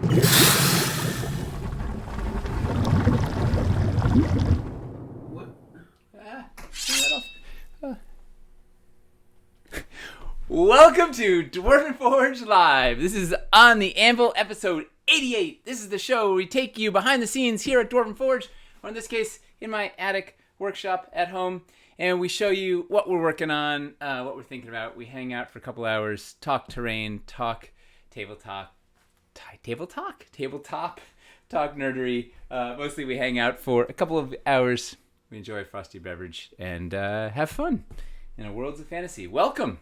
What? Welcome to Dwarven Forge Live. This is on the Anvil, episode 88. This is the show where we take you behind the scenes here at Dwarven Forge, or in this case, in my attic workshop at home, and we show you what we're working on, what we're thinking about. We hang out for a couple hours, talk terrain, talk tabletop, talk nerdery. Mostly we hang out for a couple of hours. We enjoy a frosty beverage and have fun in a world of fantasy. Welcome.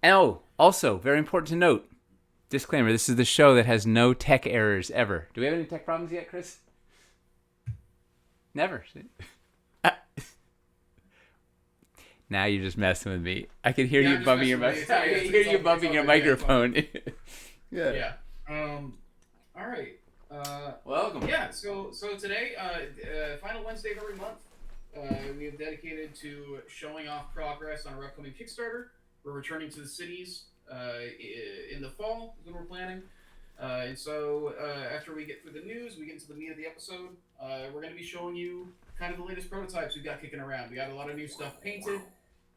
Oh, also, very important to note, disclaimer, this is the show that has no tech errors ever. Do we have any tech problems yet, Chris? Never. Now you're just messing with me. I can hear you bumping your microphone. Yeah. All right. Welcome. Yeah. So today, final Wednesday of every month, we have dedicated to showing off progress on our upcoming Kickstarter. We're returning to the cities in the fall, is what we're planning. And so after we get through the news, we get into the meat of the episode. We're going to be showing you kind of the latest prototypes we've got kicking around. We got a lot of new stuff painted.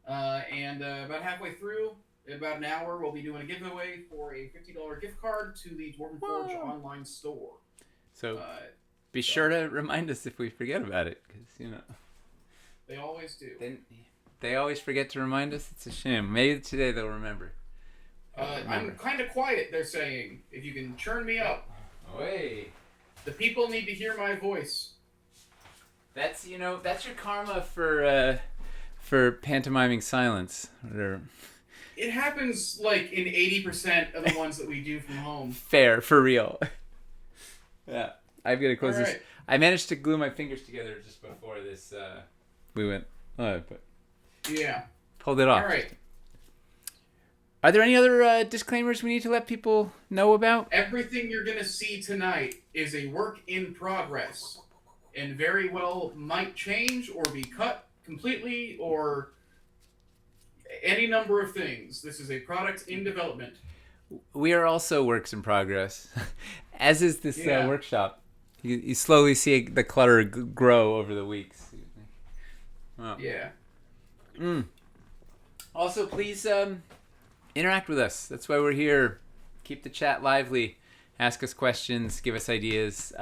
And about halfway through, in about an hour, we'll be doing a giveaway for a $50 gift card to the Dwarven Forge online store. So be sure to remind us if we forget about it, because, you know. They always do. They always forget to remind us. It's a shame. Maybe today they'll remember. I'm kind of quiet, they're saying. If you can churn me up. Oi. The people need to hear my voice. That's your karma for pantomiming silence. Or... It happens like in 80% of the ones that we do from home. Fair, for real. Yeah, I've got to close this. Right. I managed to glue my fingers together just before this. We went. But Yeah. pulled it off. All right. Are there any other disclaimers we need to let people know about? Everything you're going to see tonight is a work in progress, and very well might change or be cut completely or any number of things. This is a product in development. We are also works in progress, as is this Yeah. workshop. You slowly see the clutter grow over the weeks. Wow. Yeah. Also, please interact with us. That's why we're here. Keep the chat lively. Ask us questions. Give us ideas.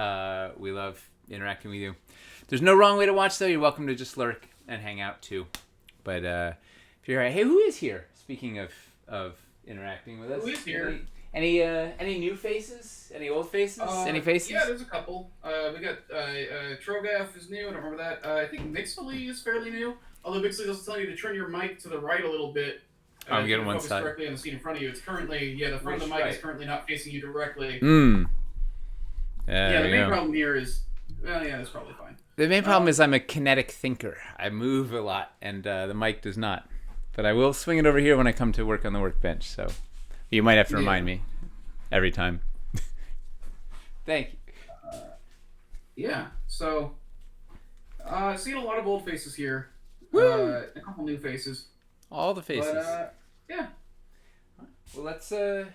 We love interacting with you. There's no wrong way to watch, though. You're welcome to just lurk and hang out, too. But if you're hey, who is here? Speaking of interacting with us. Who is here? Any new faces? Any old faces? Any faces? Yeah, there's a couple. We got Trogath is new. I don't remember that. I think Mixley is fairly new. Although Mixley does tell you to turn your mic to the right a little bit. I'm getting one focus side. directly on the seat in front of you. It's currently, the front of the mic is currently not facing you directly. The main problem here is, that's probably fine. The main problem is I'm a kinetic thinker. I move a lot, and the mic does not. But I will swing it over here when I come to work on the workbench, so you might have to remind me every time. Thank you. So seeing a lot of old faces here. A couple new faces. All the faces. But, Well, let's... Do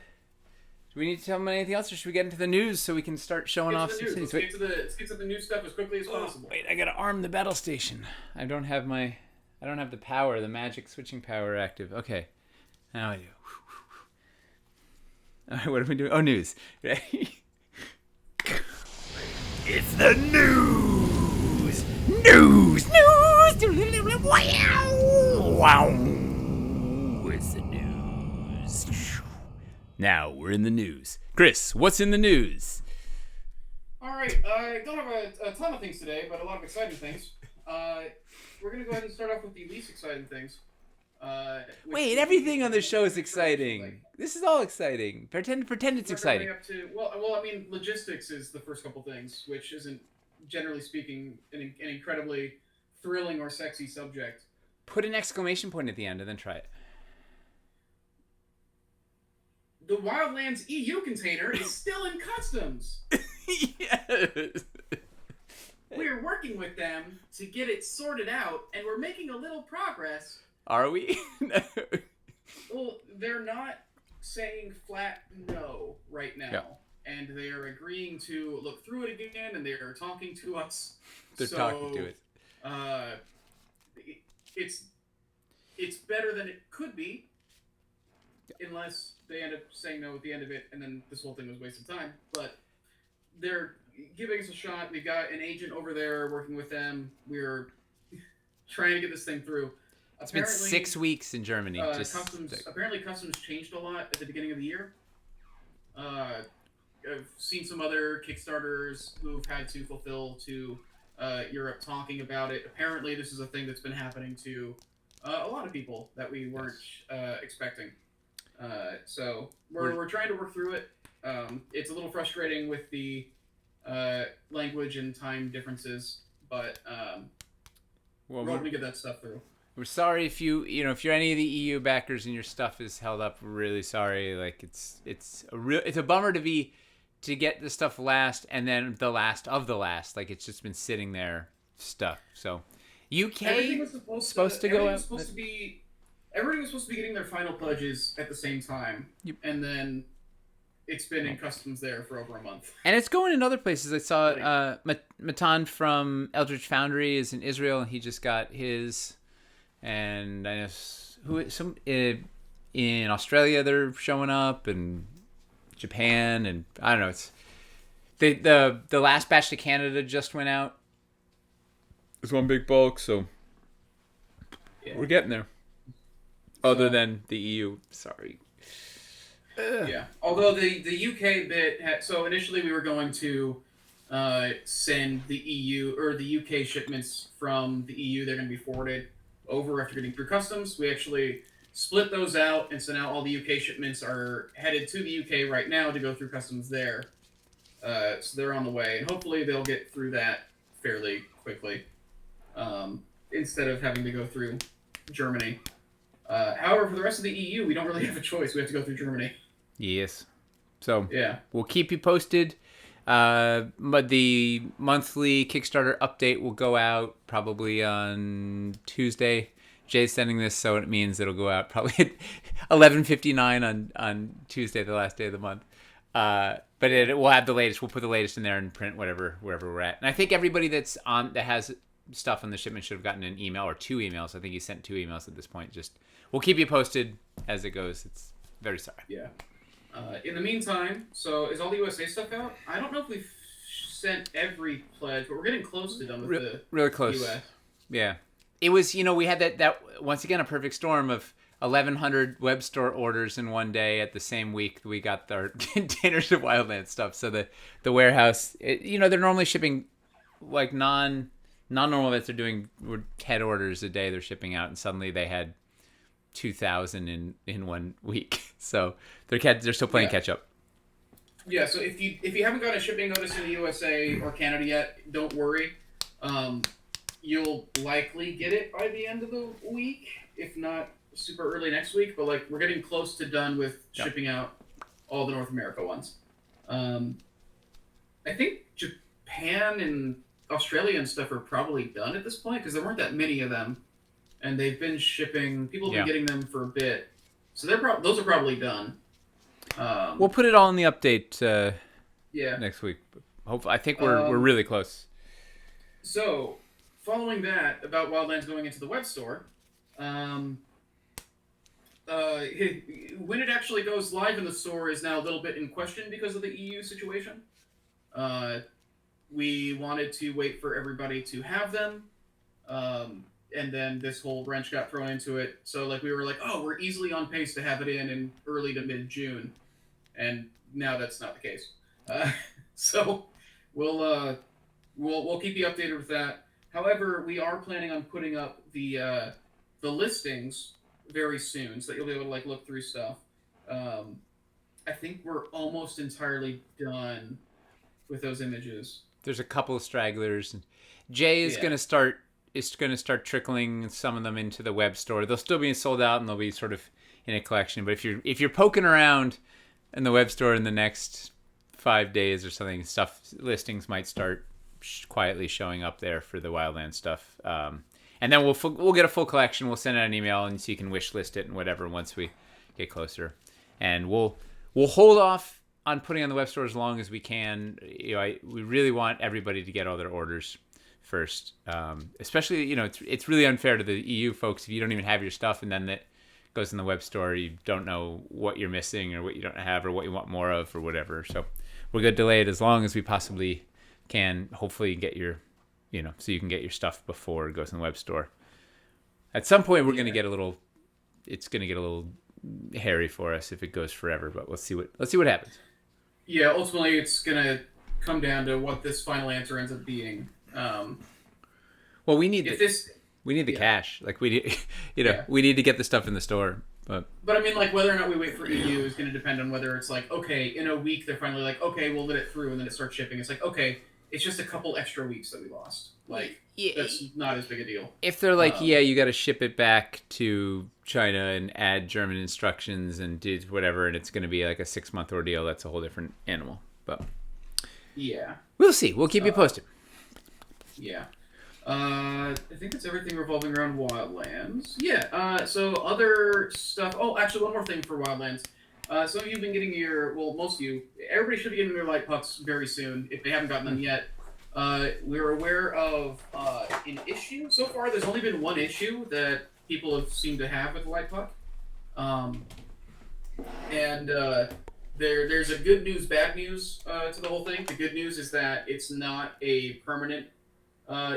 we need to tell them anything else, or should we get into the news so we can start showing off some cities? Let's get to the new stuff as quickly as possible. Wait, I gotta arm the battle station. I don't have the power, the magic switching power active. Okay. Now I do. Alright, what are we doing? Oh, news. Ready? It's the news! News! Wow! It's the news. Now we're in the news. Chris, what's in the news? Alright, I don't have a ton of things today, but a lot of exciting things. We're going to go ahead and start off with the least exciting things. Wait, everything on the show is exciting. This is all exciting. Pretend it's exciting. Logistics is the first couple things, which isn't, generally speaking, an incredibly thrilling or sexy subject. Put an exclamation point at the end and then try it. The Wildlands EU container is still in customs. Yes. We're working with them to get it sorted out, and we're making a little progress. Are we? No. Well, they're not saying flat no right now. Yeah. and they are agreeing to look through it again, and they are talking to us. They're talking to it. It's better than it could be, unless they end up saying no at the end of it, and then this whole thing was a waste of time. But they're giving us a shot. We've got an agent over there working with them. We're trying to get this thing through. It's been 6 weeks in Germany. Apparently, customs changed a lot at the beginning of the year. I've seen some other Kickstarters who've had to fulfill to Europe talking about it. Apparently, this is a thing that's been happening to a lot of people that we weren't expecting. So we're trying to work through it. It's a little frustrating with the language and time differences, but we're hoping to get that stuff through. We're sorry if you're any of the EU backers and your stuff is held up. We're really sorry. Like it's a bummer to get the stuff last and then the last of the last. Like it's just been sitting there stuck. So UK was supposed to go out. Everybody was supposed to be getting their final pledges at the same time, and then it's been in customs there for over a month. And it's going in other places. I saw Matan from Eldritch Foundry is in Israel, and he just got his. And I know in Australia they're showing up, and Japan, and I don't know. It's the last batch to Canada just went out. It's one big bulk, so we're getting there. Other than the EU, sorry. Yeah, although the UK bit so initially we were going to send the EU or the UK shipments from the EU. They're going to be forwarded over after getting through customs. We actually split those out, and so now all the UK shipments are headed to the UK right now to go through customs there. So they're on the way, and hopefully they'll get through that fairly quickly, instead of having to go through Germany. However, for the rest of the EU, we don't really have a choice. We have to go through Germany. Yes. So yeah, we'll keep you posted. But the monthly Kickstarter update will go out probably on Tuesday. Jay's sending this, so it means it'll go out probably at 11:59 on Tuesday, the last day of the month. But we'll have the latest. We'll put the latest in there and print wherever we're at. And I think everybody that has stuff on the shipment should have gotten an email or 2 emails. I think he sent 2 emails at this point. Just we'll keep you posted as it goes. It's very sorry. Yeah. In the meantime, so is all the USA stuff out? I don't know if we've sent every pledge, but we're getting close to done with the really close. US. Yeah. It was, we had that once again, a perfect storm of 1,100 web store orders in one day at the same week we got our containers of Wildlands stuff. So the warehouse, they're normally shipping like non-normal events. They're doing 10 orders a day they're shipping out, and suddenly they had 2,000 in 1 week. So they're still playing catch up. Yeah, so if you haven't got a shipping notice in the USA or Canada yet, don't worry. You'll likely get it by the end of the week, if not super early next week. But we're getting close to done with shipping out all the North America ones. I think Japan and Australia and stuff are probably done at this point because there weren't that many of them, and they've been shipping. People have been getting them for a bit, so those are probably done. We'll put it all in the update. Next week. Hopefully, I think we're really close. So, following that about Wildlands going into the web store, when it actually goes live in the store is now a little bit in question because of the EU situation. We wanted to wait for everybody to have them, and then this whole wrench got thrown into it. So we were like, oh, we're easily on pace to have it in early to mid-June, and now that's not the case. So we'll keep you updated with that. However, we are planning on putting up the listings very soon, so that you'll be able to look through stuff. I think we're almost entirely done with those images. There's a couple of stragglers. Jay is going to start trickling some of them into the web store. They'll still be sold out and they'll be sort of in a collection. But if you're poking around in the web store in the next 5 days or something, listings might start quietly showing up there for the Wildlands stuff. And then we'll get a full collection. We'll send out an email, and so you can wish list it and whatever once we get closer. And we'll hold off on putting on the web store as long as we can. We really want everybody to get all their orders first, especially it's really unfair to the EU folks if you don't even have your stuff and then that goes in the web store, you don't know what you're missing or what you don't have or what you want more of or whatever. So we're gonna delay it as long as we possibly can. Hopefully get your so you can get your stuff before it goes in the web store. At some point we're gonna get it's gonna get a little hairy for us if it goes forever, but let's see what happens. Yeah, ultimately it's gonna come down to what this final answer ends up being. Well, we need the cash. Like we need, we need to get the stuff in the store. But I mean, like whether or not we wait for EU is going to depend on whether it's like, okay, in a week they're finally like, okay, we'll let it through, and then it starts shipping. It's like, okay, it's just a couple extra weeks that we lost. Like that's not as big a deal. If they're like, you got to ship it back to China and add German instructions and do whatever, and it's going to be like a 6-month ordeal, that's a whole different animal. But yeah, we'll see. We'll keep you posted. Yeah. I think that's everything revolving around Wildlands. Yeah, so other stuff... Oh, actually, one more thing for Wildlands. Some of you have been getting most of you, everybody should be getting their light pucks very soon, if they haven't gotten them yet. We're aware of an issue. So far, there's only been one issue that people have seemed to have with the light puck. There's a good news, bad news to the whole thing. The good news is that it's not a permanent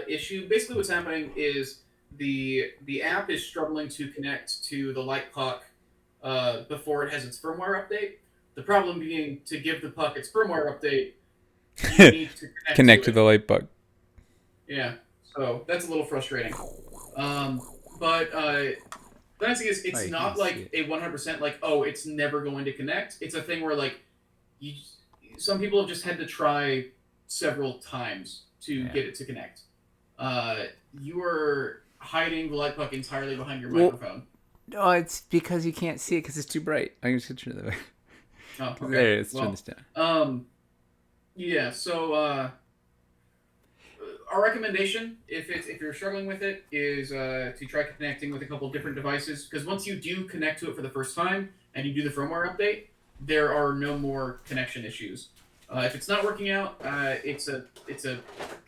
issue. Basically what's happening is the app is struggling to connect to the light puck before it has its firmware update. The problem being, to give the puck its firmware update, you need to connect to the light puck. Yeah, so that's a little frustrating. But the nice thing is, it's not like a 100% like, oh, it's never going to connect. It's a thing where like some people have just had to try several times to get it to connect. You are hiding the light puck entirely behind your microphone. No, it's because you can't see it because it's too bright. I'm just gonna turn it that way. Oh, okay. There, let's turn this down. Yeah. So our recommendation, if you're struggling with it, is to try connecting with a couple of different devices. Because once you do connect to it for the first time and you do the firmware update, there are no more connection issues. If it's not working out, it's a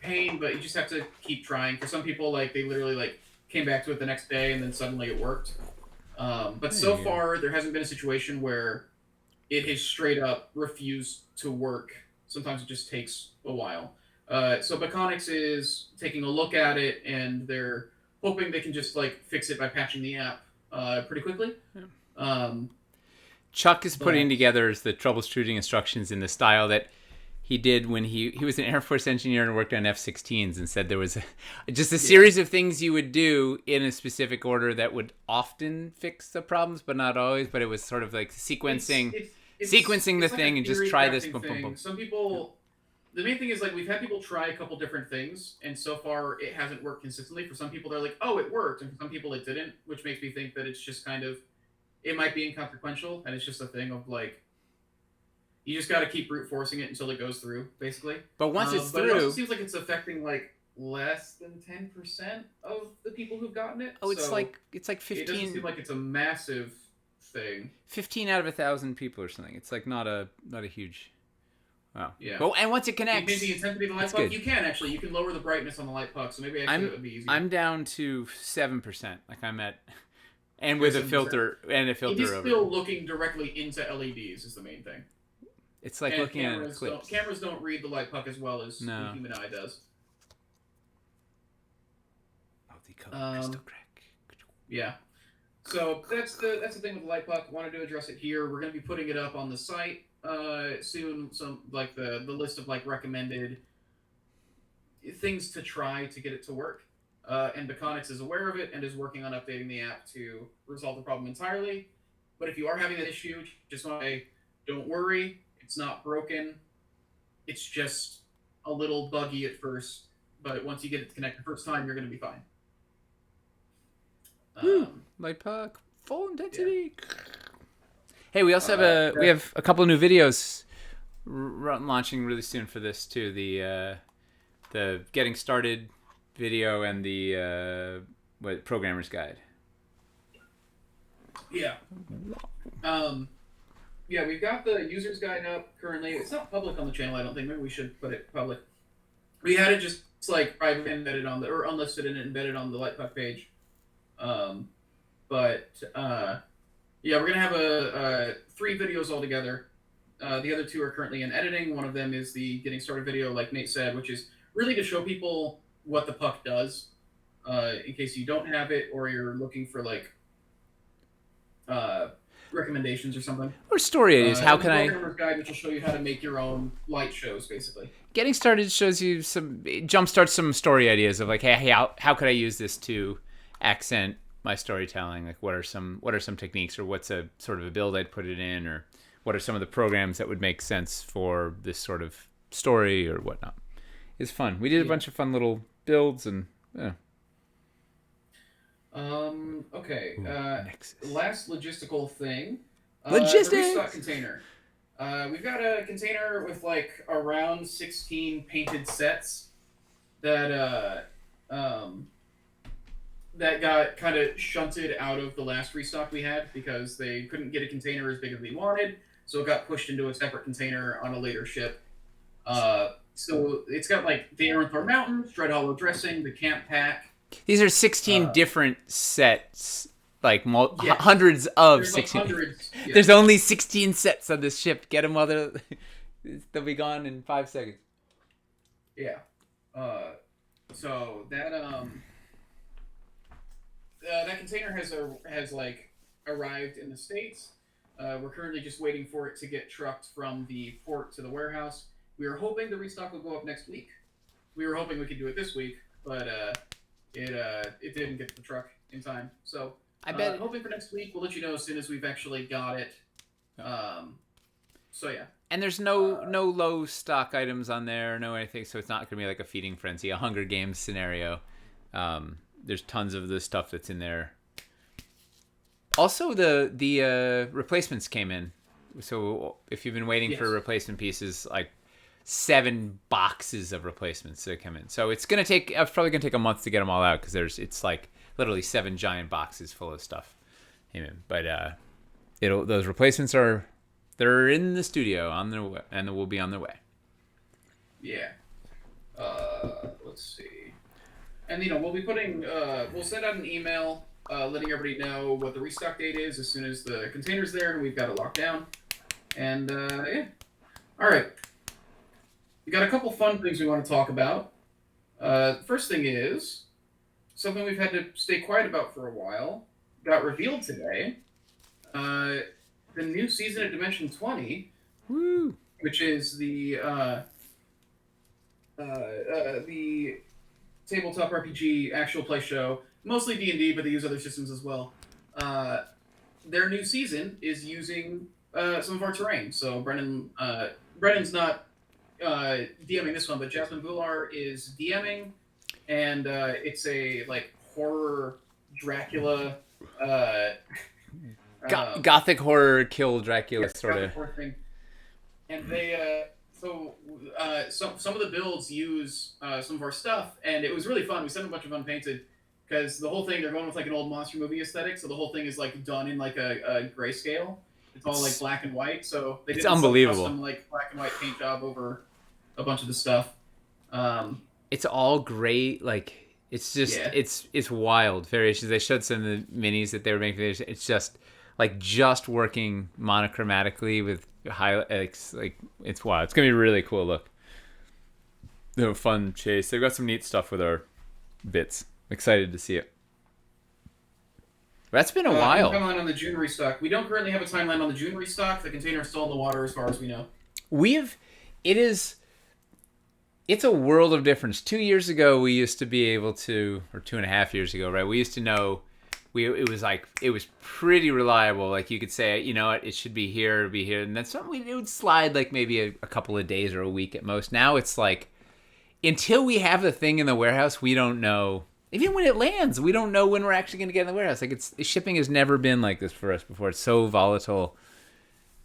pain, but you just have to keep trying. For some people, like they literally like came back to it the next day and then suddenly it worked. But so far, there hasn't been a situation where it has straight up refused to work. Sometimes it just takes a while. So Baconics is taking a look at it, and they're hoping they can just like fix it by patching the app pretty quickly. Chuck is putting together the troubleshooting instructions in the style that he did when he was an Air Force engineer and worked on F-16s, and said there was just a series of things you would do in a specific order that would often fix the problems, but not always. But it was sort of like sequencing the like thing and just try this. Boom, boom, boom. Some people, the main thing is like we've had people try a couple different things, and so far it hasn't worked consistently. For some people, they're like, oh, it worked, and for some people it didn't, which makes me think that it's just kind of, it might be inconsequential, and it's just a thing of like, you just got to keep brute forcing it until it goes through, basically. But once it's but through, it also seems like it's affecting like less than 10% of the people who've gotten it. Oh, it's like 15. It doesn't seem like it's a massive thing. 15 out of 1,000 people or something. It's like not a huge. Wow. Yeah. Well, and once it connects, maybe the intensity of the light puck. You can actually. You can lower the brightness on the light puck, so maybe actually it would be easier. I'm down to 7%. Like I'm at, and with a filter and a filter. It is still looking directly into LEDs is the main thing. It's like looking at clips. Cameras don't read the light puck as well as the human eye does. Multicolored crystal crack. Yeah. So that's the thing with the light puck. Wanted to address it here. We're going to be putting it up on the site soon. Some like the list of like recommended things to try to get it to work. And Baconics is aware of it and is working on updating the app to resolve the problem entirely. But if you are having that issue, just want to say, don't worry. It's not broken. It's just a little buggy at first, but once you get it to connect the first time, you're going to be fine. Light puck, full intensity. Yeah. Hey, we also have we have a couple of new videos launching really soon for this too. The getting started video and the programmer's guide. Yeah. yeah, we've got the user's guide up currently. It's not public on the channel, I don't think. Maybe we should put it public. We had it just like private embedded on the or unlisted and embedded on the Lightpuck page. Um, but yeah, we're gonna have a 3 videos altogether. The other 2 are currently in editing. One of them is the getting started video, like Nate said, which is really to show people what the puck does, in case you don't have it or you're looking for like recommendations or something. Or story ideas. How can I? Programmer's Guide, which will show you how to make your own light shows, basically. Getting started shows you jumpstarts some story ideas of like, hey, how could I use this to accent my storytelling? Like, what are some techniques, or what's a sort of a build I'd put it in, or what are some of the programs that would make sense for this sort of story or whatnot? It's fun. We did a bunch of fun little builds and. Yeah. Okay. Last logistical thing. Logistics. The restock container. We've got a container with like around 16 painted sets that that got kind of shunted out of the last restock we had because they couldn't get a container as big as we wanted, so it got pushed into a separate container on a later ship. So it's got like the Aranthor Mountains, Dread Hollow Dressing, the Camp Pack. These are 16 different sets, like yes. hundreds of There's 16. Like hundreds, yeah. There's only 16 sets on this ship. Get them while they'll be gone in 5 seconds. Yeah. So that that container has like arrived in the States. We're currently just waiting for it to get trucked from the port to the warehouse. We were hoping the restock will go up next week. We were hoping we could do it this week, but it didn't get to the truck in time. So I bet hoping for next week. We'll let you know as soon as we've actually got it. So yeah. And there's no low stock items on there, no anything, so it's not gonna be like a feeding frenzy, a Hunger Games scenario. There's tons of the stuff that's in there. Also, the replacements came in. So if you've been waiting for replacement pieces, like 7 boxes of replacements that come in. So it's probably gonna take a month to get them all out because it's like literally 7 giant boxes full of stuff. Amen. But those replacements they're in the studio on their way, and they will be on their way. Yeah. Let's see. And we'll be putting we'll send out an email letting everybody know what the restock date is as soon as the container's there and we've got it locked down. And yeah. All right. We got a couple fun things we want to talk about. First thing is something we've had to stay quiet about for a while. Got revealed today. The new season of Dimension 20, Woo! Which is the tabletop RPG actual play show, mostly D&D, but they use other systems as well. Their new season is using some of our terrain. So Brennan's not DMing this one, but Jasmine Vular is DMing, and it's a like horror Dracula Gothic horror kill Dracula sort of thing. And they some of the builds use some of our stuff, and it was really fun. We sent a bunch of unpainted because the whole thing, they're going with like an old monster movie aesthetic, so the whole thing is like done in like a grayscale. It's all like black and white, so they did unbelievable. Custom like black and white paint job over a bunch of the stuff. It's all great, like it's just it's wild variations. They showed some of the minis that they were making. It's just working monochromatically with highlights. Like it's wild. It's gonna be a really cool look. Fun chase. They've got some neat stuff with our bits. Excited to see it. That's been a while. Timeline on the June restock. We don't currently have a timeline on the June restock. The container is still in the water as far as we know. It's a world of difference. 2 years ago, we used to be able to, or 2.5 years ago, right? We used to know. It was pretty reliable. Like you could say, you know what, it should be here, it'd be here, and then something it would slide like maybe a couple of days or a week at most. Now it's like until we have the thing in the warehouse, we don't know. Even when it lands, we don't know when we're actually going to get in the warehouse. Like shipping has never been like this for us before. It's so volatile.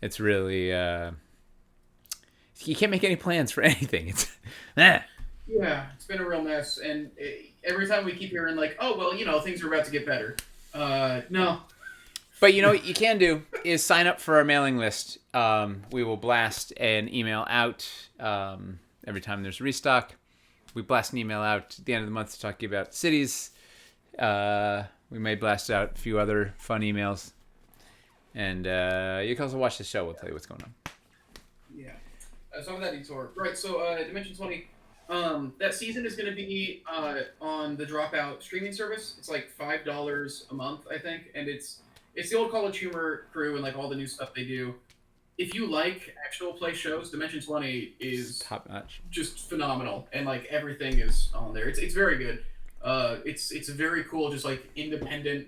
It's really you can't make any plans for anything. It's Yeah, it's been a real mess, and every time we keep hearing like, oh well, things are about to get better. No, But you know what you can do is sign up for our mailing list. We will blast an email out every time there's a restock. We blast an email out at the end of the month to talk to you about cities. We may blast out a few other fun emails. And you can also watch the show. We'll tell you what's going on. Yeah. Some of that detour. Right, so Dimension 20, that season is going to be on the Dropout streaming service. It's like $5 a month, I think. And it's the old College Humor crew and like all the new stuff they do. If you like actual play shows, Dimension 20 is top notch, just phenomenal, and like everything is on there. It's very good. It's a very cool, just like independent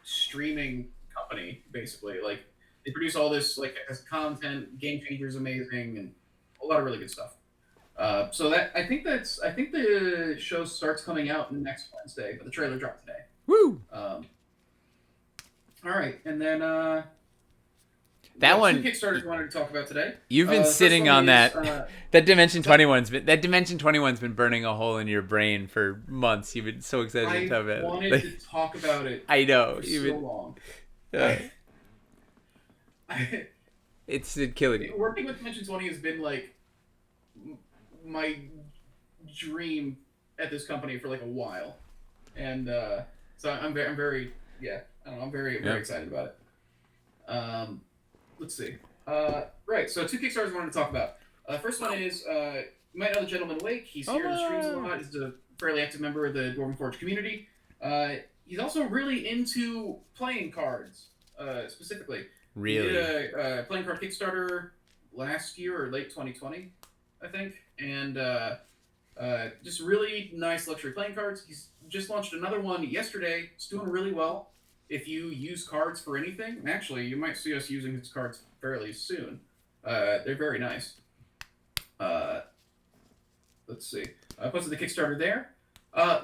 streaming company, basically. Like they produce all this like as content. Game Changer is amazing, and a lot of really good stuff. So that I think the show starts coming out next Wednesday, but the trailer dropped today. Woo! All right, and then that one. 2 Kickstarters we wanted to talk about today. You've been sitting on that. That Dimension 21's been burning a hole in your brain for months. You've been so excited to talk about it. I wanted to talk about it. I know. For so long. It's killing you. Working with Dimension 20 has been like my dream at this company for like a while, and so I'm very excited about it. Let's see. Right, so 2 Kickstarters I wanted to talk about. First one is you might know the Gentleman Wake. He's here in the streams a lot. He's a fairly active member of the Dwarven Forge community. He's also really into playing cards, specifically. Really? He did a playing card Kickstarter last year or late 2020, I think, and just really nice luxury playing cards. He's just launched another one yesterday. It's doing really well. If you use cards for anything, and actually, you might see us using his cards fairly soon. They're very nice. Let's see. I posted the Kickstarter there.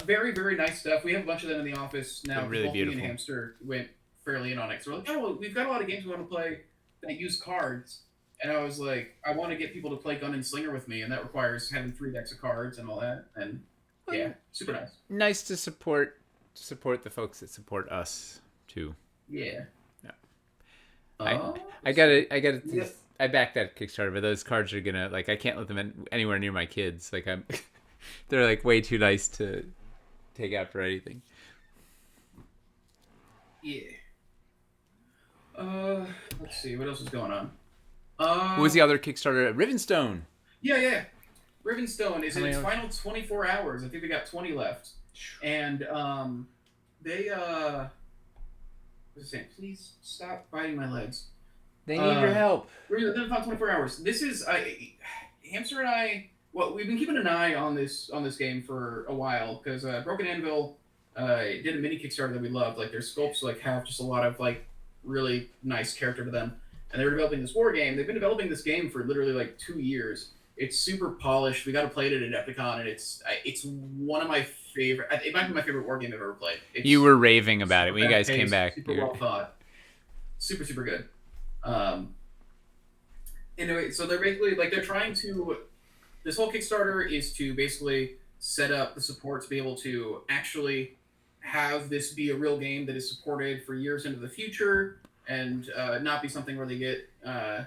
Very, very nice stuff. We have a bunch of them in the office now. They're really both beautiful. Me and Hamster went fairly in on it. So we're like, oh, well, we've got a lot of games we want to play that use cards. And I was like, I want to get people to play Gun and Slinger with me, and that requires having 3 decks of cards and all that. And yeah, super nice. Nice to support the folks that support us too. Yeah. I gotta. Yeah. I backed that Kickstarter, but those cards are gonna like I can't let them anywhere near my kids. Like they're like way too nice to take out for anything. Yeah. Let's see what else is going on. What was the other Kickstarter? Rivenstone. Yeah. Rivenstone is in its hours? final 24 hours. I think we got 20 left, and they what's it saying? Please stop biting my legs. They need your help. We're in the final 24 hours. This is Hamster and I. Well, we've been keeping an eye on this game for a while because Broken Anvil did a mini Kickstarter that we loved. Like their sculpts like have just a lot of like really nice character to them, and they were developing this war game. They've been developing this game for literally like 2 years. It's super polished. We got to play it at Epicon, and it's one of my favorite. It might be my favorite war game I've ever played. You were raving about it when you guys came back. Super well thought. Super good. Anyway, so they're basically like they're trying to. This whole Kickstarter is to basically set up the support to be able to actually have this be a real game that is supported for years into the future, and not be something where they get, they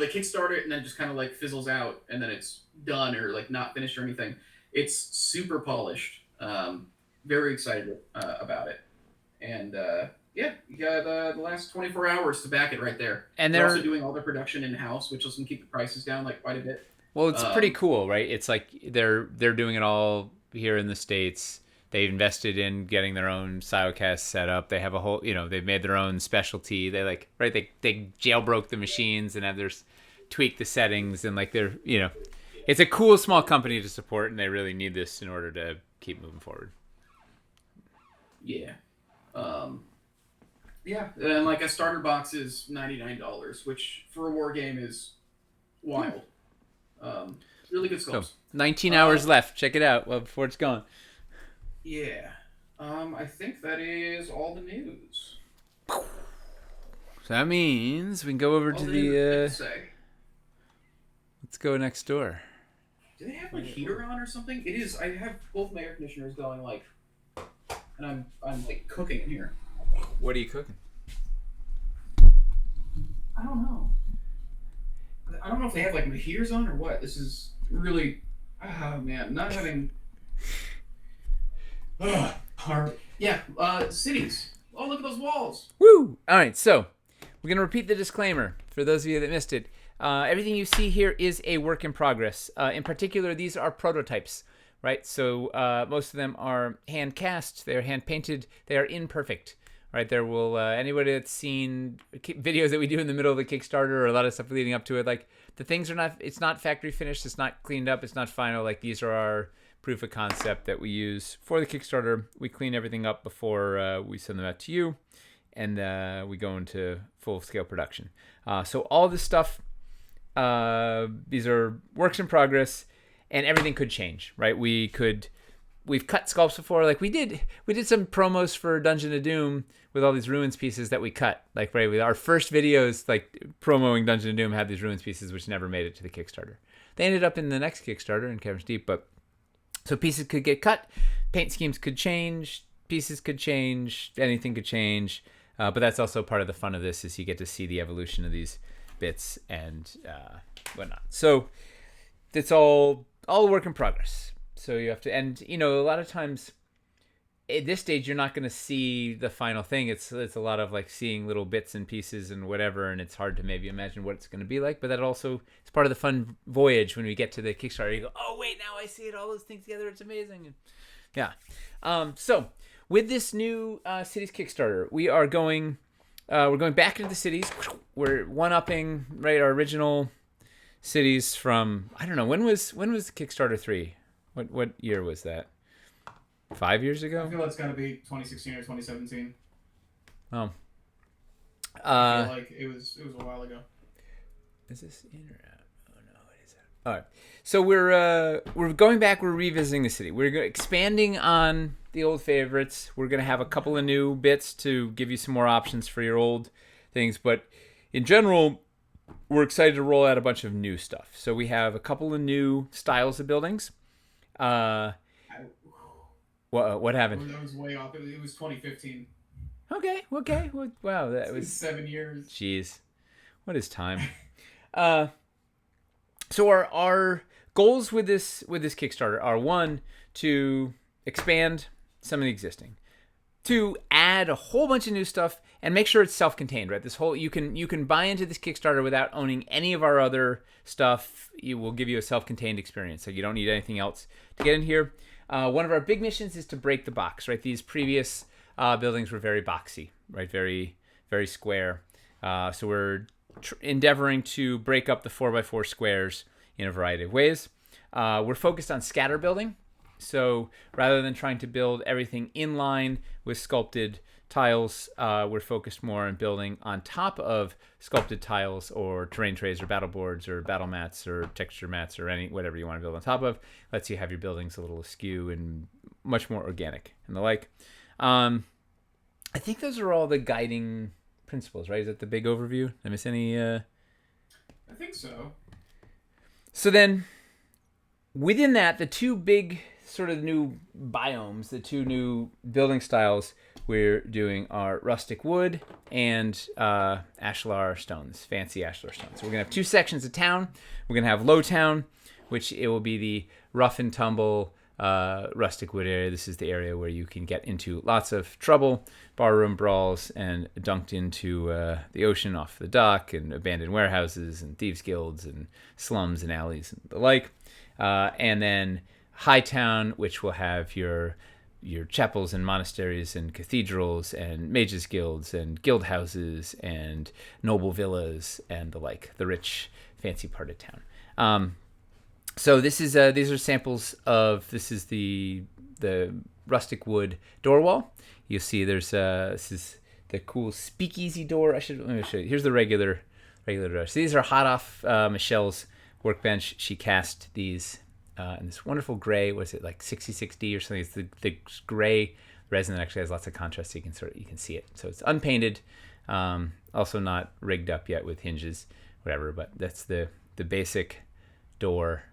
kickstart it and then just kind of like fizzles out and then it's done or like not finished or anything. It's super polished. Very excited about it, and yeah, you got the last 24 hours to back it right there. And they're also doing all their production in house, which will keep the prices down like quite a bit. Well, it's pretty cool, right? It's like they're doing it all here in the States. They've invested in getting their own Siocast set up. They have a whole, they've made their own specialty. They they jailbroke the machines and have their tweak the settings and like they're, it's a cool small company to support, and they really need this in order to keep moving forward. Yeah. Yeah, and like a starter box is $99, which for a war game is wild. Really good sculpts. So, 19 hours left. Check it out before it's gone. Yeah. I think that is all the news. So that means we can go over to the... Let's go next door. Do they have a heater on or something? It is. I have both my air conditioners going like... And I'm like cooking here. What are you cooking? I don't know. I don't know if they have like heaters on or what. This is really, oh man, not having. Hard. Yeah. Cities. Oh, look at those walls. Woo! All right, so we're gonna repeat the disclaimer for those of you that missed it. Everything you see here is a work in progress. In particular, these are prototypes, right? So most of them are hand cast. They are hand painted. They are imperfect. Right, there will anybody that's seen videos that we do in the middle of the Kickstarter or a lot of stuff leading up to it, like the things are not, it's not factory finished, it's not cleaned up, it's not final. Like these are our proof of concept that we use for the Kickstarter. We clean everything up before we send them out to you, and we go into full scale production. So all this stuff, these are works in progress, and everything could change. Right, we've cut sculpts before, like we did some promos for Dungeon of Doom with all these ruins pieces that we cut. Like right, with our first videos, like promoing Dungeon of Doom had these ruins pieces which never made it to the Kickstarter. They ended up in the next Kickstarter in Caverns Deep, but so pieces could get cut, paint schemes could change, pieces could change, anything could change. But that's also part of the fun of this, is you get to see the evolution of these bits and whatnot. So it's all work in progress. So you have to, and a lot of times at this stage you're not going to see the final thing. It's a lot of like seeing little bits and pieces and whatever, and it's hard to maybe imagine what it's going to be like. But that also is part of the fun voyage when we get to the Kickstarter. You go, oh wait, now I see it, all those things together. It's amazing. And yeah. So with this new cities Kickstarter, we're going back into the cities. We're one-upping, right, our original cities from, I don't know, when was Kickstarter 3? What year was that? 5 years ago? I feel it's got to be 2016 or 2017. Oh. I feel like it was a while ago. Is this in or out? Oh no, it is out. All right. So we're going back. We're revisiting the city. We're expanding on the old favorites. We're gonna have a couple of new bits to give you some more options for your old things, but in general, we're excited to roll out a bunch of new stuff. So we have a couple of new styles of buildings. What happened? That was way off. It was 2015. Okay. Wow, that was 7 years. Jeez, what is time? So our goals with this Kickstarter are, one, to expand some of the existing, to add a whole bunch of new stuff and make sure it's self-contained, right? This whole, you can buy into this Kickstarter without owning any of our other stuff. It will give you a self-contained experience, so you don't need anything else to get in here. One of our big missions is to break the box, right? These previous buildings were very boxy, right? Very, very square. So we're endeavoring to break up the 4x4 squares in a variety of ways. We're focused on scatter building. So rather than trying to build everything in line with sculpted tiles, we're focused more on building on top of sculpted tiles or terrain trays or battle boards or battle mats or texture mats or whatever you want to build on top of. Lets you have your buildings a little askew and much more organic and the like. I think those are all the guiding principles, right? Is that the big overview? Did I miss any? I think so. So then, within that, the two big sort of new biomes, the two new building styles we're doing are rustic wood and ashlar stones, fancy ashlar stones. So we're going to have two sections of town. We're going to have Low Town, which it will be the rough and tumble rustic wood area. This is the area where you can get into lots of trouble, barroom brawls, and dunked into the ocean off the dock, and abandoned warehouses, and thieves' guilds, and slums and alleys, and the like. And then High Town, which will have your chapels and monasteries and cathedrals and mages guilds and guild houses and noble villas and the like, the rich, fancy part of town. So this is these are samples of, this is the rustic wood door wall. You'll see there's this is the cool speakeasy door. Let me show you. Here's the regular door. So these are hot off Michelle's workbench. She cast these in this wonderful gray. What is it, like 66D or something? It's the gray resin that actually has lots of contrast, so you can see it. So it's unpainted, also not rigged up yet with hinges, whatever. But that's the basic door.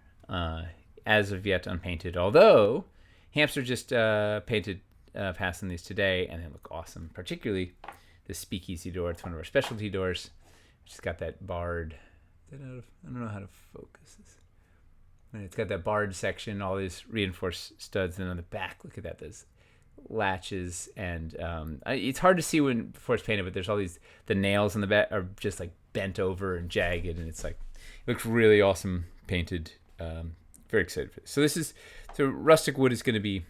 As of yet unpainted, although Hamster just painted passing these today, and they look awesome. Particularly the speakeasy door. It's one of our specialty doors. It's got that barred. I don't know how to focus this. And it's got that barred section, all these reinforced studs, and on the back, look at that, those latches, and it's hard to see before it's painted, but there's all these, the nails on the back are just like bent over and jagged, and it's like, it looks really awesome painted. Very excited for this. So rustic wood is going to be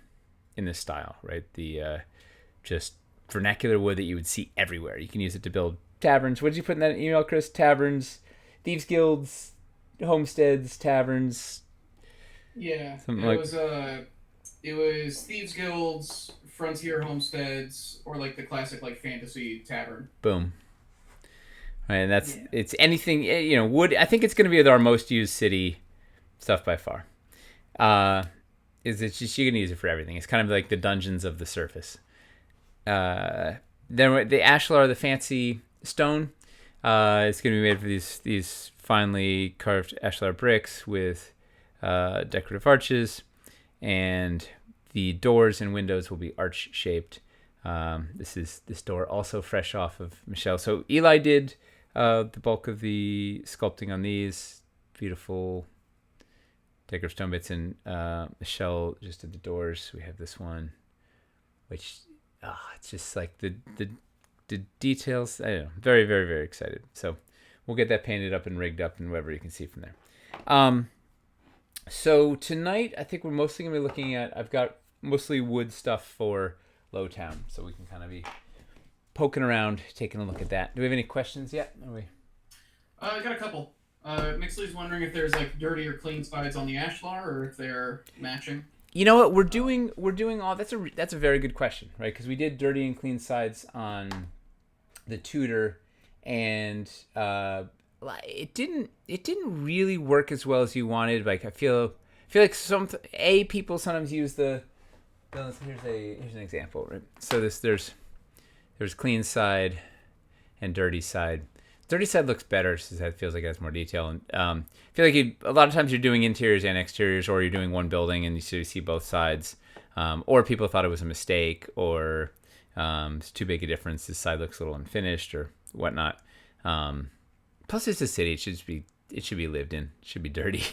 in this style, right? The just vernacular wood that you would see everywhere. You can use it to build taverns. What did you put in that email, Chris? Taverns, thieves guilds, homesteads, taverns. Yeah, it was thieves guilds, frontier homesteads, or like the classic like fantasy tavern. Boom. Right, and it's anything, wood. I think it's going to be our most used city stuff by far. It's just, you're going to use it for everything. It's kind of like the dungeons of the surface. Then the ashlar, the fancy stone, it's going to be made for these finely carved ashlar bricks with decorative arches, and the doors and windows will be arch shaped. This door also fresh off of Michelle. So Eli did the bulk of the sculpting on these beautiful decorative stone bits, and Michelle just did the doors. We have this one, which it's just like the details. I don't know. Very, very, very excited. So we'll get that painted up and rigged up and whatever you can see from there. So tonight, I think we're mostly going to be looking at, I've got mostly wood stuff for Lowtown, so we can kind of be poking around, taking a look at that. Do we have any questions yet? I got a couple. Mixley's wondering if there's like dirty or clean sides on the ashlar, or if they're matching. You know what? We're doing all. That's a very good question, right? Because we did dirty and clean sides on the Tudor, and it didn't really work as well as you wanted. Like I feel like people sometimes use the. Here's an example, right? So there's clean side and dirty side. Dirty side looks better since it feels like it has more detail, and I feel like a lot of times you're doing interiors and exteriors, or you're doing one building and you see both sides, or people thought it was a mistake, or it's too big a difference. This side looks a little unfinished or whatnot. Plus, it's a city; it should be lived in. It should be dirty.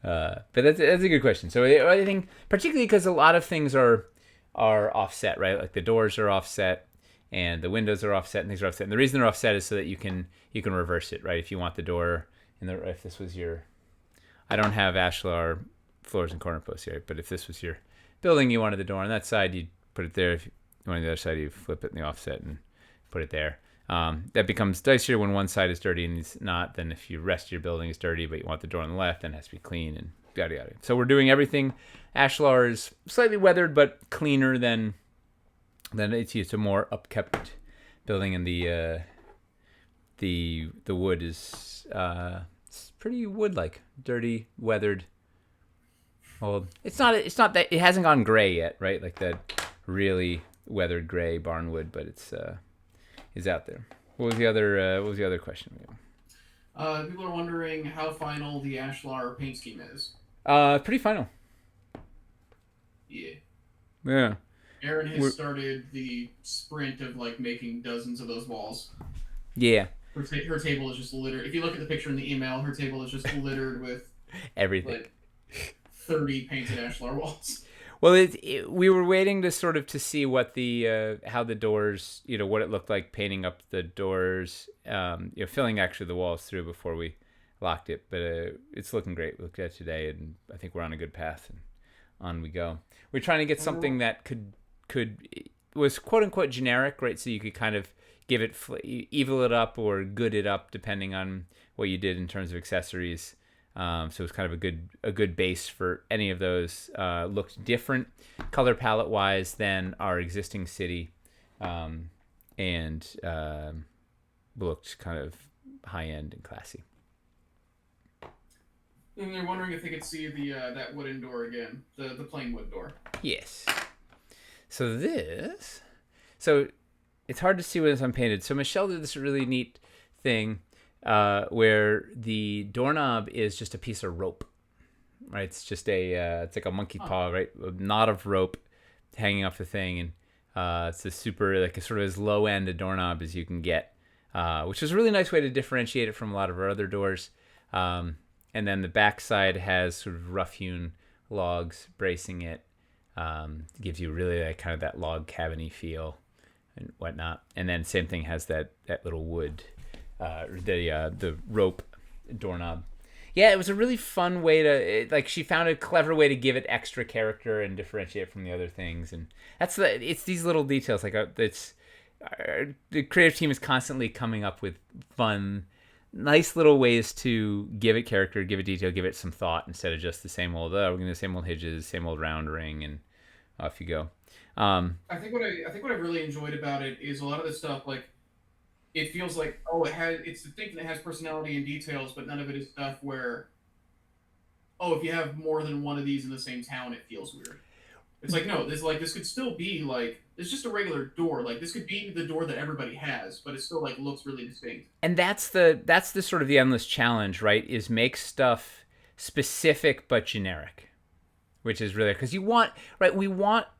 But that's a good question. So I think particularly because a lot of things are offset, right? Like the doors are offset, and the windows are offset, and things are offset. And the reason they're offset is so that you can reverse it, right? If you want the door, if this was your, I don't have ashlar floors and corner posts here, but if this was your building, you wanted the door on that side, you'd put it there. If you wanted the other side, you flip it in the offset and put it there. That becomes dicier when one side is dirty and it's not. Then if the rest of your building is dirty, but you want the door on the left, then it has to be clean and yada yada. So we're doing everything. Ashlar is slightly weathered, but cleaner than it's a more upkept building, and the wood is it's pretty wood-like, dirty, weathered. Well, it's not that it hasn't gone gray yet, right? Like that really weathered gray barnwood, but it's is out there. What was the other question? People are wondering how final the ashlar paint scheme is. Pretty final. Yeah. Yeah. Erin has started the sprint of like making dozens of those walls. Yeah. Her table is just littered. If you look at the picture in the email, her table is just littered with everything. Like 30 painted ashlar walls. Well, we were waiting to sort of to see what the how the doors, what it looked like painting up the doors, filling actually the walls through before we locked it. But it's looking great. We looked at it today, and I think we're on a good path, and on we go. We're trying to get something that was quote unquote generic, right? So you could kind of give it evil it up or good it up depending on what you did in terms of accessories. So it's kind of a good base for any of those. Looked different color palette wise than our existing city, and looked kind of high end and classy. And they're wondering if they could see the that wooden door again, the plain wood door. Yes. So it's hard to see when it's unpainted. So Michelle did this really neat thing. Where the doorknob is just a piece of rope, right? It's just it's like a monkey paw, right? A knot of rope hanging off the thing, and it's a super, like a sort of as low end a doorknob as you can get. which is a really nice way to differentiate it from a lot of our other doors. And then the back side has sort of rough-hewn logs bracing it. Gives you really kind of that log cabin-y feel and whatnot. And then same thing has that little wood, the rope doorknob. Yeah, it was a really fun way to she found a clever way to give it extra character and differentiate it from the other things. And it's these little details the creative team is constantly coming up with fun, nice little ways to give it character, give it detail, give it some thought instead of just the same old we're gonna do the same old hinges, same old round ring, and off you go. I think what I really enjoyed about it is a lot of this stuff it feels like it's the thing that has personality and details, but none of it is stuff where if you have more than one of these in the same town, it feels weird. It's like no, this could still be it's just a regular door. This could be the door that everybody has, but it still looks really distinct. And that's the sort of the endless challenge, right? Is make stuff specific but generic, which is really because we want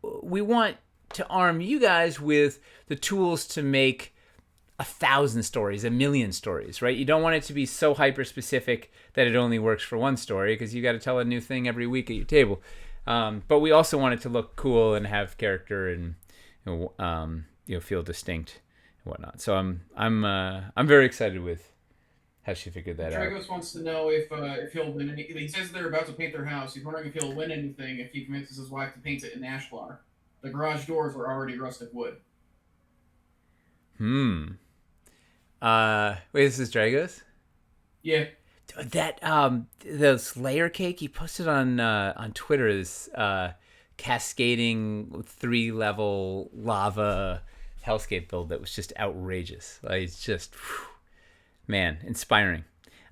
to arm you guys with the tools to make 1,000 stories, 1,000,000 stories, right? You don't want it to be so hyper specific that it only works for one story because you got to tell a new thing every week at your table. But we also want it to look cool and have character and feel distinct and whatnot. So I'm very excited with how she figured that out. Dragos wants to know if he'll win anything. He says they're about to paint their house. He's wondering if he'll win anything if he convinces his wife to paint it in ashlar. The garage doors were already rustic wood. Wait, this is Dragos? Yeah. That those layer cake he posted on Twitter is cascading 3-level lava hellscape build that was just outrageous. It's just man, inspiring.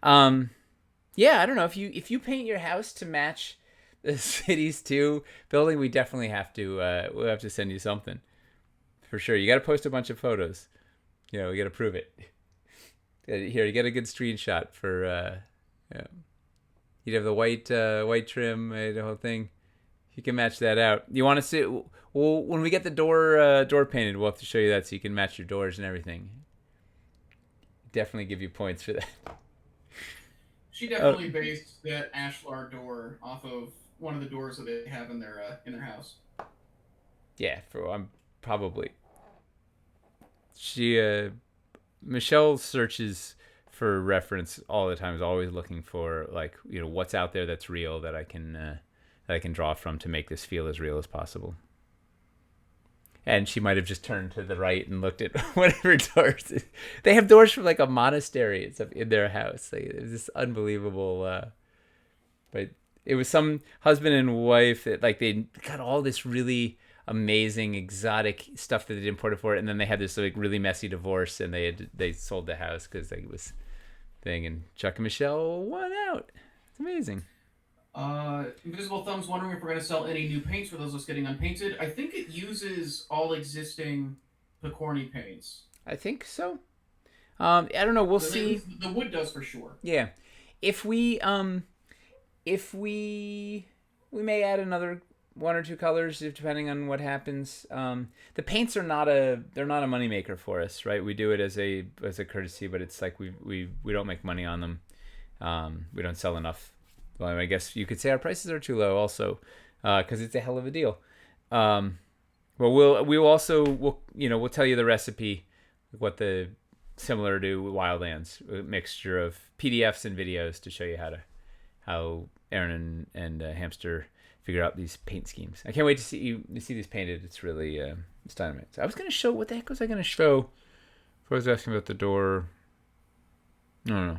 Yeah, I don't know if you paint your house to match the Cities 2 building, we definitely have to we'll have to send you something for sure. You got to post a bunch of photos. We got to prove it. Here, you get a good screenshot for. You'd have the white trim, the whole thing. You can match that out. You want to see? Well, when we get the door painted, we'll have to show you that so you can match your doors and everything. Definitely give you points for that. She definitely based that ashlar door off of one of the doors that they have in their house. Yeah, probably. She Michelle searches for reference all the time. Is always looking for what's out there that's real that I can draw from to make this feel as real as possible. And she might have just turned to the right and looked at whatever doors. They have doors from a monastery and stuff in their house. It was just unbelievable. But it was some husband and wife that they got all this really amazing exotic stuff that they imported for it, and then they had this really messy divorce, and they sold the house because it was thing. And Chuck and Michelle won out. It's amazing. Invisible Thumb's wondering if we're going to sell any new paints for those of us getting unpainted. I think it uses all existing Picorni paints. I think so. I don't know. We'll see. The wood does for sure. Yeah. If we may add another 1 or 2 colors depending on what happens. The paints are not a moneymaker for us, right? We do it as a courtesy, but it's we don't make money on them. We don't sell enough. Well, I guess you could say our prices are too low also, because it's a hell of a deal. But we'll tell you the recipe, similar to Wildlands, a mixture of PDFs and videos to show you how Aaron and Hamster figure out these paint schemes. I can't wait to see these painted. It's really it's dynamite. So I was gonna show what the heck was I gonna show? If I was asking about the door. No.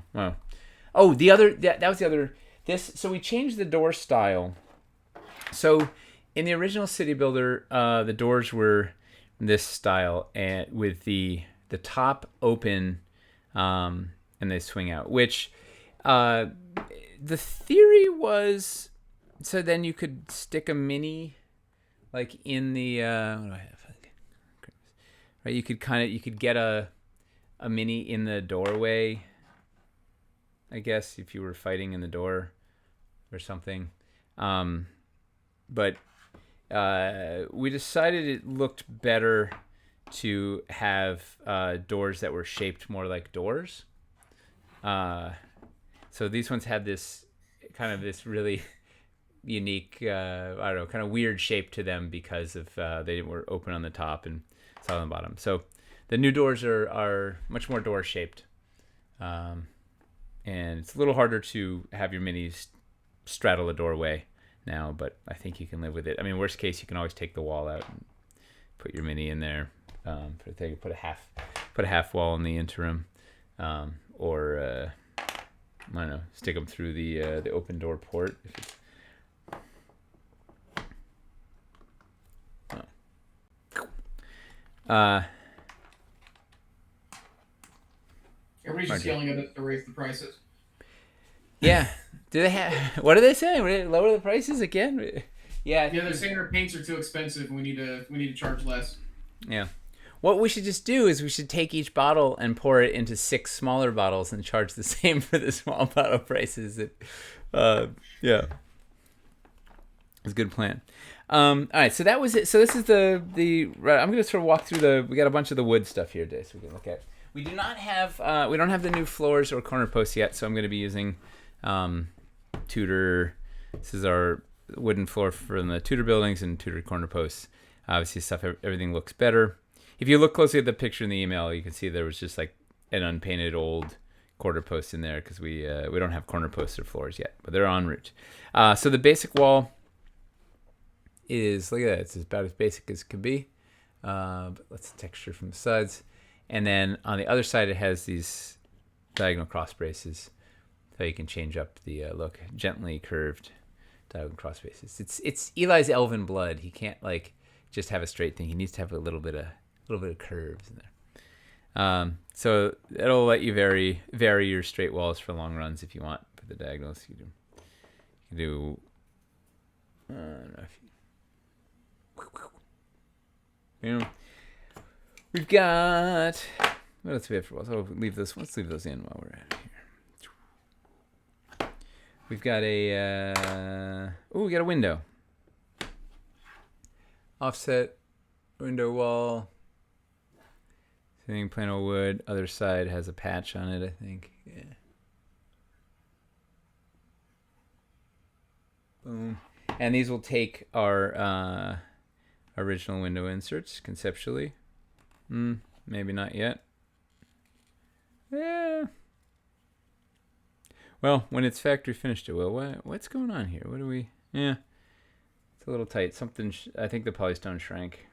Oh, that was the other. So we changed the door style. So in the original City Builder, the doors were this style and with the top open, and they swing out. Which the theory was, so then you could stick a mini, in the what do I have? Right, you could get a mini in the doorway. I guess if you were fighting in the door or something. But we decided it looked better to have doors that were shaped more like doors. So these ones had this really unique, I don't know, kind of weird shape to them because of they were open on the top and solid on the bottom. So the new doors are much more door shaped, and it's a little harder to have your minis straddle a doorway now, but I think you can live with it. I mean, worst case, you can always take the wall out and put your mini in there. Put a half wall in the interim, or I don't know, stick them through the open door port. If it's, Everybody's just yelling at us to raise the prices. Yeah. Do they have? What are they saying? Lower the prices again? Yeah. Yeah, they're saying our paints are too expensive. And we need to charge less. Yeah. What we should just do is we should take each bottle and pour it into 6 smaller bottles and charge the same for the small bottle prices. Yeah. It's a good plan. All right, so that was it. So this is the I'm going to sort of walk through we got a bunch of the wood stuff here today, so we can look at. We don't have the new floors or corner posts yet, so I'm going to be using Tudor. This is our wooden floor from the Tudor buildings and Tudor corner posts. Obviously, everything looks better. If you look closely at the picture in the email, you can see there was just like an unpainted old quarter post in there because we don't have corner posts or floors yet, but they're en route. So the basic wall is, look at that, it's about as basic as it could be. But let's texture from the sides. And then on the other side, it has these diagonal cross braces, so you can change up the look. Gently curved diagonal cross braces. It's Eli's elven blood. He can't like just have a straight thing. He needs to have a little bit of curves in there. So it'll let you vary your straight walls for long runs if you want for the diagonals. You can do. I don't know if you. We've got. What else do we have for walls? Let's leave those in while we're at it here. We've got we got a window. Offset window wall. Sitting plain old wood. Other side has a patch on it, I think. Yeah. Boom. And these will take our original window inserts conceptually. Maybe not yet. Yeah. Well, when it's factory finished, it will. What's going on here? What do we? Yeah. It's a little tight. I think the polystone shrank.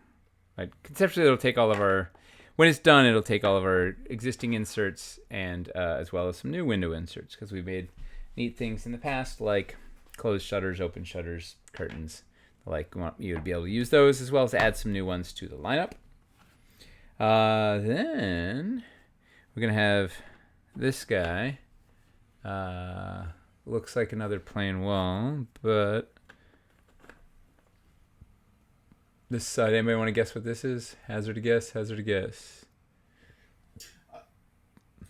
Conceptually, it'll take all of our. When it's done, it'll take all of our existing inserts and as well as some new window inserts because we made neat things in the past like closed shutters, open shutters, curtains. Like, we want you to be able to use those as well as add some new ones to the lineup. Then we're going to have this guy. Looks like another plain wall, but this side, anybody want to guess what this is? Hazard a guess.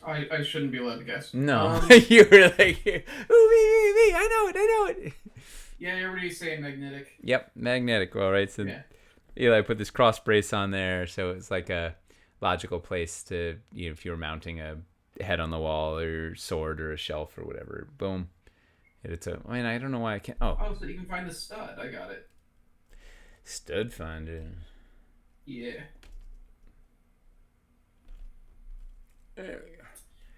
I shouldn't be allowed to guess. No. You were like, ooh, me, I know it. Yeah, everybody's saying magnetic. Yep, magnetic. Well, right, so yeah. Eli put this cross brace on there, so it's like a logical place to, if you were mounting a head on the wall or sword or a shelf or whatever, boom. I don't know why I can't. Oh, so you can find the stud. I got it. Stud finder. Yeah. There we go.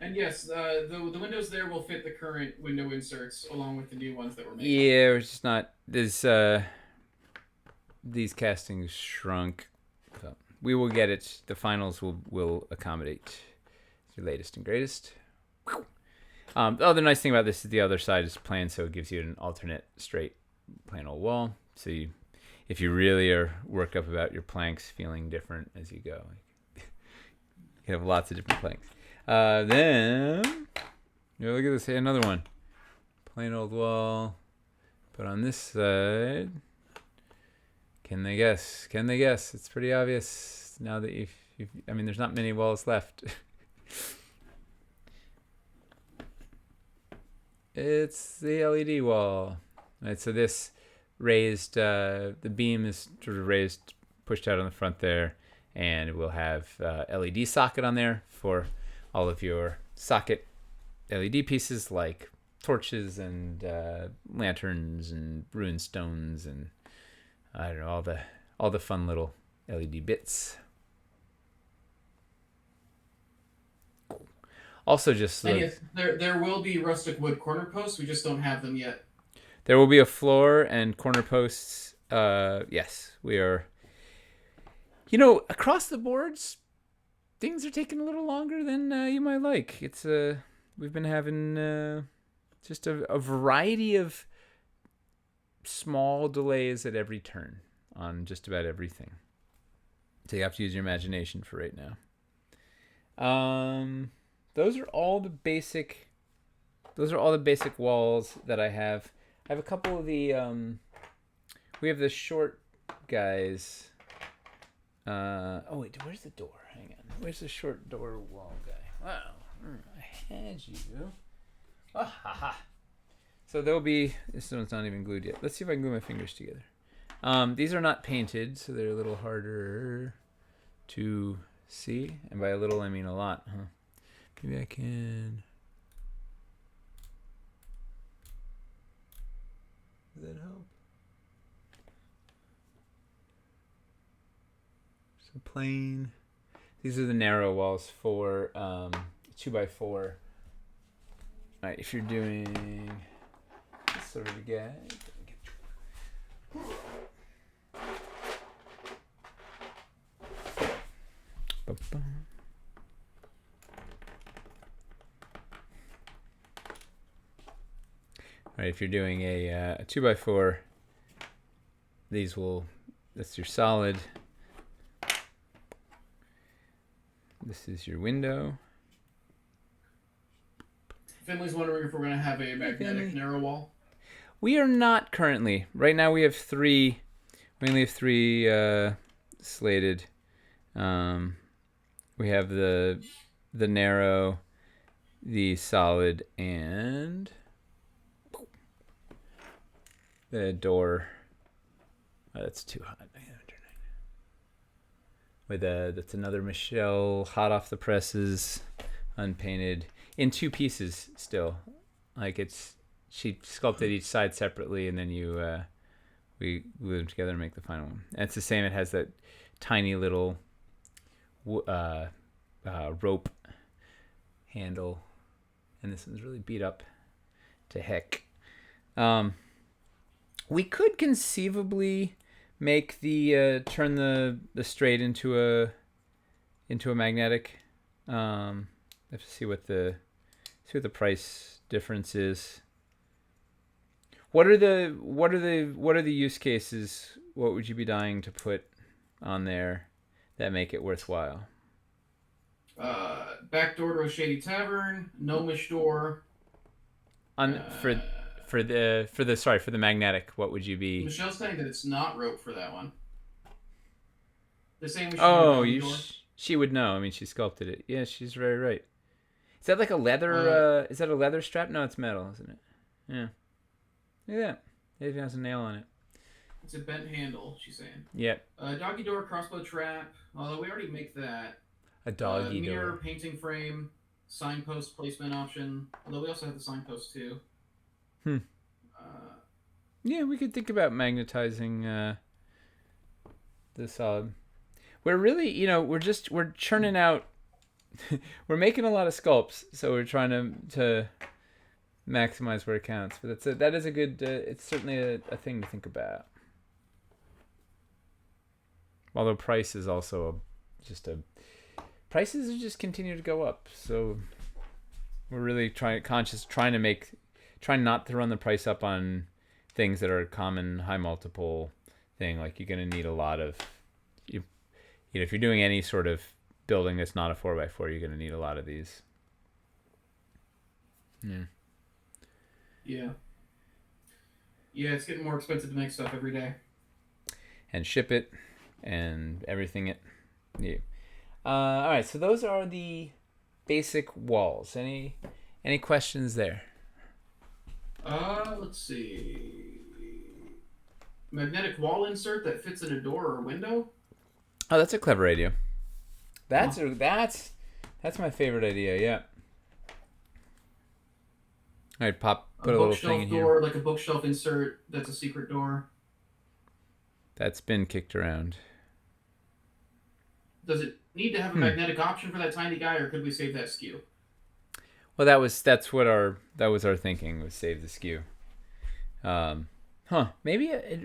And yes, the windows there will fit the current window inserts along with the new ones that were made. Yeah, it's just not. These castings shrunk. So we will get it. The finals will accommodate your latest and greatest. The other nice thing about this is the other side is plain, so it gives you an alternate straight plain old wall. So if you really are worked up about your planks feeling different as you go, you can have lots of different planks. Then look at this. Hey, another one. Plain old wall. But on this side, can they guess? It's pretty obvious now that there's not many walls left. It's the LED wall. Right, so this raised, the beam is sort of raised, pushed out on the front there, and we'll have LED socket on there for all of your socket LED pieces like torches and lanterns and rune stones and I don't know, all the fun little LED bits. Also, just and yes, there will be rustic wood corner posts. We just don't have them yet. There will be a floor and corner posts. Yes, we are. Across the boards, things are taking a little longer than you might like. It's we've been having just a variety of small delays at every turn on just about everything. So you have to use your imagination for right now. Those are all the basic walls that I have. I have a couple of the we have the short guys. Oh wait, where's the door? Hang on. Where's the short door wall guy? Wow. I had you. Oh, haha. So there'll be, this one's not even glued yet. Let's see if I can glue my fingers together. These are not painted, so they're a little harder to see. And by a little, I mean a lot, huh? Maybe I can. Does that help? So plain. These are the narrow walls for 2x4. All right, if you're doing this sort of a guy. All right, if you're doing a 2x4, that's your solid. This is your window. Finley's wondering if we're going to have a magnetic narrow wall. We are not currently. Right now we have three. We only have three slated. We have the narrow, the solid, and the door. Oh, that's too hot. That's another Michelle, hot off the presses, unpainted, in two pieces still. Like she sculpted each side separately, and then we glue them together to make the final one. And it's the same. It has that tiny little rope handle, and this one's really beat up to heck. We could conceivably make the turn the straight into a magnetic. I have to see what the price difference is. What are the use cases? What would you be dying to put on there that make it worthwhile? Back door to a shady tavern, gnomish door. For the magnetic, what would you be? Michelle's saying that it's not rope for that one. They're saying we should she would know. I mean, she sculpted it. Yeah, she's very right. Is that like a leather? Is that a leather strap? No, it's metal, isn't it? Yeah. Look at that. It has a nail on it. It's a bent handle, she's saying. Yep. Doggy door, crossbow trap. Although we already make that. A doggy door. Mirror, painting frame, signpost placement option. Although we also have the signpost too. Yeah, we could think about magnetizing the solid. We're really, we're churning out. We're making a lot of sculpts, so we're trying to maximize where it counts. But that is a good. It's certainly a thing to think about. Although price is also prices just continue to go up, so we're really trying not to run the price up on things that are a common high multiple thing. Like you're going to need a lot of, if you're doing any sort of building that's not a 4x4, you're going to need a lot of these. Yeah, it's getting more expensive to make stuff every day. And ship it and everything it. Yeah. All right, so those are the basic walls. Any questions there? Let's see. Magnetic wall insert that fits in a door or a window? Oh, that's a clever idea. That's my favorite idea. Yeah. All right, A put a little thing bookshelf in here. door, like a bookshelf insert that's a secret door. That's been kicked around. Does it need to have a magnetic option for that tiny guy, or could we save that skew? Well, that was our thinking, was save the skew. Maybe a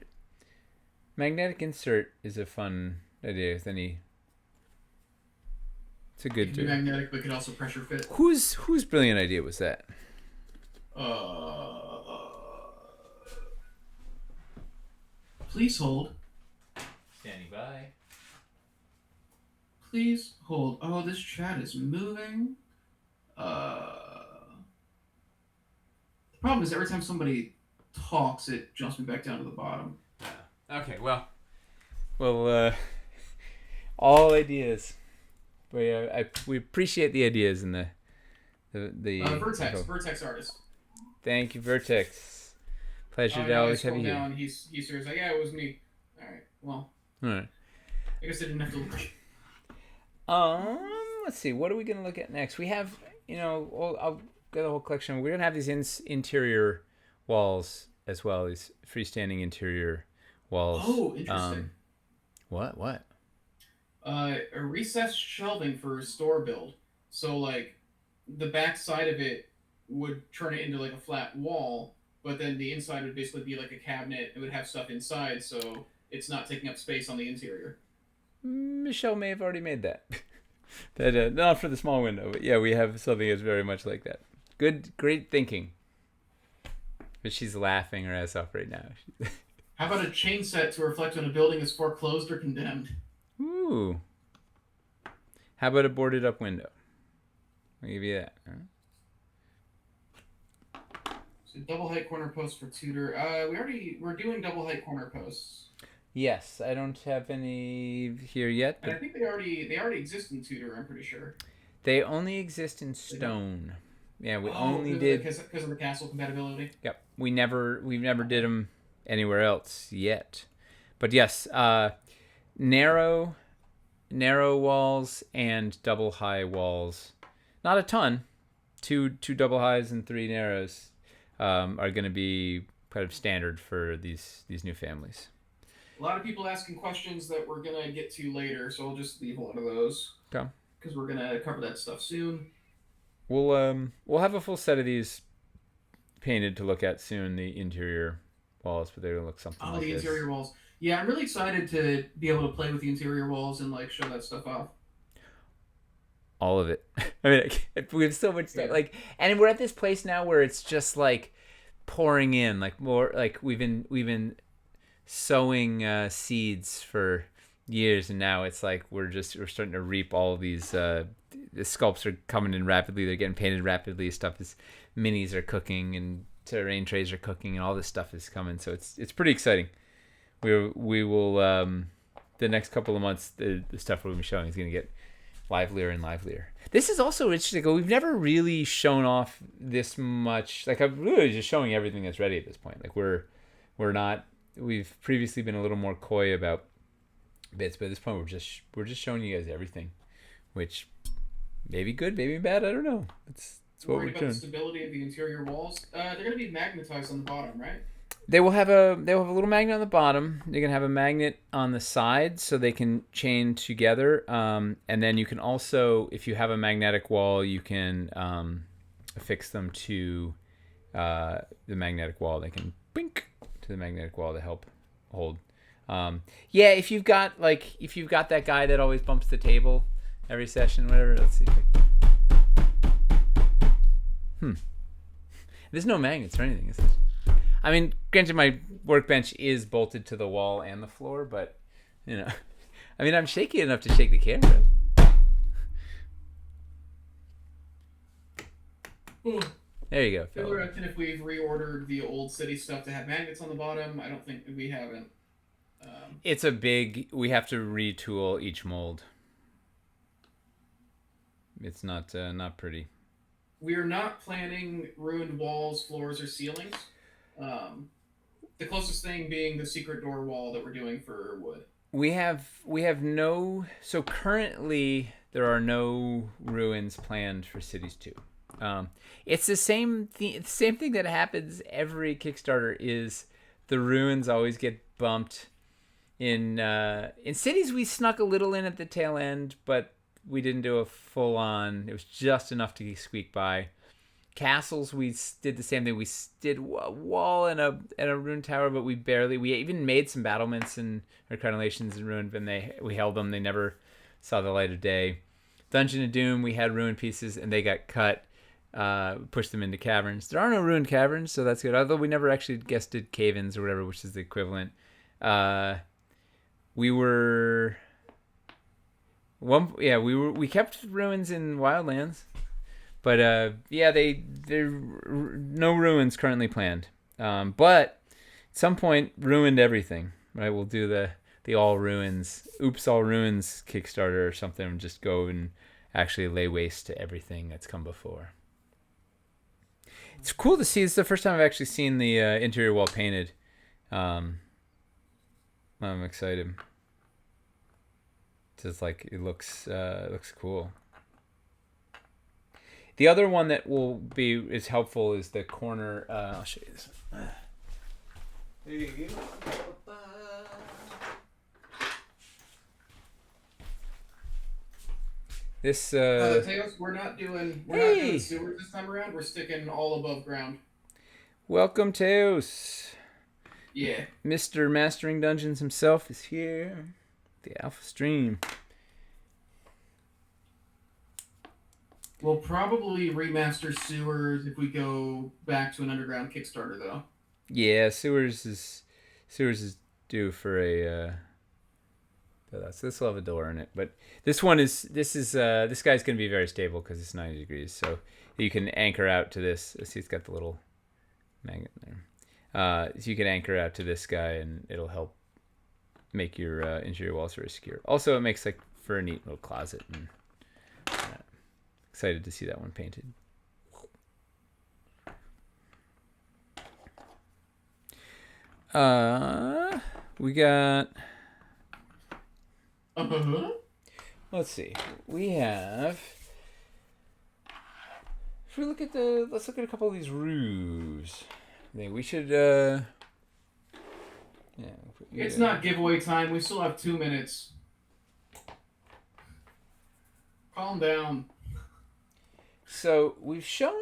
magnetic insert is a fun idea. With any, it's a It good. could be magnetic, but could also pressure fit. Whose brilliant idea was that? Please hold. Standing by. Please hold. Oh, this chat is moving. The problem is every time somebody talks, it jumps me back down to the bottom. Okay, well, all ideas. We appreciate the ideas and the Vertex artist. Thank you, Vertex. Pleasure to always have you here. Down. He's serious. Like, yeah, it was me. All right. Well. All right. I guess I didn't have to look. Let's see. What are we gonna look at next? We have, I'll get a whole collection. We're gonna have these interior walls as well. These freestanding interior walls. Oh, interesting. What? A recessed shelving for store build. So like, the back side of it would turn it into like a flat wall, but then the inside would basically be like a cabinet. It would have stuff inside, so it's not taking up space on the interior. Michelle may have already made that. That not for the small window, but yeah, we have something that's very much like that. Great thinking. But she's laughing her ass off right now. How about a chain set to reflect when a building is foreclosed or condemned? Ooh. How about a boarded up window? I'll give you that. Huh? So double height corner posts for Tudor. We're doing double height corner posts. Yes, I don't have any here yet. And I think they already exist in Tudor. I'm pretty sure. They only exist in stone. Yeah, we only did because of the castle compatibility. Yep, we've never did them anywhere else yet. But yes, narrow walls and double high walls. Not a ton. Two double highs and 3 narrows are going to be kind of standard for these new families. A lot of people asking questions that we're going to get to later, so I'll just leave one of those. Okay. Because we're going to cover that stuff soon. We'll have a full set of these painted to look at soon, the interior walls, but they're going to look something like this. Oh, the interior walls. Yeah, I'm really excited to be able to play with the interior walls and like show that stuff off. All of it. I mean, we have so much stuff. Like, and we're at this place now where it's just like pouring in, like more like we've been sowing seeds for years, and now it's like we're starting to reap all of these. The sculpts are coming in rapidly. They're getting painted rapidly. Minis are cooking, and terrain trays are cooking, and all this stuff is coming. So it's pretty exciting. We will the next couple of months the stuff we'll be showing is going to get livelier and livelier. This is also interesting. We've never really shown off this much. Like, I'm really just showing everything that's ready at this point. Like we're not. We've previously been a little more coy about bits, but at this point we're just showing you guys everything, which may be good, maybe bad. I don't know. It's what we're doing. The stability of the interior walls. They're going to be magnetized on the bottom, right? They will have a little magnet on the bottom. They're gonna have a magnet on the side so they can chain together. And then you can also, if you have a magnetic wall, you can affix them to the magnetic wall. They can blink to the magnetic wall to help hold. Yeah, if you've got that guy that always bumps the table every session, whatever. Let's see. There's no magnets or anything, is there? I mean, granted, my workbench is bolted to the wall and the floor, but, I mean, I'm shaky enough to shake the camera. There you go, Phil. Reckon if we've reordered the old city stuff to have magnets on the bottom, I don't think we haven't. It's we have to retool each mold. It's not pretty. We're not planning ruined walls, floors, or ceilings. The closest thing being the secret door wall that we're doing for wood. we have no. So currently, there are no ruins planned for Cities 2. It's the same thing that happens every Kickstarter. Is the ruins always get bumped in Cities? We snuck a little in at the tail end, but we didn't do a full on. It was just enough to squeak by. Castles, we did the same thing. We did a wall and a rune tower, but we even made some battlements and carnellations and ruined, and we held them. They never saw the light of day. Dungeon of Doom, we had ruined pieces and they got cut. Pushed them into caverns. There are no ruined caverns, so that's good. Although we never actually guessed cave-ins or whatever, which is the equivalent. We kept ruins in Wildlands. But they're no ruins currently planned. But at some point, ruined everything. Right, we'll do the all ruins, all ruins Kickstarter or something, and just go and actually lay waste to everything that's come before. It's cool to see. It's the first time I've actually seen the interior wall painted. I'm excited. Just like it looks cool. The other one that is helpful is the corner. I'll show you this. There you go. This Tails, we're not doing sewers this time around. We're sticking all above ground. Welcome, Teos. Yeah. Mr. Mastering Dungeons himself is here. The Alpha Stream. We'll probably remaster sewers if we go back to an underground Kickstarter, though. Yeah, sewers is due for a. So this will have a door in it, but this guy's gonna be very stable because it's 90 degrees, so you can anchor out to this. See, it's got the little magnet there. So you can anchor out to this guy, and it'll help make your interior walls very secure. Also, it makes for a neat little closet. And excited to see that one painted. We got. Let's see. We have. Let's look at a couple of these roofs. I think we should. It's not giveaway time. We still have 2 minutes. Calm down. So we've shown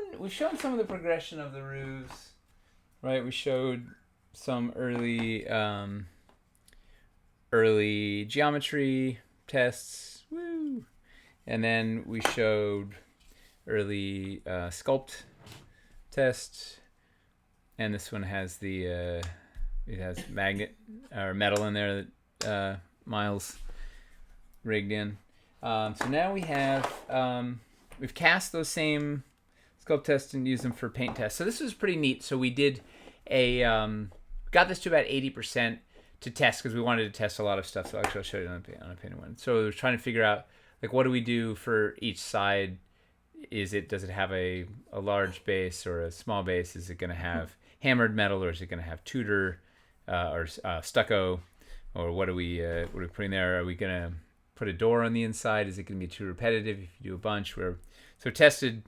some of the progression of the roofs, right? We showed some early geometry tests, woo, and then we showed early sculpt tests, and this one has it has magnet or metal in there that Miles rigged in. So now we have. We've cast those same sculpt tests and used them for paint tests. So this was pretty neat. So we did got this to about 80% to test because we wanted to test a lot of stuff. So actually I'll show you on a painted one. So we're trying to figure out what do we do for each side? Does it have a large base or a small base? Is it going to have hammered metal or is it going to have Tudor or stucco? Or what are we putting there? Are we going to put a door on the inside? Is it going to be too repetitive if you do a bunch? So tested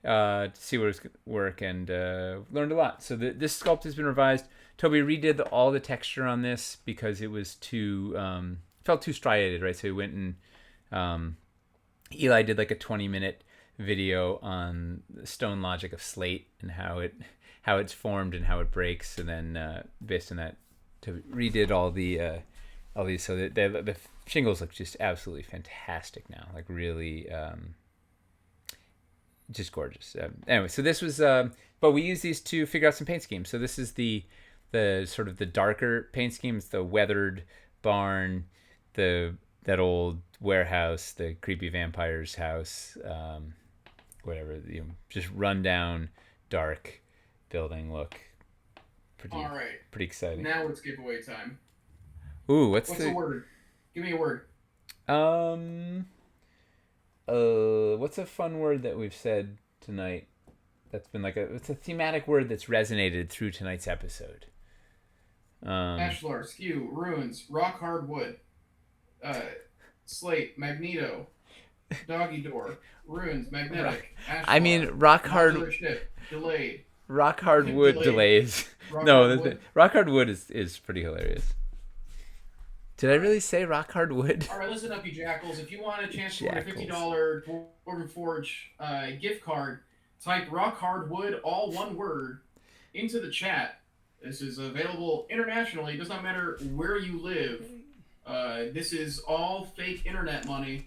to see what it's going to work and learned a lot. So this sculpt has been revised. Toby redid all the texture on this because it was felt too striated, right? So he went and Eli did a 20-minute video on the stone logic of slate and how it's formed and how it breaks, and then based on that, Toby redid all these so that the shingles look just absolutely fantastic now, really just gorgeous. Anyway, so this was but we use these to figure out some paint schemes. So this is the sort of the darker paint schemes, the weathered barn, that old warehouse, the creepy vampire's house, whatever, just run down dark building look. All right, pretty exciting. Now it's giveaway time. Ooh, what's the word? Give me a word. What's a fun word that we've said tonight? That's been it's a thematic word that's resonated through tonight's episode. Ashlar, skew, ruins, rock hard wood. Slate, Magneto, Doggy Door, Ruins, Rock. Magnetic, I mean, Ashlar, rock hard, Modular Ship, Delayed, rock hard wood Delayed, delays. Rock No, Hard Wood. rock hard wood is pretty hilarious. Did I really say rock hard wood? All right, listen up, you jackals. If you want a chance to win a Jackals. $50 Dwarven Forge gift card, type Rock Hard Wood, all one word, into the chat. This is available internationally. It does not matter where you live. This is all fake internet money.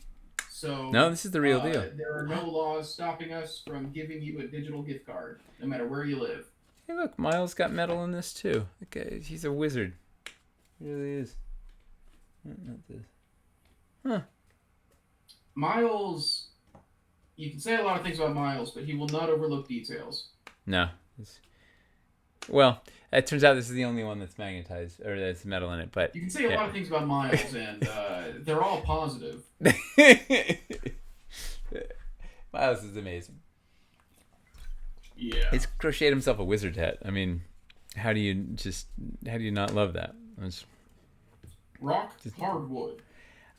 So No, this is the real deal. There are no laws stopping us from giving you a digital gift card, no matter where you live. Hey, look, Miles got metal in this too. Okay, he's a wizard. He really is. Not this. Huh. Miles, you can say a lot of things about Miles, but he will not overlook details. No. Well, it turns out this is the only one that's magnetized, or that's metal in it, but... You can say a lot of things about Miles, and they're all positive. Miles is amazing. Yeah. He's crocheted himself a wizard hat. I mean, how do you not love that? Rock hardwood.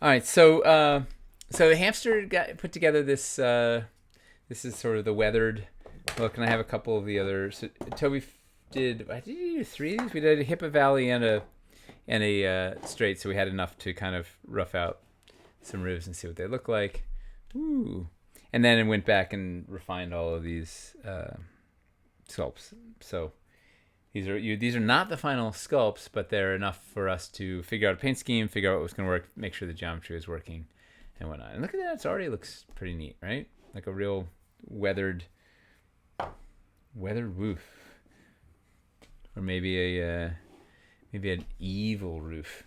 All right, so the hamster put together this. This is sort of the weathered look, and I have a couple of the others. So Toby did you do 3 of these? We did a Hippo Valley and a straight, so we had enough to kind of rough out some roofs and see what they look like. Ooh, and then it went back and refined all of these sculpts. So. These are not the final sculpts, but they're enough for us to figure out a paint scheme, figure out what was going to work, make sure the geometry is working, and whatnot. And look at that; it already looks pretty neat, right? Like a real weathered roof, or maybe an evil roof.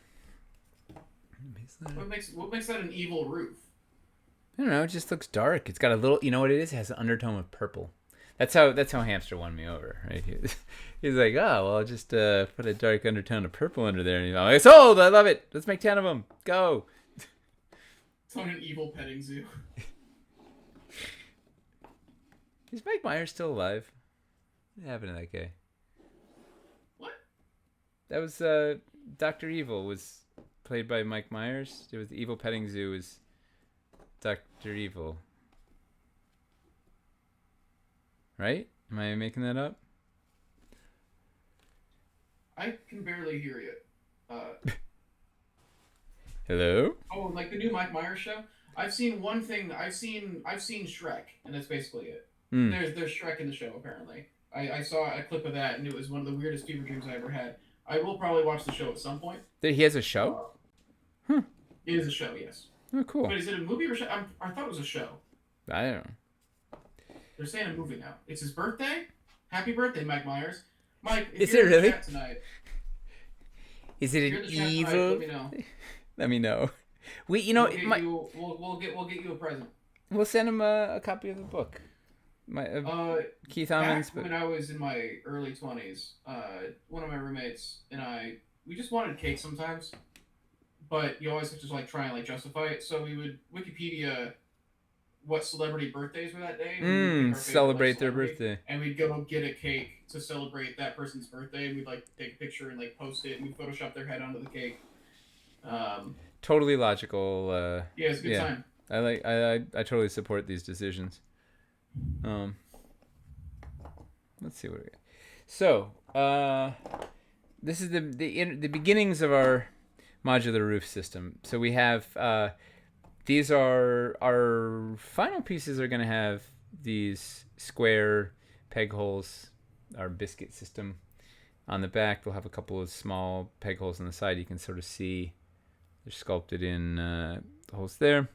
What makes that an evil roof? I don't know. It just looks dark. It's got a little. You know what it is? It has an undertone of purple. That's how Hamster won me over, right? He's like, oh, well, I'll just put a dark undertone of purple under there. And he's like, sold! I love it! Let's make 10 of them! Go! It's on an evil petting zoo. Is Mike Myers still alive? What happened to that guy? What? That was, Dr. Evil was played by Mike Myers. It was the Evil Petting Zoo was Dr. Evil. Right? Am I making that up? I can barely hear you. Hello? Oh, like the new Mike Myers show? I've seen one thing. I've seen Shrek, and that's basically it. There's Shrek in the show, apparently. I saw a clip of that, and it was one of the weirdest fever dreams I ever had. I will probably watch the show at some point. He has a show? It is a show, yes. Oh, cool. But is it a movie or show? I thought it was a show. I don't know. They're saying a movie now. It's his birthday? Happy birthday, Mike Myers. Mike, if Is you're it in the really? chat tonight, Is it if you're an in the chat evil? tonight, let me know. Let me know. We'll Get you a present. We'll send him a copy of the book. Keith Almond's book. When I was in my early 20s, one of my roommates and we just wanted cake sometimes, but you always have to try and justify it. So we would Wikipedia what celebrity birthdays were that day. Celebrate their birthday. And we'd go get a cake to celebrate that person's birthday, and we'd take a picture and post it, and we'd Photoshop their head onto the cake. Totally logical. Yeah, it's a good time. I totally support these decisions. Let's see what we got. So, this is the beginnings of our modular roof system. So we have these are our final pieces are going to have these square peg holes, our biscuit system on the back. They'll have a couple of small peg holes on the side. You can sort of see they're sculpted in the holes there.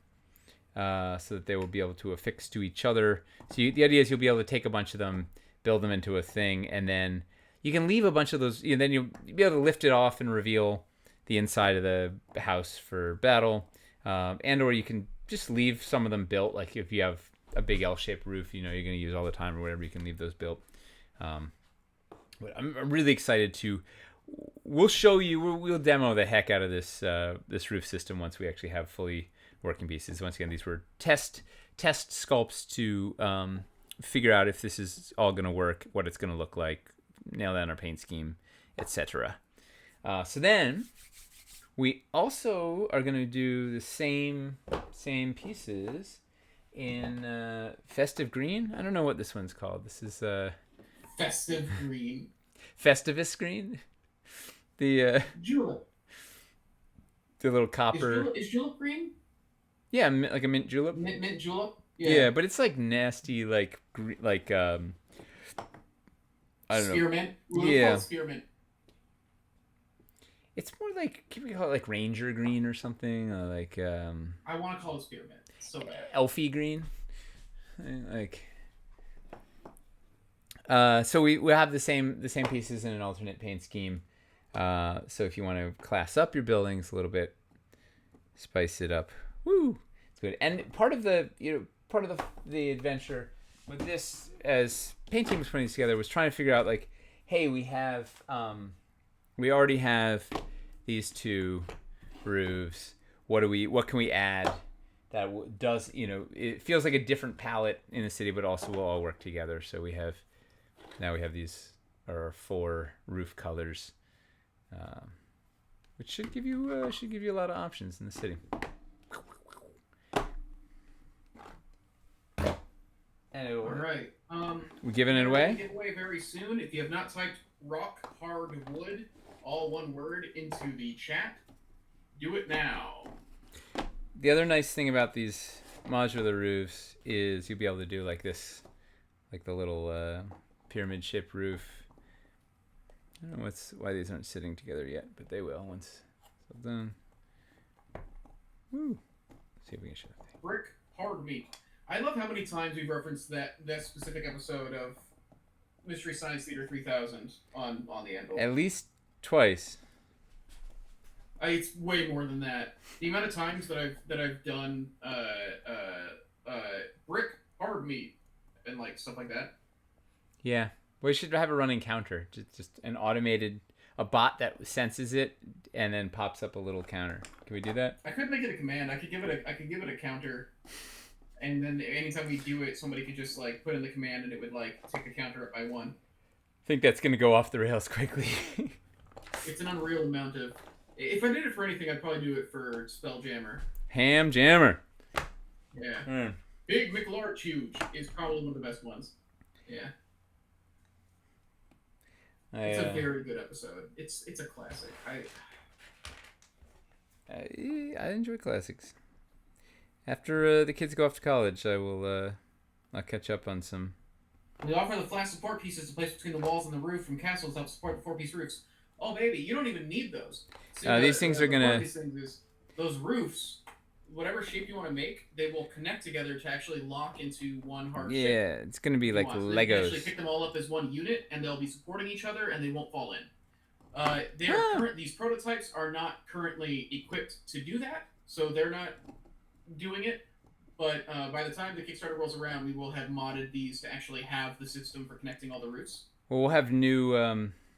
So that they will be able to affix to each other. So the idea is you'll be able to take a bunch of them, build them into a thing, and then you can leave a bunch of those. Then you'll be able to lift it off and reveal the inside of the house for battle, or you can just leave some of them built. Like if you have a big L-shaped roof, you're going to use all the time or whatever, you can leave those built. But I'm really excited to. We'll show you. We'll demo the heck out of this roof system once we actually have fully working pieces. Once again, these were test sculpts to figure out if this is all going to work, what it's going to look like, nail down our paint scheme, etc. So then We also are gonna do the same pieces in festive green. I don't know what this one's called. This is Festive green. Festivus green. The Julep. the little copper. Is julep green? Yeah, like a mint julep. Mint julep. Yeah, but it's like nasty, like I don't know. Spearmint. We'll Yeah. call it spearmint. It's more like, can we call it like ranger green or something? Or like I want to call it spearmint. It's so bad. elfy green. Like so we have the same pieces in an alternate paint scheme. So if you want to class up your buildings a little bit, spice it up. Woo! It's good. And part of the the adventure with this, as paint team was putting this together, was trying to figure out like, hey, we already have these two roofs. What can we add that does, it feels like a different palette in the city, but also will all work together. So we have these are 4 roof colors, which should give you a lot of options in the city. All right. We're giving it away? Give away very soon. If you have not typed rock hard wood, all one word, into the chat, do it now. The other nice thing about these modular roofs is you'll be able to do like this, like the little pyramid ship roof. I don't know why these aren't sitting together yet, but they will once it's all done. Woo! Let's see if we can show that. Brick hard meat. I love how many times we've referenced that specific episode of Mystery Science Theater 3000 on the Anvil. At least twice. It's way more than that. The amount of times that I've done brick hard meat and like stuff like that. Yeah, we should have a running counter, just a bot that senses it and then pops up a little counter. Can we do that? I could make it a command. I could give it a counter. And then anytime we do it, somebody could just like put in the command and it would like take the counter up by 1. I think that's going to go off the rails quickly. It's an unreal amount of... If I did it for anything, I'd probably do it for Spelljammer. Ham Jammer. Yeah. Big McLarch Huge is probably one of the best ones. Yeah. It's a very good episode. It's a classic. I enjoy classics. After the kids go off to college, I'll catch up on some. We offer the flat support pieces to place between the walls and the roof from castles to help support the 4-piece roofs. Oh baby, you don't even need those. See, these things are gonna. These things is those roofs, whatever shape you want to make, they will connect together to actually lock into one hard shape. Yeah, it's gonna be like Legos. You can actually pick them all up as one unit, and they'll be supporting each other, and they won't fall in. These prototypes are not currently equipped to do that, so they're not doing it. But by the time the Kickstarter rolls around, we will have modded these to actually have the system for connecting all the roofs. Well, we'll have new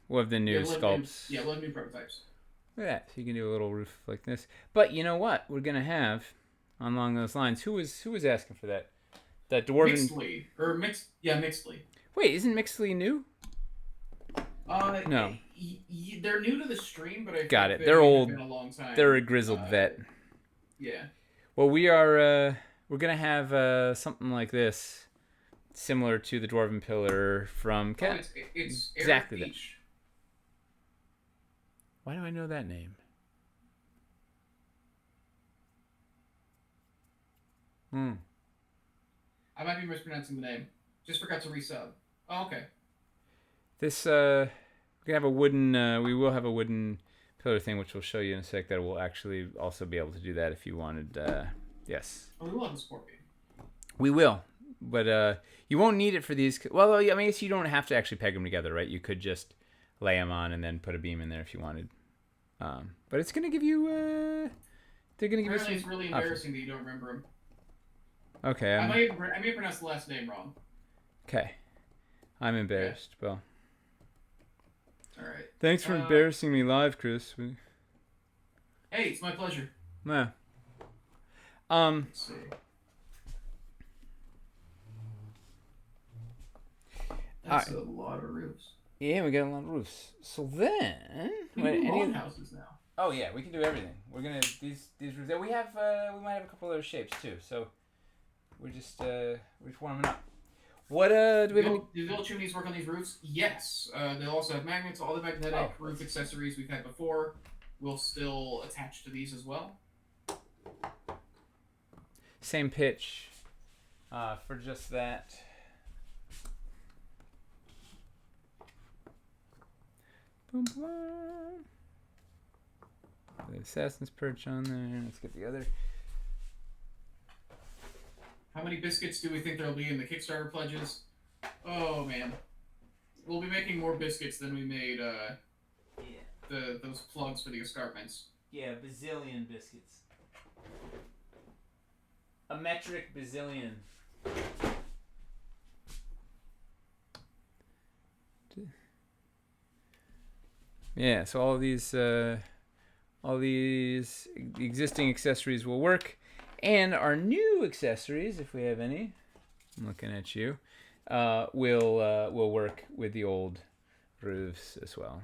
sculpts. We'll have new prototypes. Look at that. So you can do a little roof like this. But you know what? We're gonna have along those lines. Who was asking for that? That dwarven Mixedly. Wait, isn't Mixedly new? No. They're new to the stream, but I got think it. They're old. Been a long time. They're a grizzled vet. Yeah. Well, we're gonna have something like this, similar to the dwarven pillar from Cat. It's exactly Eric that. Beach. Why do I know that name? I might be mispronouncing the name. Just forgot to resub. Oh, okay. This we're gonna have a wooden. We will have a wooden pillar thing, which we'll show you in a sec. That will actually also be able to do that if you wanted. Yes. Oh, we will have a support beam. We will, but you won't need it for these. Well, I mean, you don't have to actually peg them together, right? You could just lay them on and then put a beam in there if you wanted. But it's gonna give you. They're gonna give you some. It's really embarrassing that you don't remember them. Okay. I may pronounce the last name wrong. Okay. I'm embarrassed. Yeah. Well. All right. Thanks for embarrassing me live, Chris. Hey, it's my pleasure. Yeah. Let's see. That's a lot of roofs. Yeah, we got a lot of roofs. So then, we have long houses now. Oh yeah, we can do everything. We're gonna these roofs. We have we might have a couple other shapes too. So we're just warming up. What do we have? Do the old chimneys work on these roofs? Yes. They'll also have magnets. All the magnetic roof accessories we've had before will still attach to these as well. Same pitch for just that. Boom, boom. The Assassin's Perch on there. Let's get the other. How many biscuits do we think there'll be in the Kickstarter pledges? Oh man, we'll be making more biscuits than we made. Those plugs for the escarpments. Yeah, bazillion biscuits. A metric bazillion. Yeah, so all these existing accessories will work, and our new accessories, if we have any, I'm looking at you, will work with the old roofs as well.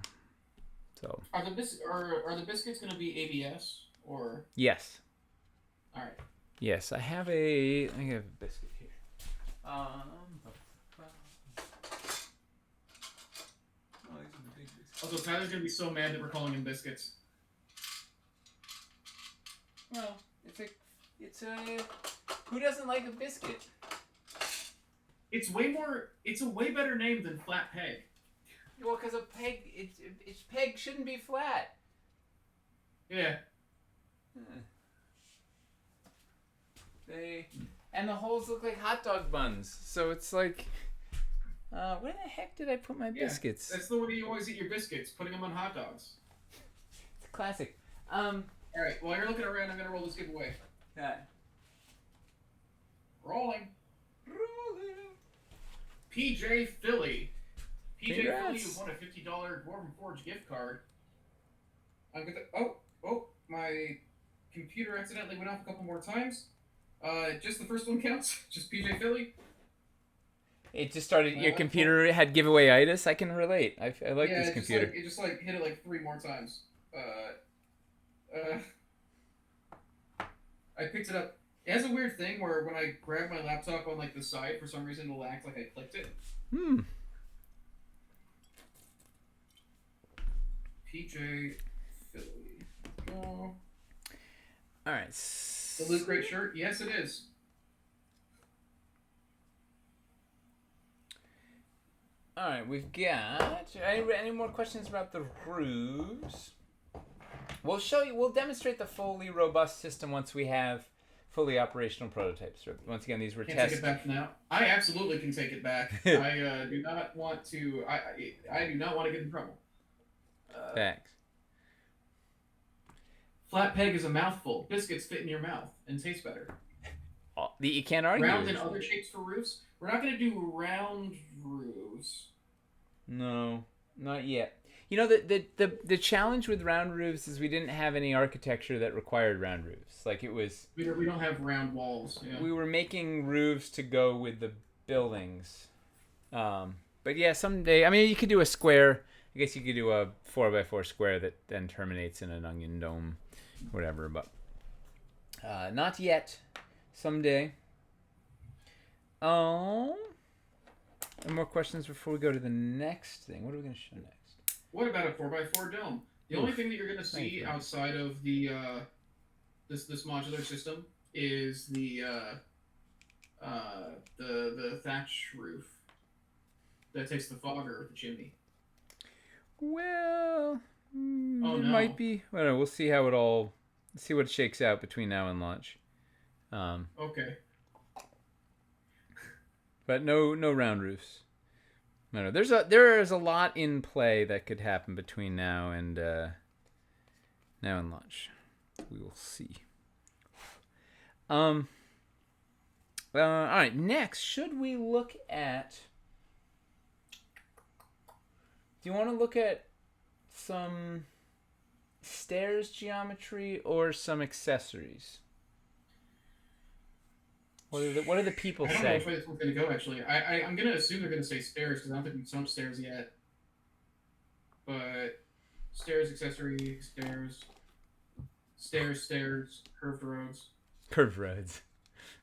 So are the biscuits going to be ABS or? Yes. All right. Yes, I have a biscuit here. Oh, these are the big biscuits. Also, Tyler's gonna be so mad that we're calling him biscuits. Well, it's a who doesn't like a biscuit? It's a way better name than flat peg. Well, because a peg, its peg shouldn't be flat. Yeah. And the holes look like hot dog buns, so it's like, where the heck did I put my biscuits? That's the way you always eat your biscuits, putting them on hot dogs. It's a classic. All right. While you're looking around, I'm gonna roll this giveaway. Okay. Rolling. PJ Philly. PJ Congrats. Philly won a $50 Dwarven Forge gift card. I'm gonna. Oh! My computer accidentally went off a couple more times. Just the first one counts. Just PJ Philly. It just started. Your computer had giveaway-itis. I can relate. I like this computer. It just hit it like 3 more times. I picked it up. It has a weird thing where when I grab my laptop on like the side, for some reason it'll act like I clicked it. PJ Philly. Oh. All right. The Loot Crate shirt? Yes, it is. All right, we've got any more questions about the roofs? We'll show you. We'll demonstrate the fully robust system once we have fully operational prototypes. Once again, these were Can't take it back now. I absolutely can take it back. I do not want to. I do not want to get in trouble. Thanks. Flat peg is a mouthful. Biscuits fit in your mouth and taste better. You can't argue. Round and other shapes for roofs. We're not going to do round roofs. No, not yet. You know, the challenge with round roofs is we didn't have any architecture that required round roofs. Like it was. We don't have round walls. Yeah. We were making roofs to go with the buildings. But yeah, someday. I mean, you could do a square. I guess you could do a 4x4 square that then terminates in an onion dome, whatever. But not yet. Someday. Any more questions before we go to the next thing? What are we going to show next? What about a 4x4 dome? The only thing that you're going to see outside of the this modular system is the thatch roof that takes the fogger of the chimney. Well, it might be. I don't know. We'll see how it all. See what shakes out between now and launch. Okay. But no round roofs. No. There is a lot in play that could happen between now and launch. We will see. All right. Next, should we look at? Do you want to look at some stairs geometry or some accessories? What do the people say? I don't know which way this one's going to go, actually. I'm going to assume they're going to say stairs, because I don't think we've shown stairs yet. But stairs, accessory, stairs. Stairs, curved roads. Curved roads.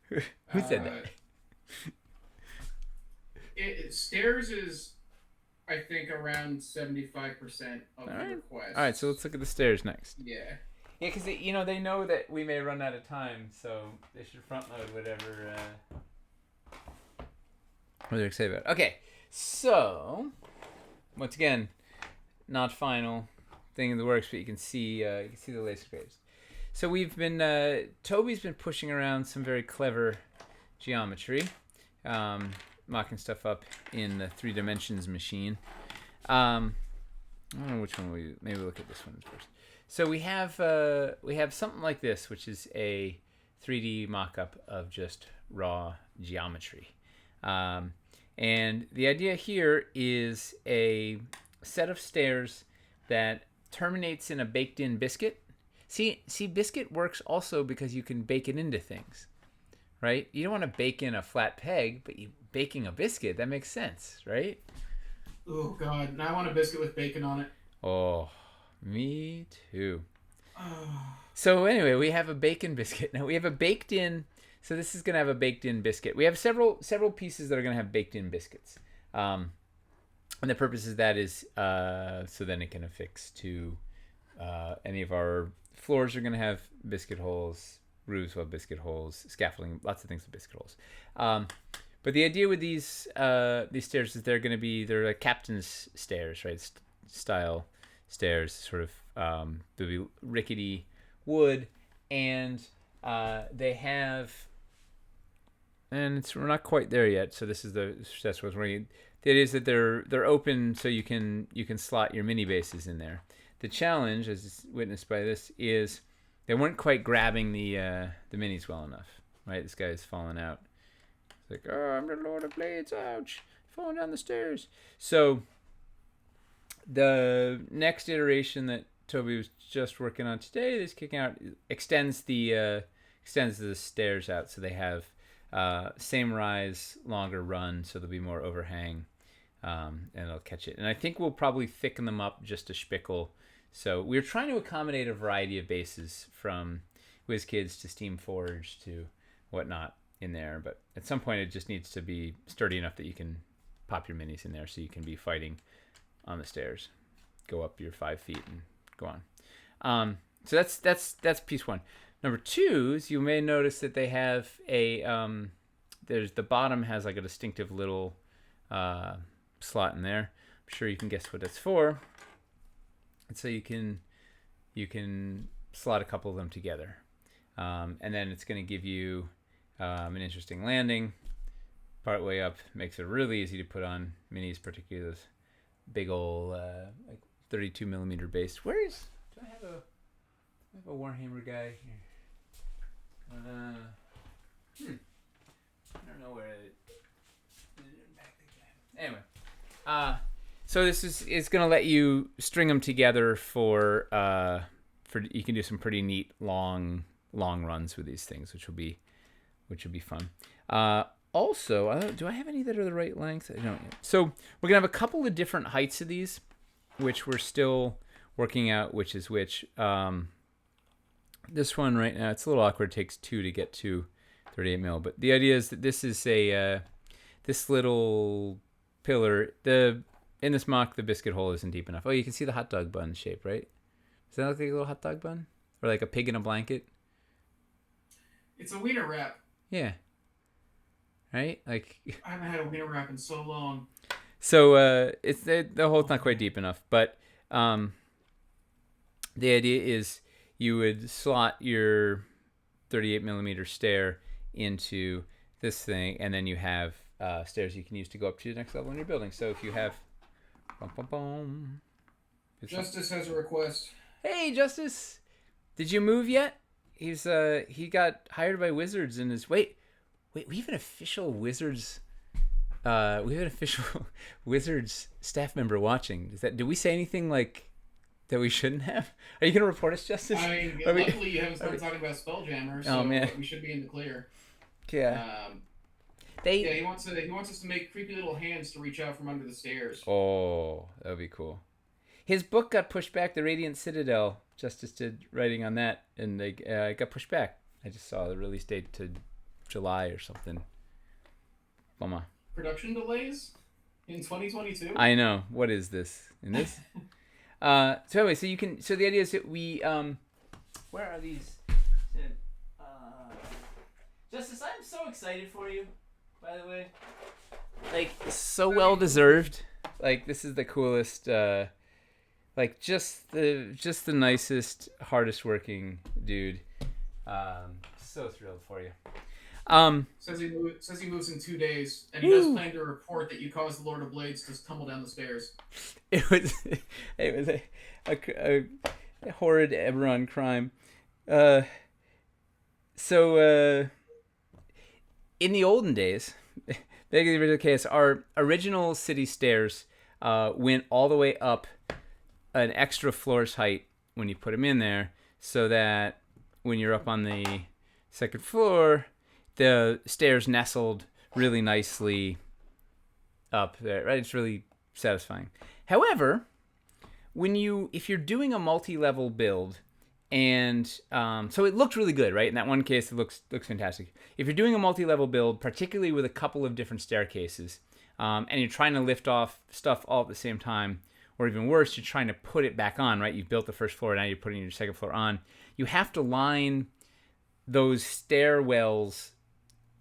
Who said that? Stairs is, I think, around 75% of the request. All right, so let's look at the stairs next. Yeah. Yeah, because they know that we may run out of time, so they should front load whatever they're excited about. Okay, so once again, not final thing in the works, but you can see the laser graves. So we've been Toby's been pushing around some very clever geometry, mocking stuff up in the 3 dimensions machine. I don't know which one maybe look at this one first. So we have something like this, which is a 3D mock-up of just raw geometry. And the idea here is a set of stairs that terminates in a baked-in biscuit. See, biscuit works also because you can bake it into things, right? You don't want to bake in a flat peg, but you baking a biscuit, that makes sense, right? Oh, God. Now I want a biscuit with bacon on it. Oh, me too. So anyway, we have a bacon biscuit. Now we have a baked-in... So this is going to have a baked-in biscuit. We have several pieces that are going to have baked-in biscuits. And the purpose of that is so then it can affix to any of our floors are going to have biscuit holes, roofs will have biscuit holes, scaffolding, lots of things with biscuit holes. But the idea with these stairs is they're like captain's stairs, right? Style stairs, sort of they'll be rickety wood, and they have... And we're not quite there yet, so that's what I was wondering. The idea is that they're open, so you can slot your mini bases in there. The challenge, as is witnessed by this, is they weren't quite grabbing the minis well enough. Right, this guy's falling out. It's like, oh, I'm the Lord of Blades, ouch, falling down the stairs. So the next iteration that Toby was just working on today, that's kicking out, extends the stairs out, so they have same rise, longer run, so there'll be more overhang, and it'll catch it. And I think we'll probably thicken them up just a spickle. So we're trying to accommodate a variety of bases, from WizKids to Steamforged to whatnot in there. But at some point, it just needs to be sturdy enough that you can pop your minis in there, so you can be fighting on the stairs, go up your 5 feet and go on. So that's piece 1. Number 2 is you may notice that they have a there's the bottom has like a distinctive little slot in there. I'm sure you can guess what it's for. And so you can slot a couple of them together, and then it's going to give you an interesting landing. Part way up makes it really easy to put on minis, particularly those big old like 32 millimeter base. Do I have a Warhammer guy here? I don't know where it anyway. So this is going to let you string them together for you can do some pretty neat long runs with these things, which will be fun. Also, do I have any that are the right length? I don't yet. So we're gonna have a couple of different heights of these, which we're still working out which is which. This one right now, it's a little awkward. It takes 2 to get to 38 mil, but the idea is that this is this little pillar. In this mock, the biscuit hole isn't deep enough. Oh, you can see the hot dog bun shape, right? Does that look like a little hot dog bun, or like a pig in a blanket? It's a wiener wrap. Yeah. Right? Like I haven't had a wiener wrap in so long. So it's the hole's not quite deep enough, but the idea is you would slot your 38 millimeter stair into this thing, and then you have stairs you can use to go up to the next level in your building. So if you have Justice has a request. Hey, Justice, did you move yet? He got hired by Wizards and is wait, we have an official Wizards Wizards staff member watching. Do we say anything like that we shouldn't have? Are you gonna report us, Justice? I mean, luckily you haven't started talking about Spelljammer, so man. We should be in the clear. Yeah. He wants us to make creepy little hands to reach out from under the stairs. Oh, that would be cool. His book got pushed back. The Radiant Citadel. Justice did writing on that, and it got pushed back. I just saw the release date to July or something. Bummer. Production delays in 2022. I know. What is this? In this? So anyway, so you can. So the idea is that we. Where are these? Justice, I'm so excited for you. By the way, like so well deserved. Like this is the coolest. Like just the nicest, hardest working dude. So thrilled for you. Says he moves in 2 days, and he does plan to report that you caused the Lord of Blades to tumble down the stairs. It was a horrid Eberron crime. So in the olden days, back in the original case, our original city stairs went all the way up an extra floor's height when you put them in there, so that when you're up on the second floor, the stairs nestled really nicely up there, right? It's really satisfying. However, if you're doing a multi-level build, and so it looked really good, right? In that one case, it looks fantastic. If you're doing a multi-level build, particularly with a couple of different staircases, and you're trying to lift off stuff all at the same time, or even worse, you're trying to put it back on, right? You've built the first floor, now you're putting your second floor on. You have to line those stairwells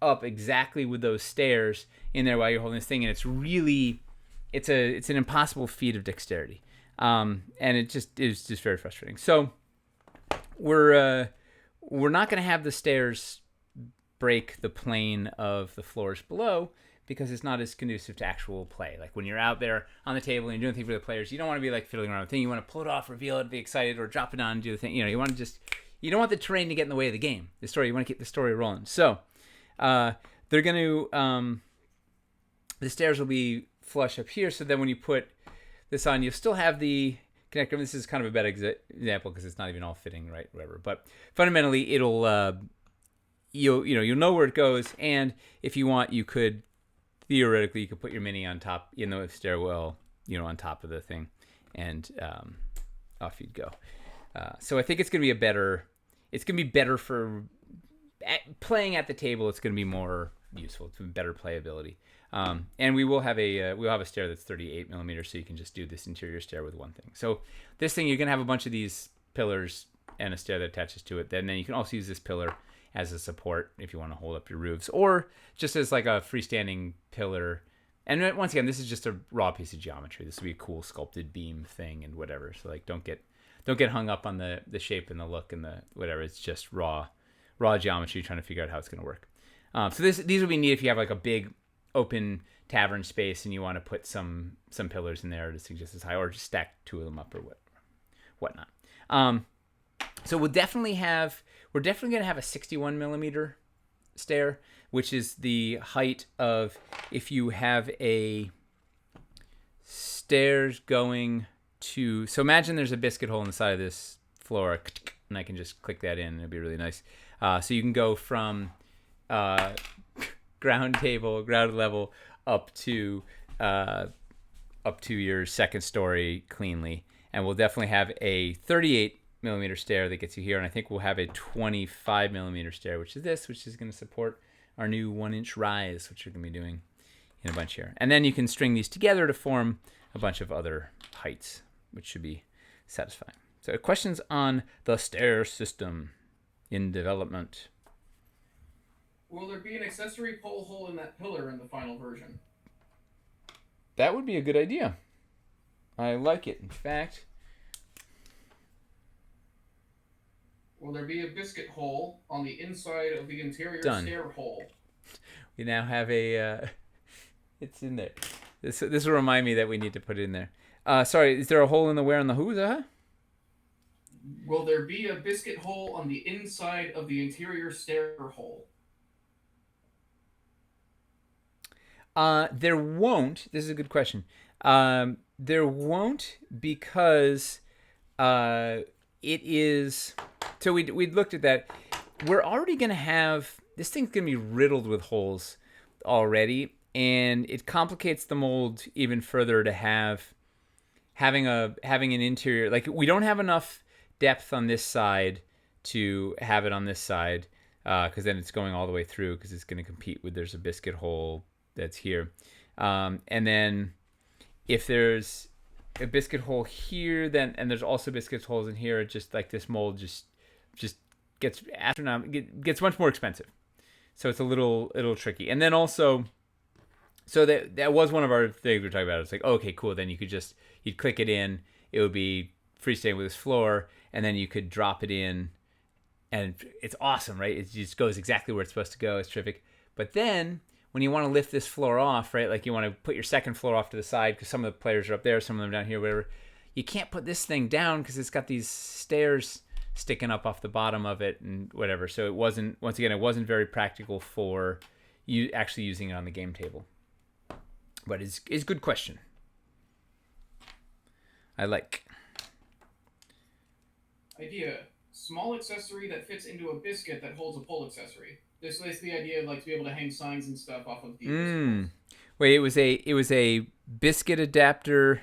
up exactly with those stairs in there while you're holding this thing, and it's an impossible feat of dexterity, and it is just very frustrating. So we're not going to have the stairs break the plane of the floors below, because it's not as conducive to actual play. Like when you're out there on the table and you're doing things for the players, you don't want to be like fiddling around with the thing. You want to pull it off, reveal it, be excited, or drop it on and do the thing. You don't want the terrain to get in the way of the game. You want to keep the story rolling. So they're going to, the stairs will be flush up here. So then when you put this on, you'll still have the connector. This is kind of a bad example because it's not even all fitting right, whatever. But fundamentally, it'll, you'll know where it goes. And if you want, you could put your mini on top, in the stairwell, on top of the thing, and off you'd go. So I think it's going to be better for playing at the table. It's going to be more useful. It's better playability. And we'll have a stair that's 38 millimeters, so you can just do this interior stair with one thing. So this thing, you're going to have a bunch of these pillars and a stair that attaches to it. Then you can also use this pillar as a support if you want to hold up your roofs, or just as like a freestanding pillar. And once again, this is just a raw piece of geometry. This will be a cool sculpted beam thing and whatever. So like, don't get hung up on the shape and the look and the whatever. It's just raw geometry, trying to figure out how it's going to work. So these would be neat if you have like a big open tavern space and you want to put some pillars in there to suggest as high, or just stack two of them up or whatnot. So we're definitely going to have a 61 millimeter stair, which is the height of, if you have a stairs going to, so imagine there's a biscuit hole in the side of this floor, and I can just click that in, and it'd be really nice. So you can go from ground level up to your second story cleanly, and we'll definitely have a 38 millimeter stair that gets you here, and I think we'll have a 25 millimeter stair, which is going to support our new 1-inch rise, which we're going to be doing in a bunch here. And then you can string these together to form a bunch of other heights, which should be satisfying. So questions on the stair system in development? Will there be an accessory pole hole in that pillar in the final version? That would be a good idea. I like it. In fact, will there be a biscuit hole on the inside of the interior stair hole? We now have a... it's in there. This will remind me that we need to put it in there. Sorry, is there a hole in the where and the who? Will there be a biscuit hole on the inside of the interior stair hole? There won't. This is a good question. There won't, because it is... So we'd looked at that. We're already going to have... This thing's going to be riddled with holes already, and it complicates the mold even further to have having an interior, like we don't have enough depth on this side to have it on this side, because then it's going all the way through, because it's going to compete with, there's a biscuit hole that's here, and then if there's a biscuit hole here, then, and there's also biscuit holes in here, just like this mold just gets gets much more expensive. So it's a little tricky. And then also, so that was one of our things we were talking about. It's like, okay, cool. Then you'd click it in, it would be freestanding with this floor, and then you could drop it in, and it's awesome, right? It just goes exactly where it's supposed to go. It's terrific. But then when you want to lift this floor off, right? Like you want to put your second floor off to the side, because some of the players are up there, some of them down here, whatever. You can't put this thing down because it's got these stairs sticking up off the bottom of it and whatever. So it wasn't very practical for you actually using it on the game table. But it's a good question. I like. Idea. Small accessory that fits into a biscuit that holds a pole accessory. This is the idea of, like, to be able to hang signs and stuff off of the biscuits. Wait, it was a biscuit adapter,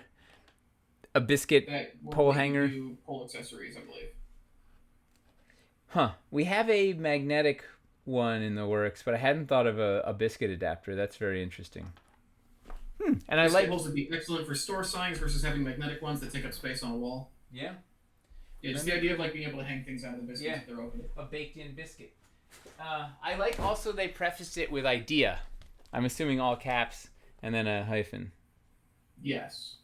a biscuit pole hanger. Pole accessories, I believe. Huh. We have a magnetic one in the works, but I hadn't thought of a biscuit adapter. That's very interesting. And I like. Holes would be excellent for store signs versus having magnetic ones that take up space on a wall. Yeah. Yeah, just the idea of, like, being able to hang things out of the biscuits if they're open. A baked-in biscuit. I like also they prefaced it with idea. I'm assuming all caps and then a hyphen. Yes.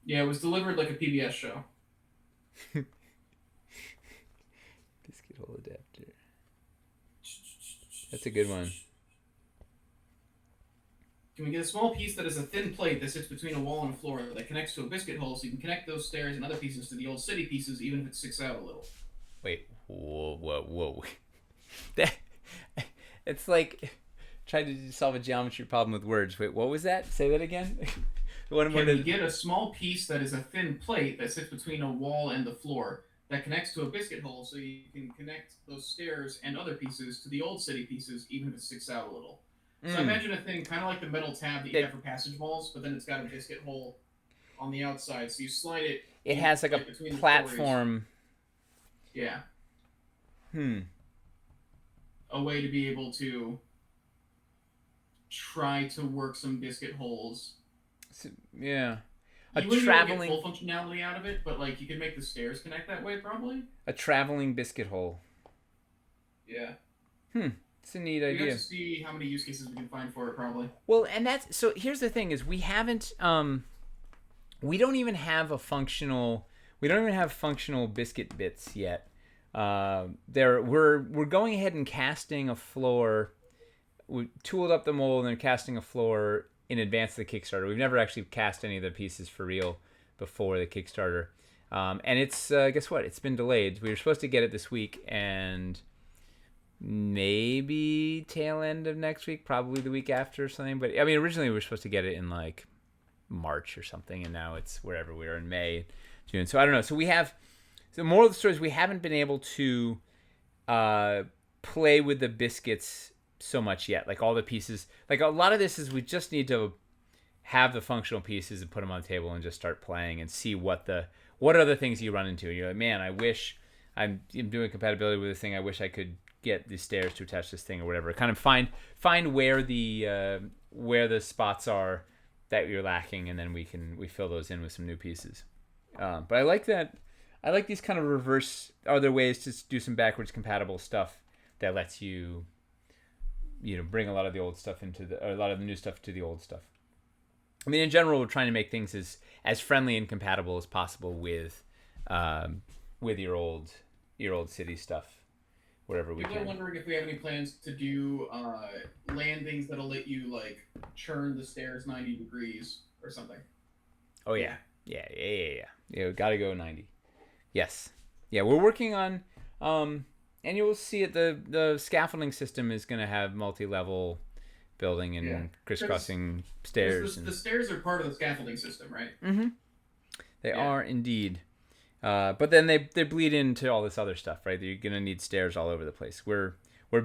Yeah, it was delivered like a PBS show. Biscuit hole adapter. That's a good one. Can we get a small piece that is a thin plate that sits between a wall and a floor that connects to a biscuit hole, so you can connect those stairs and other pieces to the old city pieces, even if it sticks out a little? Wait, whoa. It's like trying to solve a geometry problem with words. Wait, what was that? Say that again. Can we get a small piece that is a thin plate that sits between a wall and the floor that connects to a biscuit hole, so you can connect those stairs and other pieces to the old city pieces, even if it sticks out a little? So imagine a thing kind of like the metal tab that you have for passage walls, but then it's got a biscuit hole on the outside. So you slide it. It has like a platform. Yeah. A way to be able to try to work some biscuit holes. Yeah. You wouldn't get full functionality out of it, but, like, you could make the stairs connect that way, probably. A traveling biscuit hole. Yeah. It's a neat idea. We have to see how many use cases we can find for it, probably. Well, and that's so. Here's the thing: is we haven't. We don't even have functional biscuit bits yet. We're going ahead and casting a floor. We tooled up the mold and casting a floor in advance of the Kickstarter. We've never actually cast any of the pieces for real before the Kickstarter. And it's guess what? It's been delayed. We were supposed to get it this week, and maybe tail end of next week, probably the week after or something. But I mean, originally we were supposed to get it in like March or something, and now it's wherever we are in May, June. So I don't know. So the moral of the story is we haven't been able to play with the biscuits so much yet. Like all the pieces, like a lot of this is we just need to have the functional pieces and put them on the table and just start playing and see what other things you run into. And you're like, man, I wish I'm doing compatibility with this thing. I wish I could get the stairs to attach this thing or whatever. Kind of find where the spots are that you're lacking, and then we fill those in with some new pieces. But I like that. I like these kind of reverse other ways to do some backwards compatible stuff that lets you bring a lot of the old stuff or a lot of the new stuff to the old stuff. I mean, in general, we're trying to make things as friendly and compatible as possible with your old city stuff. Whatever we can. People are wondering if we have any plans to do landings that'll let you, like, churn the stairs 90 degrees or something. Oh yeah. Yeah, gotta go 90. Yes. Yeah, we're working on and you'll see it. The scaffolding system is going to have multi-level building and crisscrossing stairs. The stairs are part of the scaffolding system, right? Mm-hmm. They are indeed. But then they bleed into all this other stuff, right? You're gonna need stairs all over the place. We're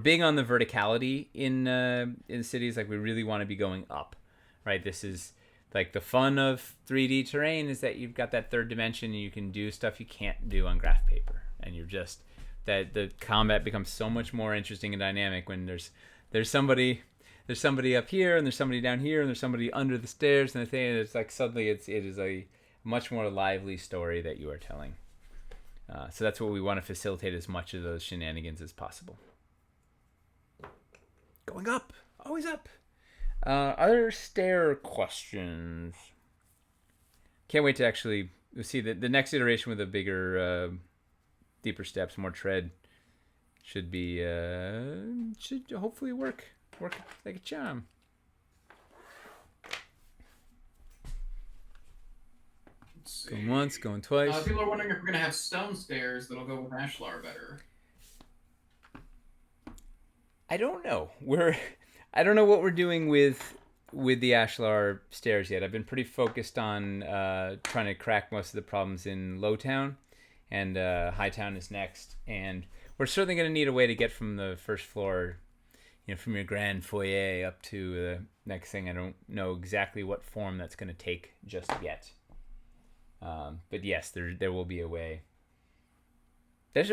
big on the verticality in cities. Like we really want to be going up, right? This is like the fun of 3D terrain is that you've got that third dimension and you can do stuff you can't do on graph paper, and you're just that the combat becomes so much more interesting and dynamic when there's somebody up here and there's somebody down here and there's somebody under the stairs, and the thing it's like suddenly it is a much more lively story that you are telling. So that's what we want to facilitate, as much of those shenanigans as possible. Going up, always up. Other stair questions. Can't wait to actually see the next iteration with a bigger, deeper steps, more tread. Should hopefully work like a charm. Going once, going twice. People are wondering if we're gonna have stone stairs that'll go with Ashlar better. I don't know. I don't know what we're doing with the Ashlar stairs yet. I've been pretty focused on trying to crack most of the problems in Lowtown, and Hightown is next. And we're certainly going to need a way to get from the first floor, from your grand foyer up to the next thing. I don't know exactly what form that's going to take just yet. But yes, there will be a way.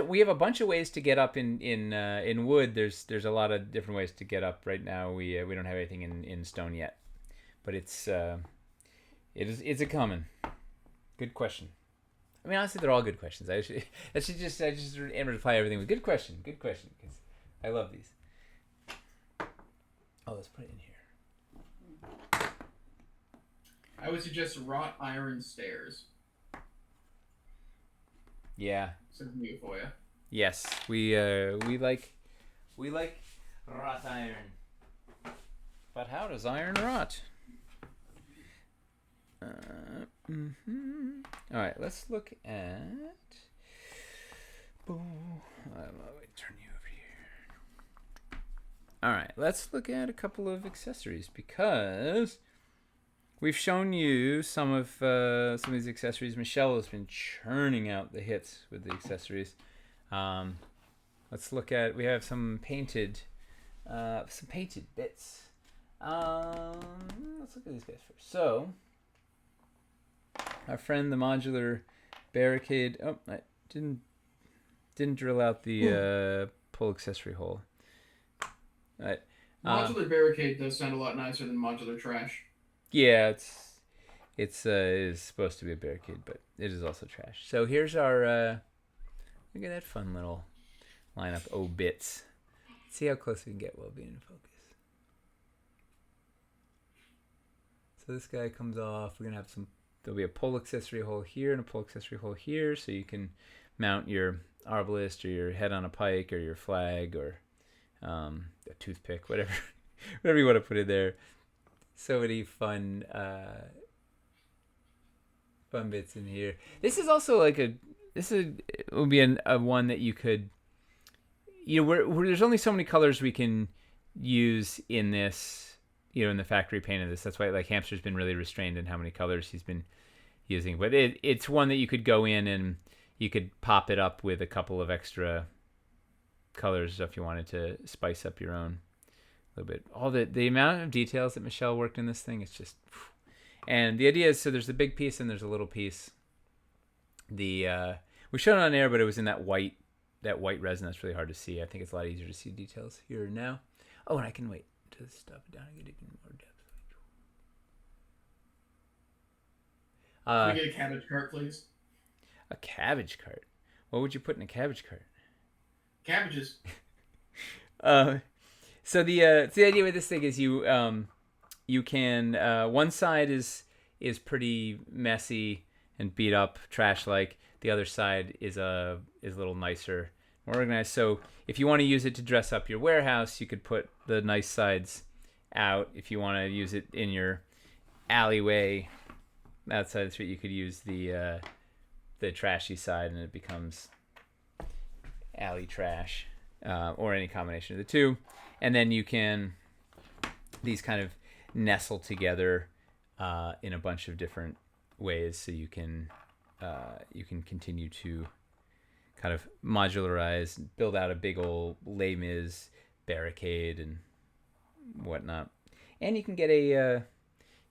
We have a bunch of ways to get up in wood. There's a lot of different ways to get up right now. We don't have anything in stone yet, but it's a coming. Good question. I mean, honestly, they're all good questions. I just reply everything with good question, because I love these. Oh, let's put it in here. I would suggest wrought iron stairs. Yeah. Something new for you. Yes, we like wrought iron. But how does iron rot? All right, let's look at. Let me turn you over here. All right, let's look at a couple of accessories, because we've shown you some of these accessories. Michelle has been churning out the hits with the accessories. Let's look at. We have some painted bits. Let's look at these guys first. So, our friend the modular barricade. Oh, I didn't drill out the pull accessory hole. All right. Modular barricade does sound a lot nicer than modular trash. Yeah, it is supposed to be a barricade, but it is also trash. So here's our look at that fun little lineup. Oh, bits. Let's see how close we can get while being in focus. So this guy comes off. We're gonna have there'll be a pull accessory hole here and a pull accessory hole here, so you can mount your arbalist or your head on a pike or your flag or a toothpick, whatever you want to put in there. So many fun bits in here. This is also like it would be a one that you could, there's only so many colors we can use in this, in the factory paint of this. That's why like Hamster's been really restrained in how many colors he's been using. But it's one that you could go in and you could pop it up with a couple of extra colors if you wanted to spice up your own. Little bit. All the amount of details that Michelle worked in this thing, it's just. And the idea is, so there's the big piece and there's a little piece. We showed it on air, but it was in that white resin. That's really hard to see. I think it's a lot easier to see details here now. Oh, and I can wait to stop it down and get even more depth. Can we get a cabbage cart, please? A cabbage cart? What would you put in a cabbage cart? Cabbages. So the idea with this thing is you can one side is pretty messy and beat up, trash like. The other side is a little nicer, more organized. So if you want to use it to dress up your warehouse, you could put the nice sides out. If you want to use it in your alleyway outside the street, you could use the trashy side, and it becomes alley trash, or any combination of the two. And then you can, these kind of nestle together in a bunch of different ways, so you can continue to kind of modularize, build out a big old Les Mis barricade and whatnot. And you can get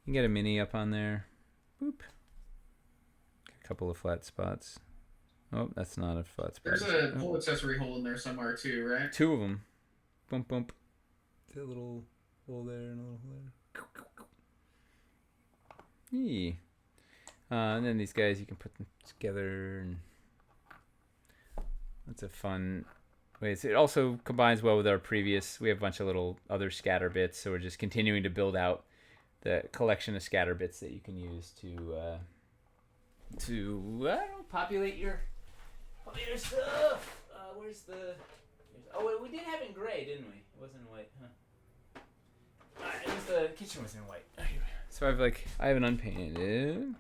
can get a mini up on there. Boop. A couple of flat spots. Oh, that's not a flat spot. There's a pole accessory hole in there somewhere too, right? 2 of them. Bump, bump. There's a little hole there and a little hole there. Yeah. And then these guys, you can put them together, and that's a fun way. It also combines well with our previous. We have a bunch of little other scatter bits, so we're just continuing to build out the collection of scatter bits that you can use to populate your stuff. Where's the? Oh, we did have it in gray, didn't we? It wasn't in white, huh? The kitchen was in white. So I have an unpainted,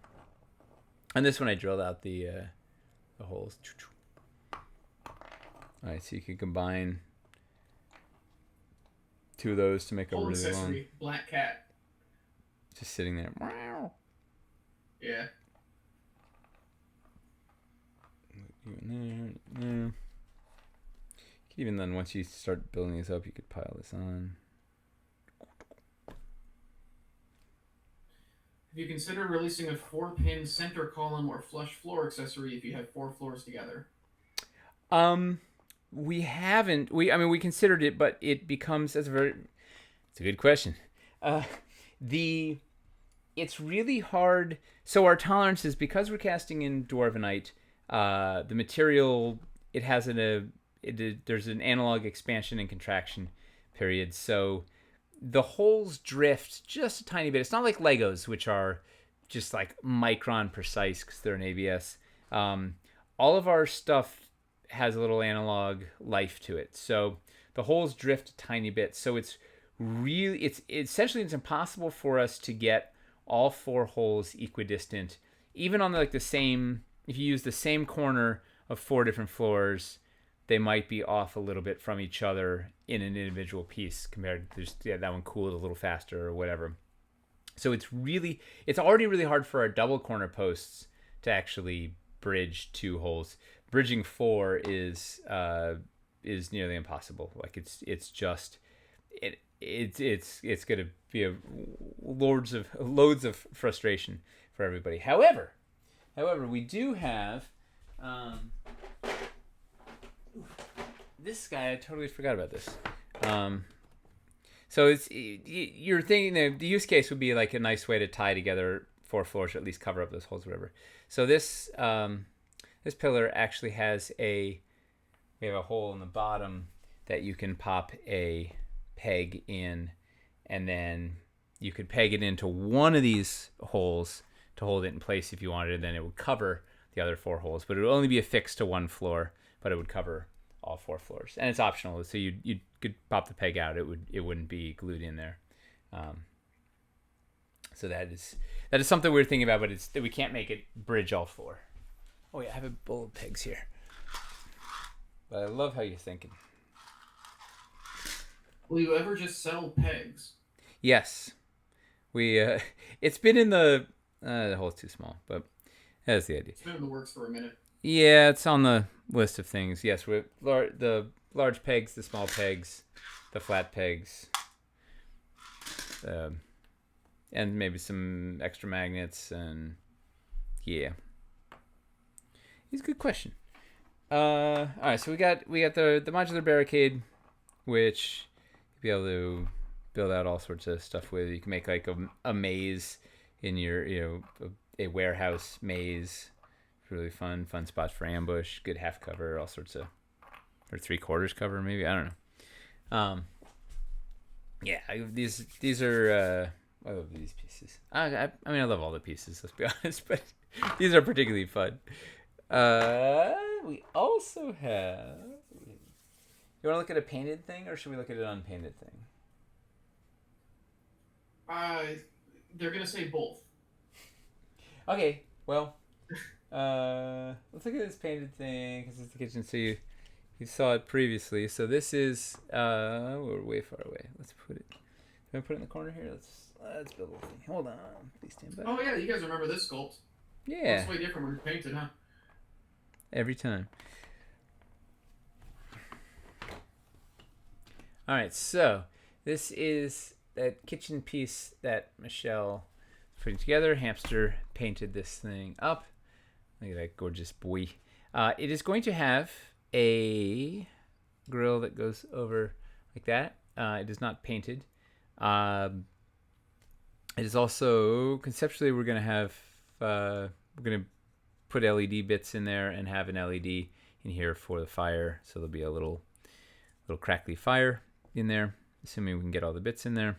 and this one I drilled out the holes. All right, so you can combine 2 of those to make a really long. Black cat. Just sitting there. Yeah. There. Even then, once you start building these up, you could pile this on. Have you considered releasing a 4-pin center column or flush floor accessory if you have 4 floors together? We haven't. We considered it, but it becomes it's a good question. It's really hard. So our tolerance is, because we're casting in Dwarvenite, the material, it has there's an analog expansion and contraction period. So the holes drift just a tiny bit. It's not like Legos, which are just like micron precise because they're an ABS. All of our stuff has a little analog life to it. So the holes drift a tiny bit. So it's essentially impossible for us to get all 4 holes equidistant, even on the same. If you use the same corner of 4 different floors, they might be off a little bit from each other in an individual piece compared to that one cooled a little faster or whatever. So it's already really hard for our double corner posts to actually bridge 2 holes. Bridging 4 is nearly impossible. Like it's going to be loads of frustration for everybody. However, we do have this guy. I totally forgot about this. So you're thinking the use case would be like a nice way to tie together 4 floors, or at least cover up those holes, or whatever. So this pillar actually has we have a hole in the bottom that you can pop a peg in, and then you could peg it into one of these holes to hold it in place if you wanted, and then it would cover the other 4 holes. But it would only be affixed to one floor, but it would cover all 4 floors, and it's optional. So you could pop the peg out; it wouldn't be glued in there. So that is something we're thinking about, but we can't make it bridge all 4. Oh yeah, I have a bowl of pegs here. But I love how you're thinking. Will you ever just sell pegs? Yes, we. It's been in the hole's too small, but that's the idea. It's been in the works for a minute. Yeah, it's on the list of things. Yes, the large pegs, the small pegs, the flat pegs, and maybe some extra magnets, and yeah. It's a good question. All right, so we got the modular barricade, which you'll be able to build out all sorts of stuff with. You can make like a maze in your a warehouse maze. Really fun spots for ambush. Good half cover, all sorts of, or 3/4 cover maybe. I don't know. Yeah, these are. I love these pieces. I mean, I love all the pieces. Let's be honest, but these are particularly fun. We also have. You want to look at a painted thing, or should we look at an unpainted thing? They're gonna say both. Okay, well, let's look at this painted thing because it's the kitchen. So you saw it previously. So this is we're way far away. Let's put it. Can I put it in the corner here? Let's build a little thing. Hold on, please stand by. Oh yeah, you guys remember this sculpt? Yeah. It's way different when it's painted, huh? Every time. All right, so this is that kitchen piece that Michelle putting together. Hamster painted this thing up. Look at that gorgeous boy. It is going to have a grill that goes over like that. It is not painted. It is also conceptually we're going to have we're going to put LED bits in there and have an LED in here for the fire. So there'll be a little crackly fire in there, assuming we can get all the bits in there.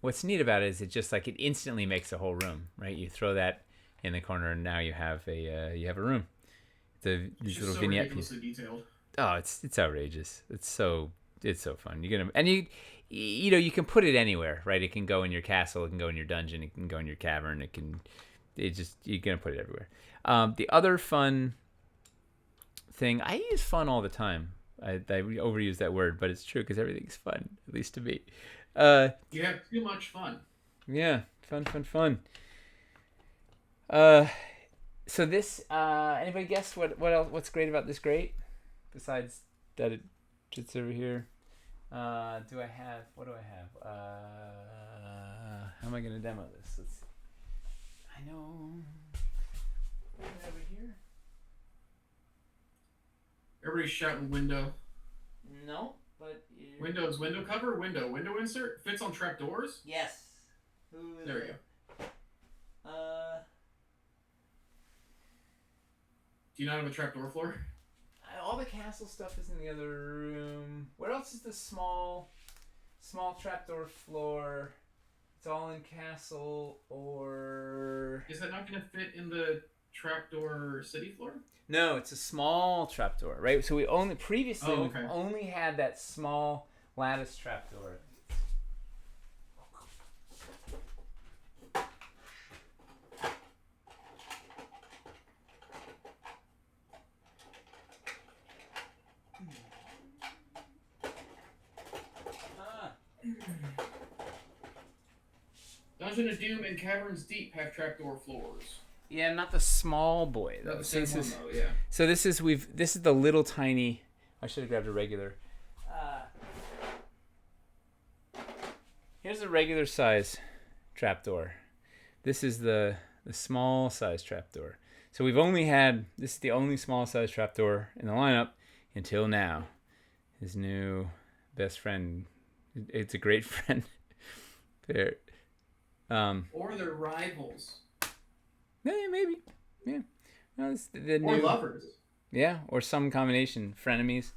What's neat about it is it instantly makes a whole room, right? You throw that in the corner, and now you have a room. These little vignette pieces. Detailed. Oh, it's outrageous. It's so fun. You can put it anywhere, right? It can go in your castle, it can go in your dungeon, it can go in your cavern. You're gonna put it everywhere. The other fun thing, I use fun all the time. I overuse that word, but it's true because everything's fun, at least to me. You have too much fun. Yeah, fun. So this, anybody guess what else? What's great about this grate? Besides that it sits over here. What do I have? How am I gonna demo this? Let's see. I know. Over here. Everybody's shouting window. No, but Windows, window cover, window insert, fits on trapdoors. Yes. There we go. Do you not have a trapdoor floor? All the castle stuff is in the other room. Where else is the small trapdoor floor? It's all in castle, or is that not going to fit in the trapdoor city floor? No, it's a small trapdoor, right? So we only previously okay. we only had that small lattice trapdoor. Dungeon of Doom and Caverns Deep have trapdoor floors. Yeah, not the small boy though. Not the same one though, yeah. So this is the little tiny. I should have grabbed a regular. Here's a regular size trapdoor. This is the small size trapdoor. So we've only had this is the only small size trapdoor in the lineup until now. His new best friend. It's a great friend. There. Or they're rivals. Yeah, maybe. Yeah. No, it's the or new, lovers. Yeah, or some combination. Frenemies.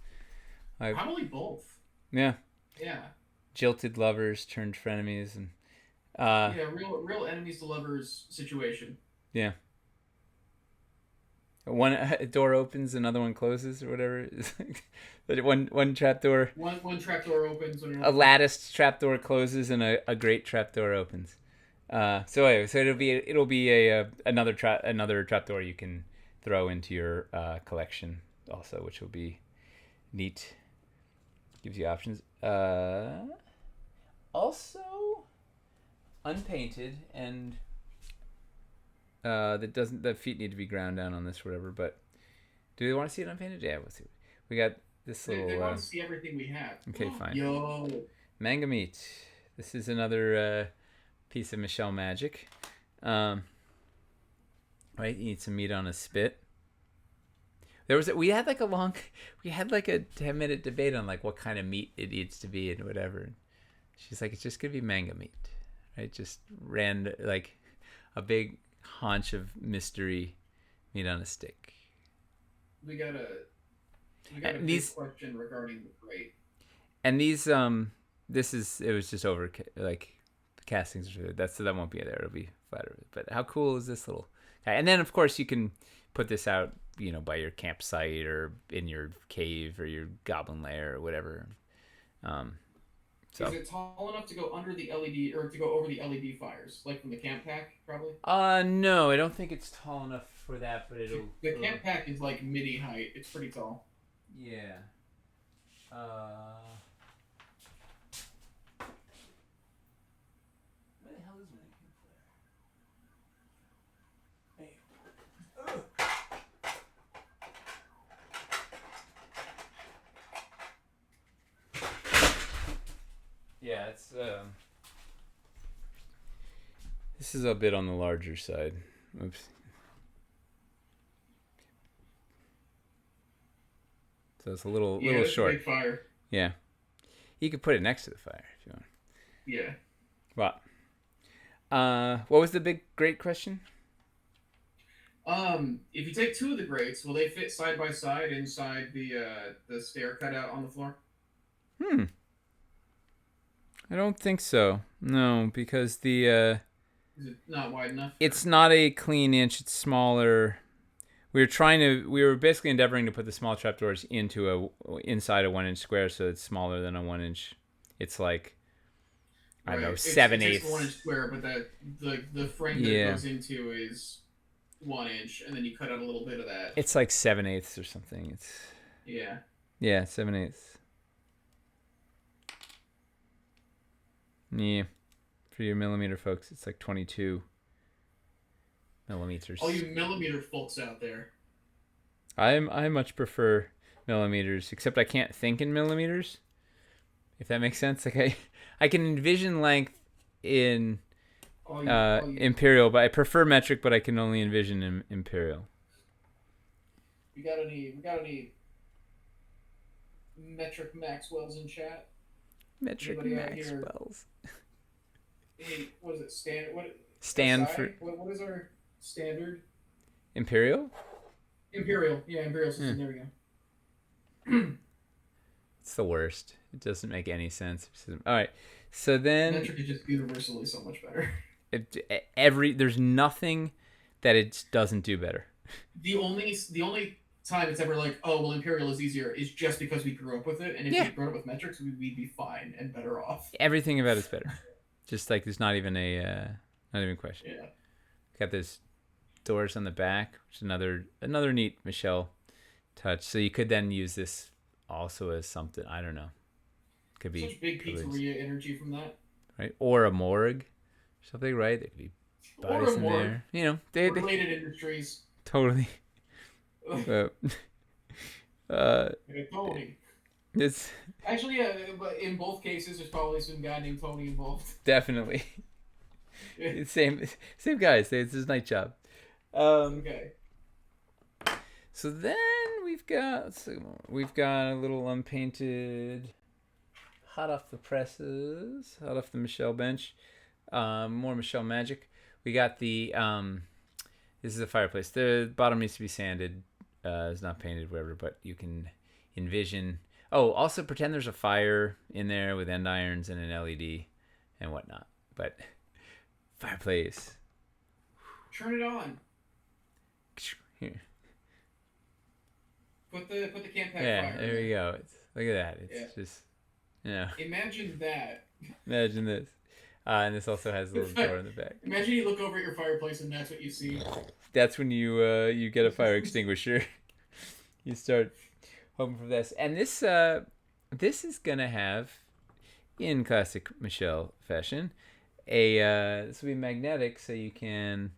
Probably both. Yeah. Yeah. Jilted lovers turned frenemies, and yeah, real enemies to lovers situation. Yeah. One door opens, another one closes, or whatever. one trapdoor. One trapdoor opens. A latticed trapdoor closes, and a great trapdoor opens. So it'll be another trapdoor you can throw into your collection also, which will be neat. Gives you options. Also unpainted, and the feet need to be ground down on this or whatever. But do they want to see it unpainted? Yeah, we'll see. We got this little. They want to see everything we have. Okay, fine. Yo. Manga meat. This is another piece of Michelle magic. Right, you need some meat on a spit. We had like a 10-minute debate on like what kind of meat it needs to be and whatever. She's like, it's just gonna be manga meat, right? Just like a big haunch of mystery meat on a stick. We got a big question regarding the crate. And these it was just over like the castings. That won't be there. It'll be flatter. But how cool is this little guy? And then of course you can put this out, by your campsite or in your cave or your goblin lair or whatever. Is it tall enough to go under the LED or to go over the LED fires, like from the camp pack, probably? No, I don't think it's tall enough for that, but The camp pack is like midi height. It's pretty tall. Yeah. Where the hell is my camp flare? Yeah, it's This is a bit on the larger side. Oops. So it's a little it's short. a big fire. Yeah. You could put it next to the fire if you want. Yeah. Well, what was the big great question? If you take two of the grates, will they fit side by side inside the stair cutout on the floor? I don't think so. No, because Is it not wide enough? it's not a clean inch. It's smaller. We were basically endeavoring to put the small trapdoors inside a 1 inch square, so it's smaller than a 1 inch. It's like, I don't know, 7/8. It's 1 inch square, but the frame that it goes into is 1 inch, and then you cut out a little bit of that. It's like 7/8 or something. Yeah. 7/8. Yeah, for your millimeter folks, it's like 22 millimeters. All you millimeter folks out there. I much prefer millimeters, except I can't think in millimeters. If that makes sense, like I can envision length in imperial, but I prefer metric, but I can only envision in imperial. We got any metric Maxwells in chat? Metric Maxwells. Hey, what is it? Stanford. What is our standard? Imperial. Imperial system. There we go. It's the worst. It doesn't make any sense. All right, so then metric is just universally so much better. There's nothing that it doesn't do better. The only time it's ever like, oh well, imperial is easier is just because we grew up with it, and if we grew up with metrics, we'd be fine and better off. Everything about it's better. Just like there's not even a question. Yeah. Got this doors on the back, which is another neat Michelle touch. So you could then use this also as something, I don't know. Could be such big pizzeria energy from that. Right? Or a morgue or something, right? There could be bodies in there. You know, they related industries. Totally. Tony. It's actually, but in both cases, there's probably some guy named Tony involved. Definitely. Same guys. It's his night job. Okay. So then we've got a little unpainted, hot off the presses, hot off the Michelle bench. More Michelle magic. We got the this is a fireplace. The bottom needs to be sanded. It's not painted, whatever, but you can envision. Oh, also pretend there's a fire in there with end irons and an LED and whatnot. But fireplace. Turn it on. Here. Put the campaign fire. Yeah, there we go. Look at that. It's just, you know. Imagine that. Imagine this. And this also has a little door in the back. Imagine you look over at your fireplace and that's what you see. That's when you get a fire extinguisher. You start hoping for this. And this is gonna have, in classic Michelle fashion, this will be magnetic, so you can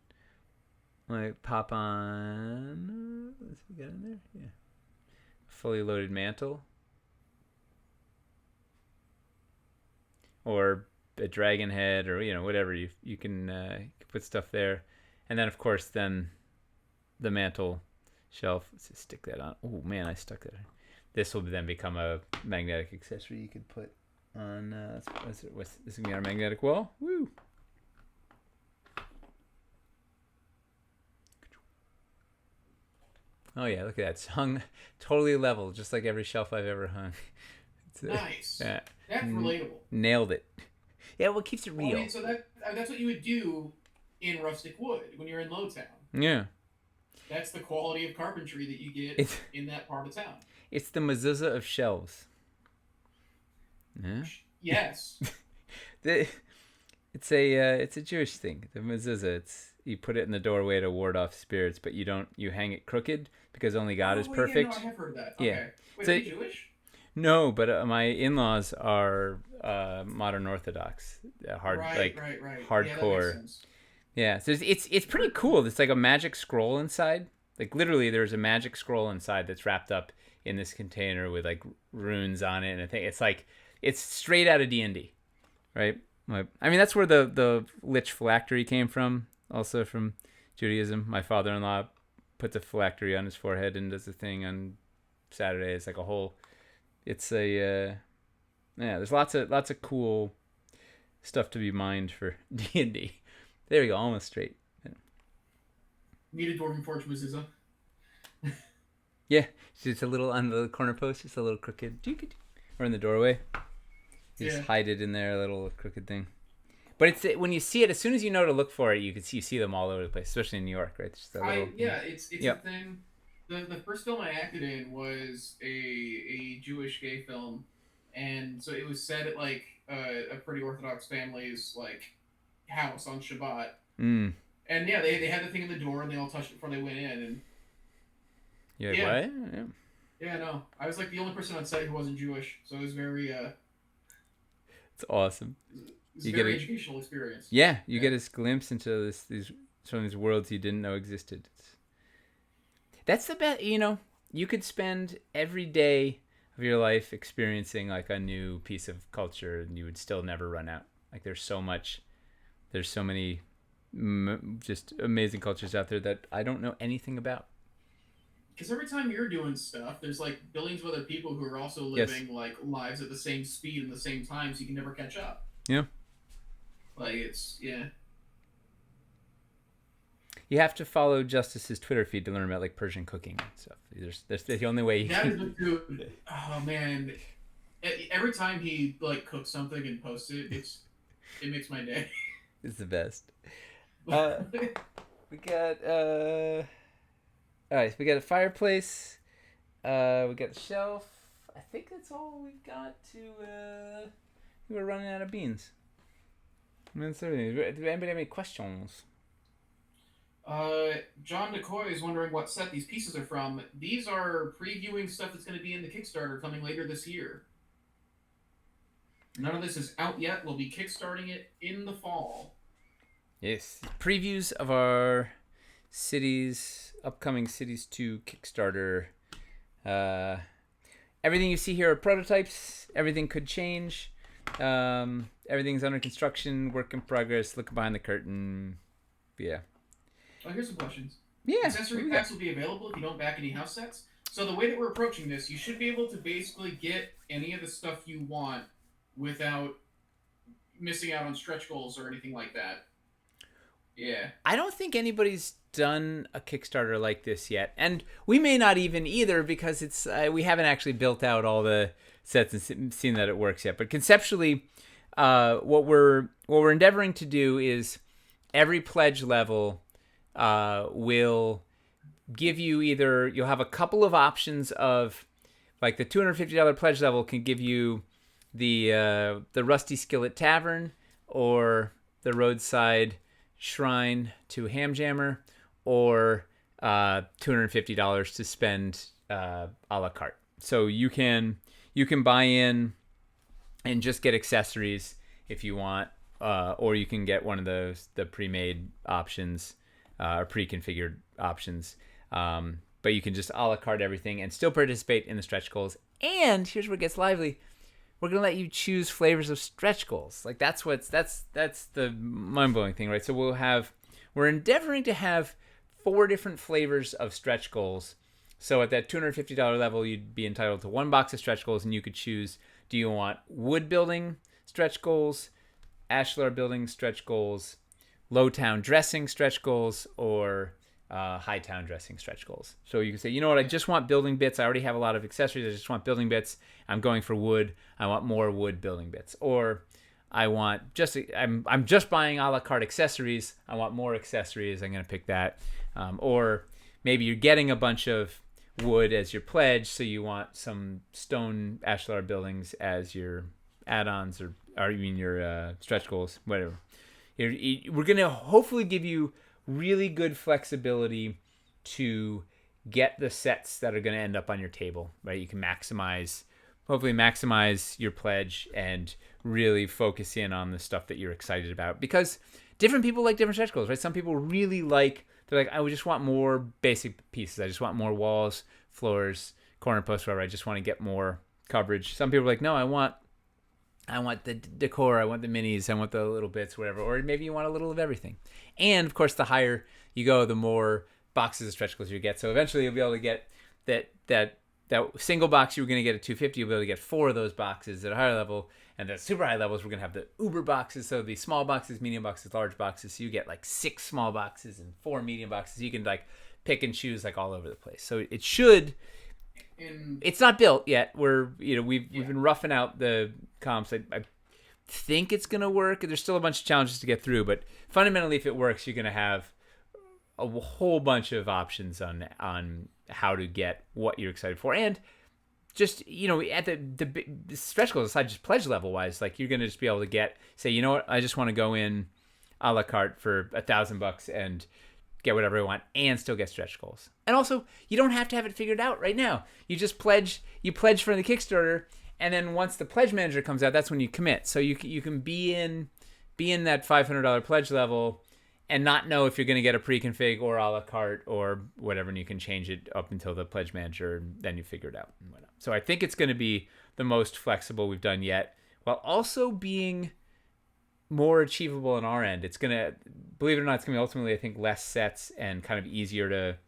like pop on. What's we got in there? Yeah, fully loaded mantle, or a dragon head, or whatever you can put stuff there, and then of course then the mantle shelf. Let's just stick that on. Oh man, I stuck that in. This will then become a magnetic accessory you could put on. This is gonna be our magnetic wall. Woo! Oh yeah, look at that. It's hung totally level, just like every shelf I've ever hung. Nice. Yeah. That's relatable. Nailed it. Yeah, well, it keeps it real. Well, I mean, so that's what you would do in rustic wood when you're in Lowtown. Yeah. That's the quality of carpentry that you get in that part of town. It's the mezuzah of shelves. Yeah. Yes. It's a Jewish thing. The mezuzah. You put it in the doorway to ward off spirits, but you hang it crooked because only God is perfect. Yeah, no, I have heard that. Yeah. Okay. Wait, so, are you Jewish? No, but my in-laws are modern Orthodox, right. hardcore. Yeah, so it's pretty cool. It's like a magic scroll inside. Like literally, there's a magic scroll inside that's wrapped up in this container with like runes on it, and I think it's straight out of D&D, right? I mean, that's where the lich phylactery came from, also from Judaism. My father-in-law puts a phylactery on his forehead and does a thing on Saturday. It's like a whole. It's a There's lots of cool stuff to be mined for D&D. There we go, almost straight. Need a Dwarven Forge mezuzah. Yeah, just a little on the corner post, just a little crooked, or in the doorway. You just hide it in there, a little crooked thing. But it's when you see it, as soon as you know to look for it, you see them all over the place, especially in New York, right? Just it's a thing. The first film I acted in was a Jewish gay film, and so it was set at like a pretty Orthodox family's like house on Shabbat. Mm. And yeah, they had the thing in the door, and they all touched it before they went in. And what? Yeah. Yeah, no, I was like the only person on set who wasn't Jewish, so it was very. It's awesome. It's a very educational experience. Yeah, you get a glimpse into some of these worlds you didn't know existed. That's the best. You could spend every day of your life experiencing like a new piece of culture, and you would still never run out. Like there's so many just amazing cultures out there that I don't know anything about. Because every time you're doing stuff, there's like billions of other people who are also living like lives at the same speed and the same time, so you can never catch up. Yeah. Like yeah. You have to follow Justice's Twitter feed to learn about like Persian cooking and stuff. That's the only way you can. That is a dude. Oh man, every time he like cooks something and posts it, it makes my day. It's the best. We got all right. We got a fireplace. We got a shelf. I think that's all we've got to. We're running out of beans. That's everything. Does anybody have any questions? John DeCoy is wondering what set these pieces are from. These are previewing stuff that's going to be in the Kickstarter coming later this year. None of this is out yet. We'll be kickstarting it in the fall. Yes. Previews of our upcoming Cities 2 Kickstarter. Everything you see here are prototypes. Everything could change. Everything's under construction, work in progress, look behind the curtain. Yeah. Oh, here's some questions. Yeah. Accessory packs will be available if you don't back any house sets. So the way that we're approaching this, you should be able to basically get any of the stuff you want without missing out on stretch goals or anything like that. Yeah. I don't think anybody's done a Kickstarter like this yet, and we may not even either because it's we haven't actually built out all the sets and seen that it works yet. But conceptually, what we're endeavoring to do is every pledge level will give you you'll have a couple of options of like the $250 pledge level can give you the Rusty Skillet Tavern or the Roadside Shrine to Hamjammer or $250 to spend a la carte. So you can buy in and just get accessories if you want, or you can get one of the pre-made options or pre-configured options. But you can just a la carte everything and still participate in the stretch goals. And here's where it gets lively. We're gonna let you choose flavors of stretch goals. Like that's the mind-blowing thing, right? So we're endeavoring to have 4 different flavors of stretch goals. So at that $250 level, you'd be entitled to 1 box of stretch goals, and you could choose: do you want wood building stretch goals, ashlar building stretch goals, low town dressing stretch goals, or high town dressing stretch goals. So you can say, you know what, I just want building bits. I already have a lot of accessories. I just want building bits. I'm going for wood. I want more wood building bits. Or I'm just buying a la carte accessories. I want more accessories. I'm going to pick that. Or maybe you're getting a bunch of wood as your pledge, so you want some stone ashlar buildings as your add-ons or you mean your stretch goals, whatever. We're going to hopefully give you really good flexibility to get the sets that are going to end up on your table, right? You can hopefully maximize your pledge and really focus in on the stuff that you're excited about, because different people like different stretch goals, right? Some people really they're like, I would just want more basic pieces. I just want more walls, floors, corner posts, whatever. I just want to get more coverage. Some people are like, no, I want I want the decor, I want the minis, I want the little bits, whatever. Or maybe you want a little of everything. And of course, the higher you go, the more boxes of stretch goals you get. So eventually, you'll be able to get that single box you were going to get at 250. You'll be able to get 4 of those boxes at a higher level. And the super high levels, we're going to have the uber boxes. So the small boxes, medium boxes, large boxes. So you get like 6 small boxes and 4 medium boxes. You can like pick and choose like all over the place. So it should. It's not built yet. We've been roughing out the comps. I think it's gonna work. There's still a bunch of challenges to get through, but fundamentally, if it works, you're gonna have a whole bunch of options on how to get what you're excited for, and just at the stretch goals aside, just pledge level wise, like you're gonna just be able to say, you know what, I just want to go in a la carte for $1,000 and get whatever I want and still get stretch goals. And also, you don't have to have it figured out right now. You just pledge for the Kickstarter, and then once the pledge manager comes out, that's when you commit. So you can be in that $500 pledge level and not know if you're going to get a pre-config or a la carte or whatever, and you can change it up until the pledge manager, and then you figure it out and whatnot. So I think it's going to be the most flexible we've done yet, while also being more achievable on our end. It's gonna, believe it or not, it's gonna be ultimately, I think, less sets and kind of easier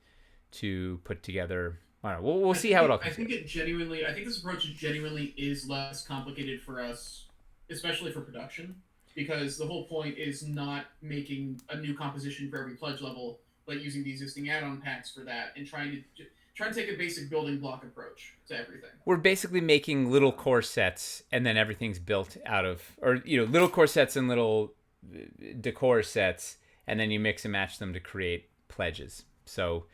to put together. I don't know. We'll see how it all comes. I think this approach genuinely is less complicated for us, especially for production, because the whole point is not making a new composition for every pledge level, but using the existing add-on packs for that and trying to take a basic building block approach to everything. We're basically making little core sets, and then everything's built out of, or little core sets and little decor sets, and then you mix and match them to create pledges. So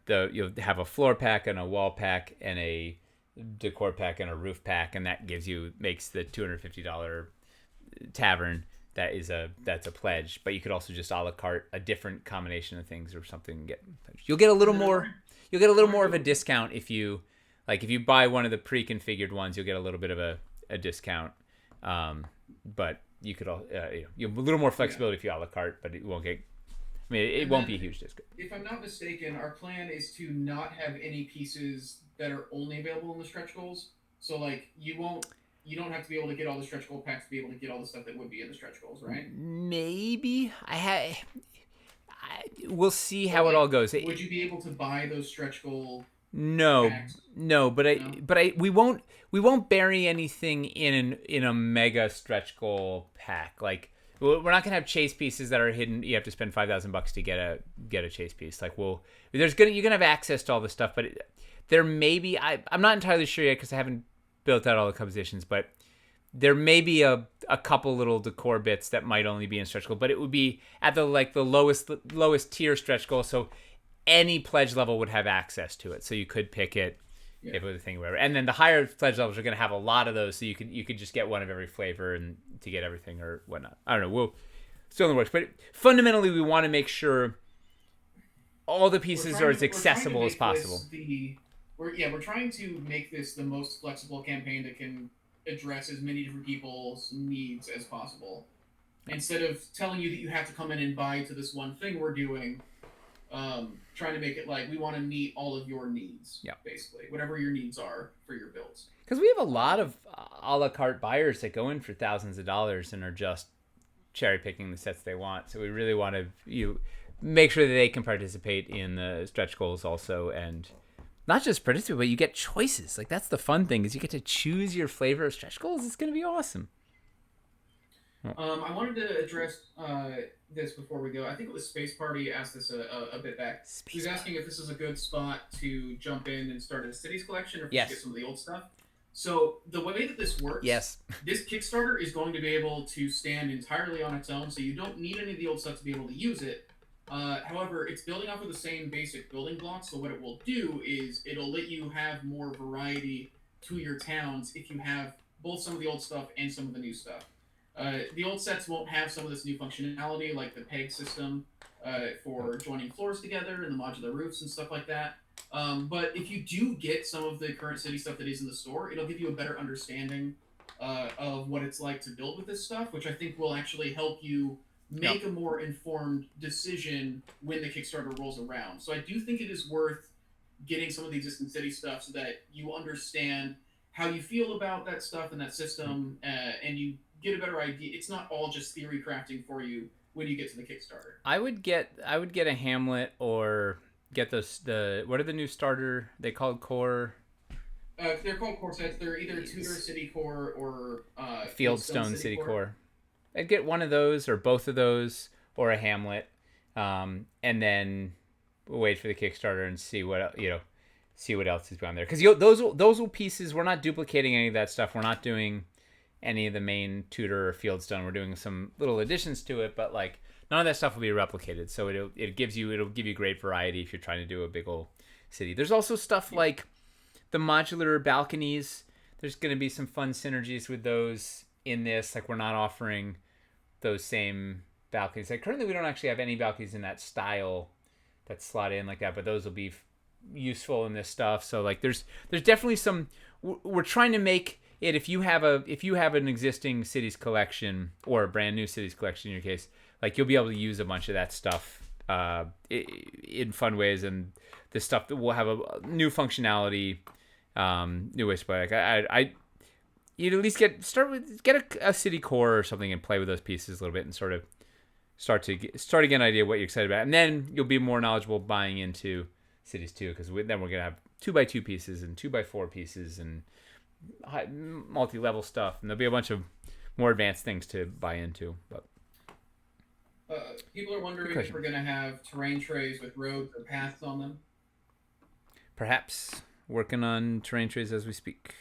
you'll have a floor pack and a wall pack and a decor pack and a roof pack, and that makes the $250 tavern that's a pledge. But you could also just a la carte a different combination of things or something. You'll get a little more. You'll get a little more of a discount if you buy one of the pre-configured ones. You'll get a little bit of a discount, but you could you have a little more flexibility if you a la carte, but it won't get. I mean, it won't be a huge discount. If I'm not mistaken, our plan is to not have any pieces that are only available in the stretch goals. So like you don't have to be able to get all the stretch goal packs to be able to get all the stuff that would be in the stretch goals, right? Maybe we'll see how it all goes. Would you be able to buy those stretch goal? Packs? But we won't bury anything in a mega stretch goal pack. Like we're not gonna have chase pieces that are hidden. You have to spend $5,000 to get a chase piece. Like you're gonna have access to all this stuff, but there may be. I'm not entirely sure yet because I haven't built out all the compositions, but there may be a couple little decor bits that might only be in stretch goal, but it would be at the lowest tier stretch goal. So any pledge level would have access to it. So you could pick it if it was a thing, whatever. And then the higher pledge levels are going to have a lot of those. So you could just get one of every flavor and to get everything or whatnot. I don't know. We'll still in the works, but fundamentally we want to make sure all the pieces are as accessible as possible. We're trying to make this the most flexible campaign that can address as many different people's needs as possible. Instead of telling you that you have to come in and buy to this one thing we're doing, trying to make it like we want to meet all of your needs, basically, whatever your needs are for your builds. Because we have a lot of a la carte buyers that go in for thousands of dollars and are just cherry picking the sets they want. So we really want to make sure that they can participate in the stretch goals also, and not just participate, but you get choices. Like that's the fun thing, is you get to choose your flavor of stretch goals. It's going to be awesome. I wanted to address this before we go. I think it was Space Party asked this a bit back. He was asking if this is a good spot to jump in and start a cities collection, or if get some of the old stuff. So the way that this works, this Kickstarter is going to be able to stand entirely on its own, so you don't need any of the old stuff to be able to use it. However, it's building off of the same basic building blocks, so what it will do is it'll let you have more variety to your towns if you have both some of the old stuff and some of the new stuff. The old sets won't have some of this new functionality, like the peg system for joining floors together and the modular roofs and stuff like that. But if you do get some of the current city stuff that is in the store, it'll give you a better understanding of what it's like to build with this stuff, which I think will actually help you make a more informed decision when the Kickstarter rolls around. So I do think it is worth getting some of the existing city stuff so that you understand how you feel about that stuff and that system, and you get a better idea. It's not all just theory crafting for you when you get to the Kickstarter. I would get a Hamlet or get the what are the new starter they called core They're called core sets. They're either Tudor City Core or Fieldstone City Core. I'd get one of those or both of those or a Hamlet, and then wait for the Kickstarter and see what else is on there. Because those pieces, we're not duplicating any of that stuff. We're not doing any of the main Tudor or Fieldstone. We're doing some little additions to it, but like none of that stuff will be replicated. So it'll give you great variety if you're trying to do a big old city. There's also stuff like the modular balconies. There's going to be some fun synergies with those in this. Like we're not offering those same balconies. Like currently we don't actually have any balconies in that style that slot in like that, but those will be useful in this stuff. So like there's definitely some, we're trying to make it, if you have an existing cities collection or a brand new cities collection in your case, like you'll be able to use a bunch of that stuff in fun ways, and this stuff that will have a new functionality, new ways to play. Like you'd at least get a city core or something and play with those pieces a little bit and sort of start to get an idea of what you're excited about, and then you'll be more knowledgeable buying into cities too, because then we're gonna have 2x2 pieces and 2x4 pieces and multi-level stuff, and there'll be a bunch of more advanced things to buy into. But people are wondering if we're gonna have terrain trays with roads or paths on them. Perhaps working on terrain trays as we speak.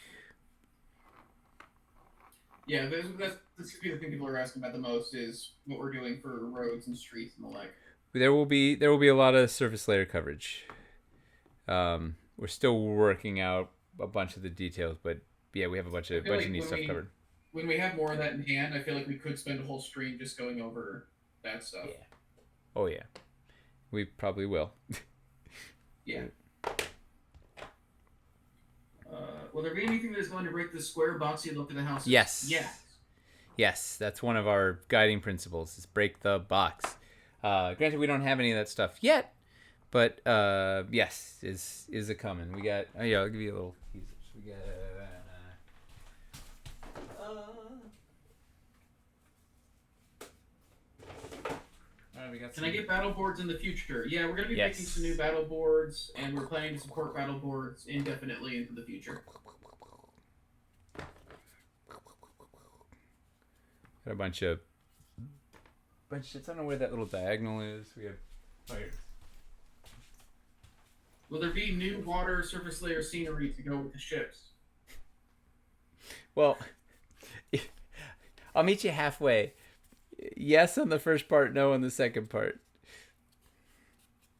Yeah, this could be the thing people are asking about the most, is what we're doing for roads and streets and the like. There will be a lot of surface layer coverage. We're still working out a bunch of the details, but yeah, we have a bunch of neat stuff covered. When we have more of that in hand, I feel like we could spend a whole stream just going over that stuff. Yeah. Oh yeah, we probably will. Yeah. Will there be anything that's going to break the square, boxy look of the house? Yes. Yes. Yes, that's one of our guiding principles, is break the box. Granted, we don't have any of that stuff yet, but yes, is a coming. We got. Oh yeah, I'll give you a little teaser. We got. We got. Can I get battle boards in the future? Yeah, we're gonna be making some new battle boards, and we're planning to support battle boards indefinitely into the future. Got a bunch of shits. I don't know where that little diagonal is. We have. Oh, here. Will there be new water surface layer scenery to go with the ships? Well, I'll meet you halfway. Yes on the first part, no on the second part.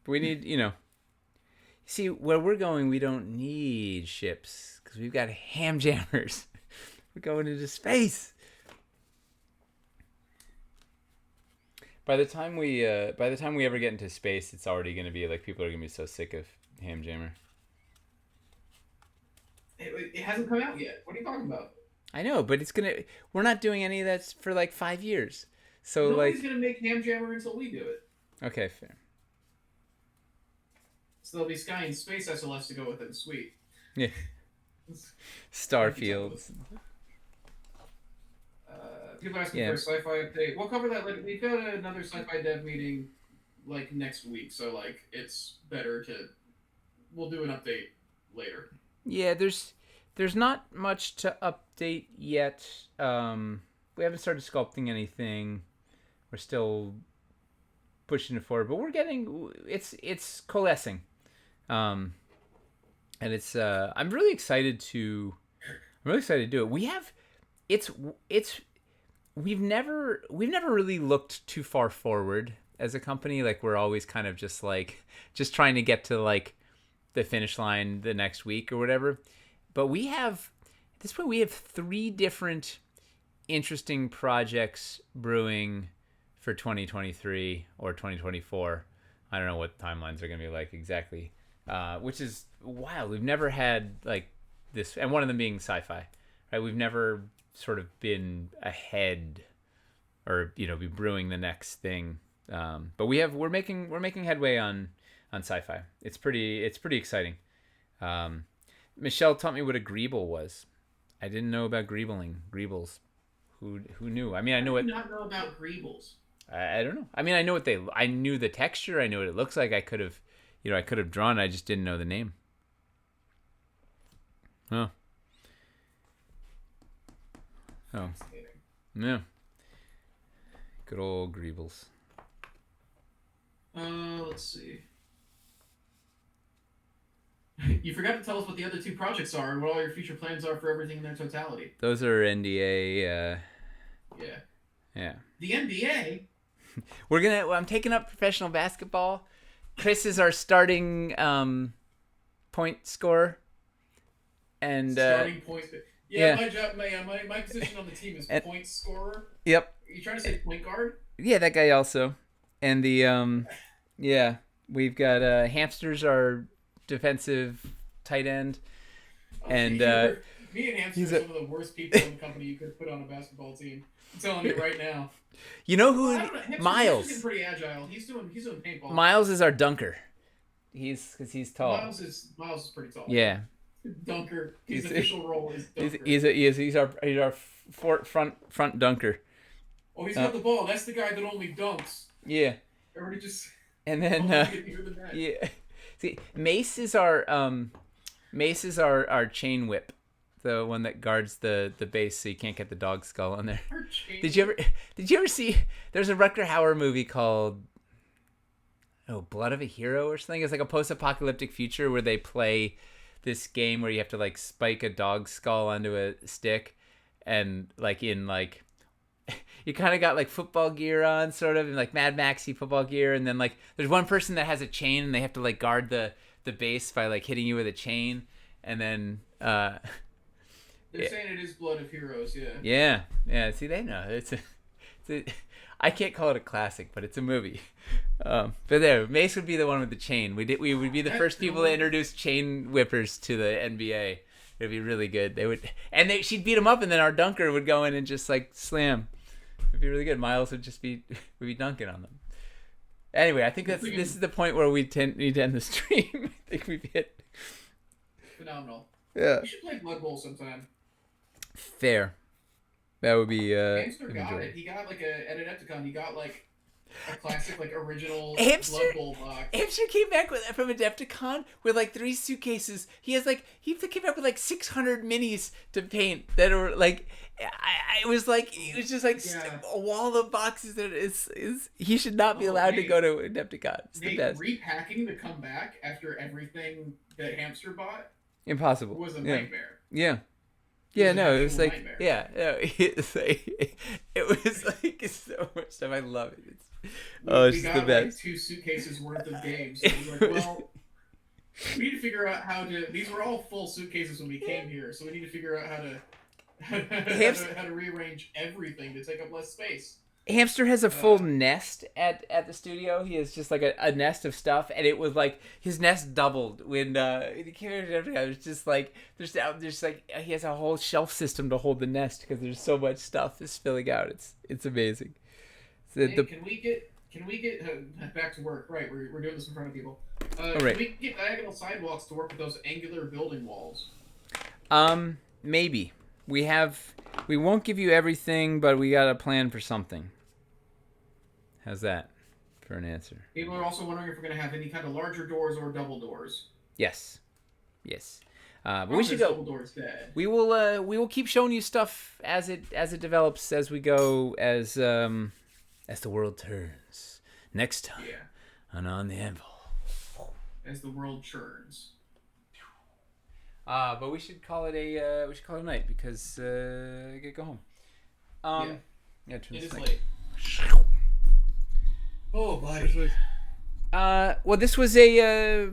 We need, see, where we're going, we don't need ships because we've got ham jammers. We're going into space. By the time we ever get into space, it's already going to be like people are going to be so sick of ham jammer. It hasn't come out yet. What are you talking about? I know, but we're not doing any of that for like 5 years. So nobody's gonna make ham jammer until we do it. Okay, fair. So there'll be Sky and Space SLS to go with it. Sweet. Yeah. Starfields. People are asking for a sci-fi update. We'll cover that later. We've got another sci-fi dev meeting like next week, so like it's better to. We'll do an update later. Yeah, there's not much to update yet. We haven't started sculpting anything. We're still pushing it forward, but we're getting it's coalescing, and it's I'm really excited to do it. We've never really looked too far forward as a company. Like we're always kind of just trying to get to like the finish line the next week or whatever. But we have at this point we have 3 different interesting projects brewing for 2023 or 2024. I don't know what timelines are going to be like exactly, which is wild. We've never had like this, and one of them being sci-fi, right? We've never sort of been ahead or be brewing the next thing, but we're making headway on sci-fi. It's pretty exciting. Michelle taught me what a greeble was. I didn't know about Greebles. Who knew? I mean, I know I what. do not know about Greebles. I don't know. I mean, I know what they. I knew the texture. I knew what it looks like. I could have, I could have drawn. I just didn't know the name. Oh. Oh. Yeah. Good old Greebles. Let's see. You forgot to tell us what the other two projects are and what all your future plans are for everything in their totality. Those are NDA. Yeah. Yeah. The NBA. I'm taking up professional basketball. Chris is our starting point scorer. And starting point. Yeah, my job, my position on the team is point scorer. Yep. Are you trying to say point guard? Yeah, that guy also. And the yeah, we've got Hamster's our defensive tight end. And me and Hamster are some of the worst people in the company you could have put on a basketball team. I'm telling you right now. You know who? Miles. He's pretty agile. He's doing paintball. Miles is our dunker. He's tall. Miles is pretty tall. Yeah. Dunker. His official role is dunker. He's our front dunker. Oh, he's got the ball. That's the guy that only dunks. Yeah. Everybody just. And then yeah. See, Mace is our chain whip, the one that guards the base so you can't get the dog skull on there. Did you ever see? There's a Rutger Hauer movie called Blood of a Hero or something. It's like a post-apocalyptic future where they play this game where you have to like spike a dog skull onto a stick, and you kind of got like football gear on, sort of, and like Mad Maxy football gear, and then like there's one person that has a chain and they have to like guard the base by like hitting you with a chain, and then they're saying it is Blood of Heroes, yeah. Yeah. See, they know it's I can't call it a classic, but it's a movie. But there, Mace would be the one with the chain. We would be the first people to introduce chain whippers to the NBA. It'd be really good. She'd beat him up, and then our dunker would go in and just like slam. It'd be really good. Miles would be dunking on them. Anyway, I think this is the point where we need to end the stream. I think we've hit. Phenomenal. Yeah. We should play Blood Bowl sometime. Fair. That would be. Hamster got it. He got like at an Adepticon. He got like a classic, like original Blood Bowl box. Hamster came back from Adepticon with like 3 suitcases. He came back with like 600 minis to paint that were like. It was just like a wall of boxes that he should not be allowed to go to Adepticon. It's the best. Repacking to come back after everything that Hamster bought. Impossible. Was a nightmare. Yeah. Yeah, no, it was like, nightmare. Yeah, no, it was like so much stuff. I love it. It's the best. Like 2 suitcases worth of games. So we were like, well, we need to figure out how to. These were all full suitcases when we came here, so we need to figure out how to rearrange everything to take up less space. Hamster has a full nest at the studio. He has just like a nest of stuff, and it was like his nest doubled when he came in. It's just like there's like he has a whole shelf system to hold the nest because there's so much stuff is spilling out. It's amazing. Can we get back to work? Right, we're doing this in front of people. Right. Can we get diagonal sidewalks to work with those angular building walls? Maybe. We won't give you everything, but we got a plan for something. How's that for an answer? People are also wondering if we're going to have any kind of larger doors or double doors. Yes. But we should go. Double doors dead. We will keep showing you stuff as it develops as we go as the world turns. Next time on the Anvil. As the world churns. But we should call it a night because I gotta go home. Yeah, turn it is thing. late. Oh, buddy. Well, this was a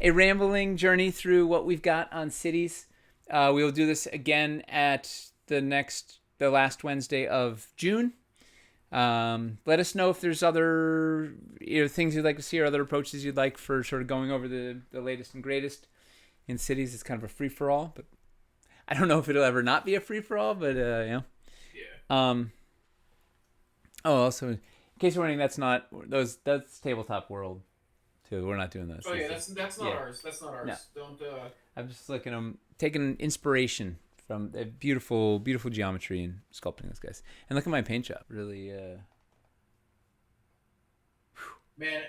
rambling journey through what we've got on cities. We will do this again at the last Wednesday of June. Let us know if there's other things you'd like to see or other approaches you'd like for sort of going over the latest and greatest in cities. It's kind of a free for all, but I don't know if it'll ever not be a free for all. But Yeah. Also, in case you're wondering, that's Tabletop World So we're not doing those. Oh yeah, that's not ours. That's not ours. No. Don't. I'm just looking. I'm taking inspiration from the beautiful, beautiful geometry and sculpting those guys. And look at my paint job. Really, Man,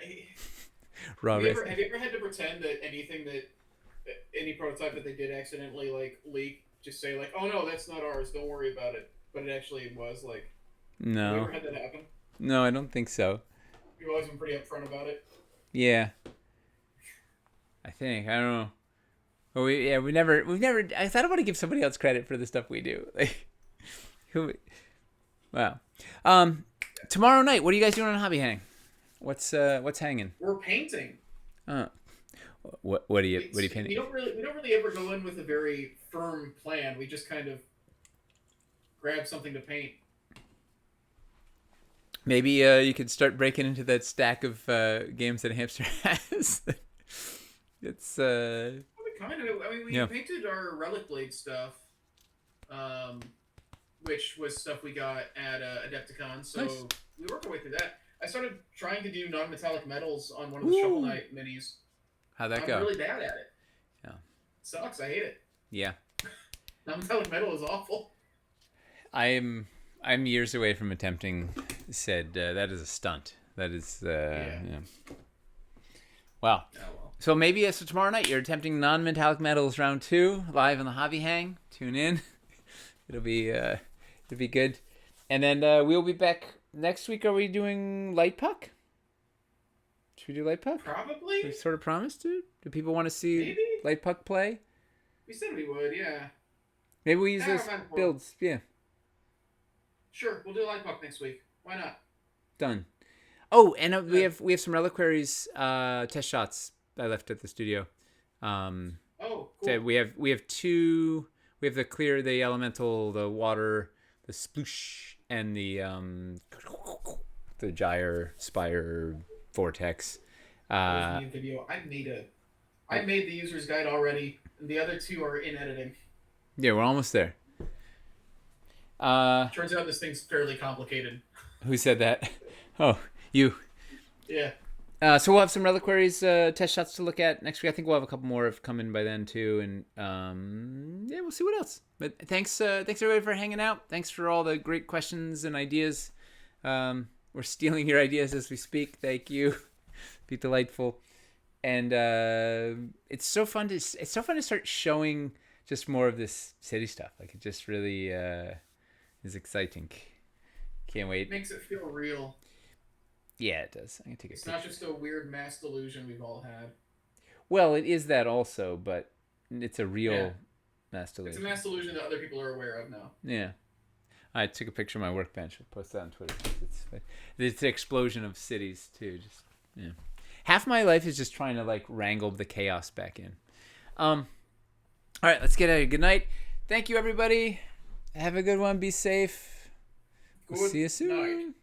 raw. have you ever had to pretend that any prototype that they did accidentally like leak, just say like, "Oh no, that's not ours. Don't worry about it." But it actually was like. No. Have you ever had that happen? No, I don't think so. You've always been pretty upfront about it. Yeah. I think I don't know. Well, we've never. I don't want to give somebody else credit for the stuff we do. Like, wow. Tomorrow night, what are you guys doing on Hobby Hang? What's hanging? We're painting. What are you painting? We don't really ever go in with a very firm plan. We just kind of grab something to paint. Maybe you could start breaking into that stack of games that Hamster has. It's kind of. I mean, we painted our Relic Blade stuff, which was stuff we got at Adepticon. So nice. We worked our way through that. I started trying to do non-metallic metals on one of the Shovel Knight minis. How'd that go? I'm really bad at it. Yeah. It sucks. I hate it. Yeah. Non-metallic metal is awful. I'm years away from attempting said that is a stunt. That is yeah. Wow. Oh, well. So maybe so tomorrow night you're attempting non-metallic metals round 2 live on the Hobby Hang. Tune in. It'll be good. And then we'll be back next week. Are we doing Light Puck? Should we do Light Puck? Probably. We sort of promised to. Do people want to see Maybe? Light Puck play? We said we would, yeah. Maybe we use those builds. Yeah. Sure, we'll do Light Puck next week. Why not? Done. Oh, and we have some reliquaries test shots I left at the studio. Oh, cool. So we have two. We have the clear, the elemental, the water, the sploosh, and the gyre, spire, vortex. Video. I made the user's guide already, and the other 2 are in editing. Yeah, we're almost there. Turns out this thing's fairly complicated. Who said that? Oh, you. Yeah. So we'll have some reliquaries test shots to look at next week. I think we'll have a couple more have come in by then too, and yeah, we'll see what else. But thanks everybody for hanging out. Thanks for all the great questions and ideas. We're stealing your ideas as we speak. Thank you. Be delightful, and it's so fun to start showing just more of this city stuff. Like it just really is exciting. Can't wait. It makes it feel real. Yeah, it does. I'm gonna take a picture. Not just a weird mass delusion we've all had. Well, it is that also, but it's a real mass delusion. It's a mass delusion that other people are aware of now. Yeah. I took a picture of my workbench. I'll post that on Twitter. It's an explosion of cities too. Just half my life is just trying to like wrangle the chaos back in. All right, let's get out of here. Good night. Thank you, everybody. Have a good one. Be safe. We'll see you soon. Night.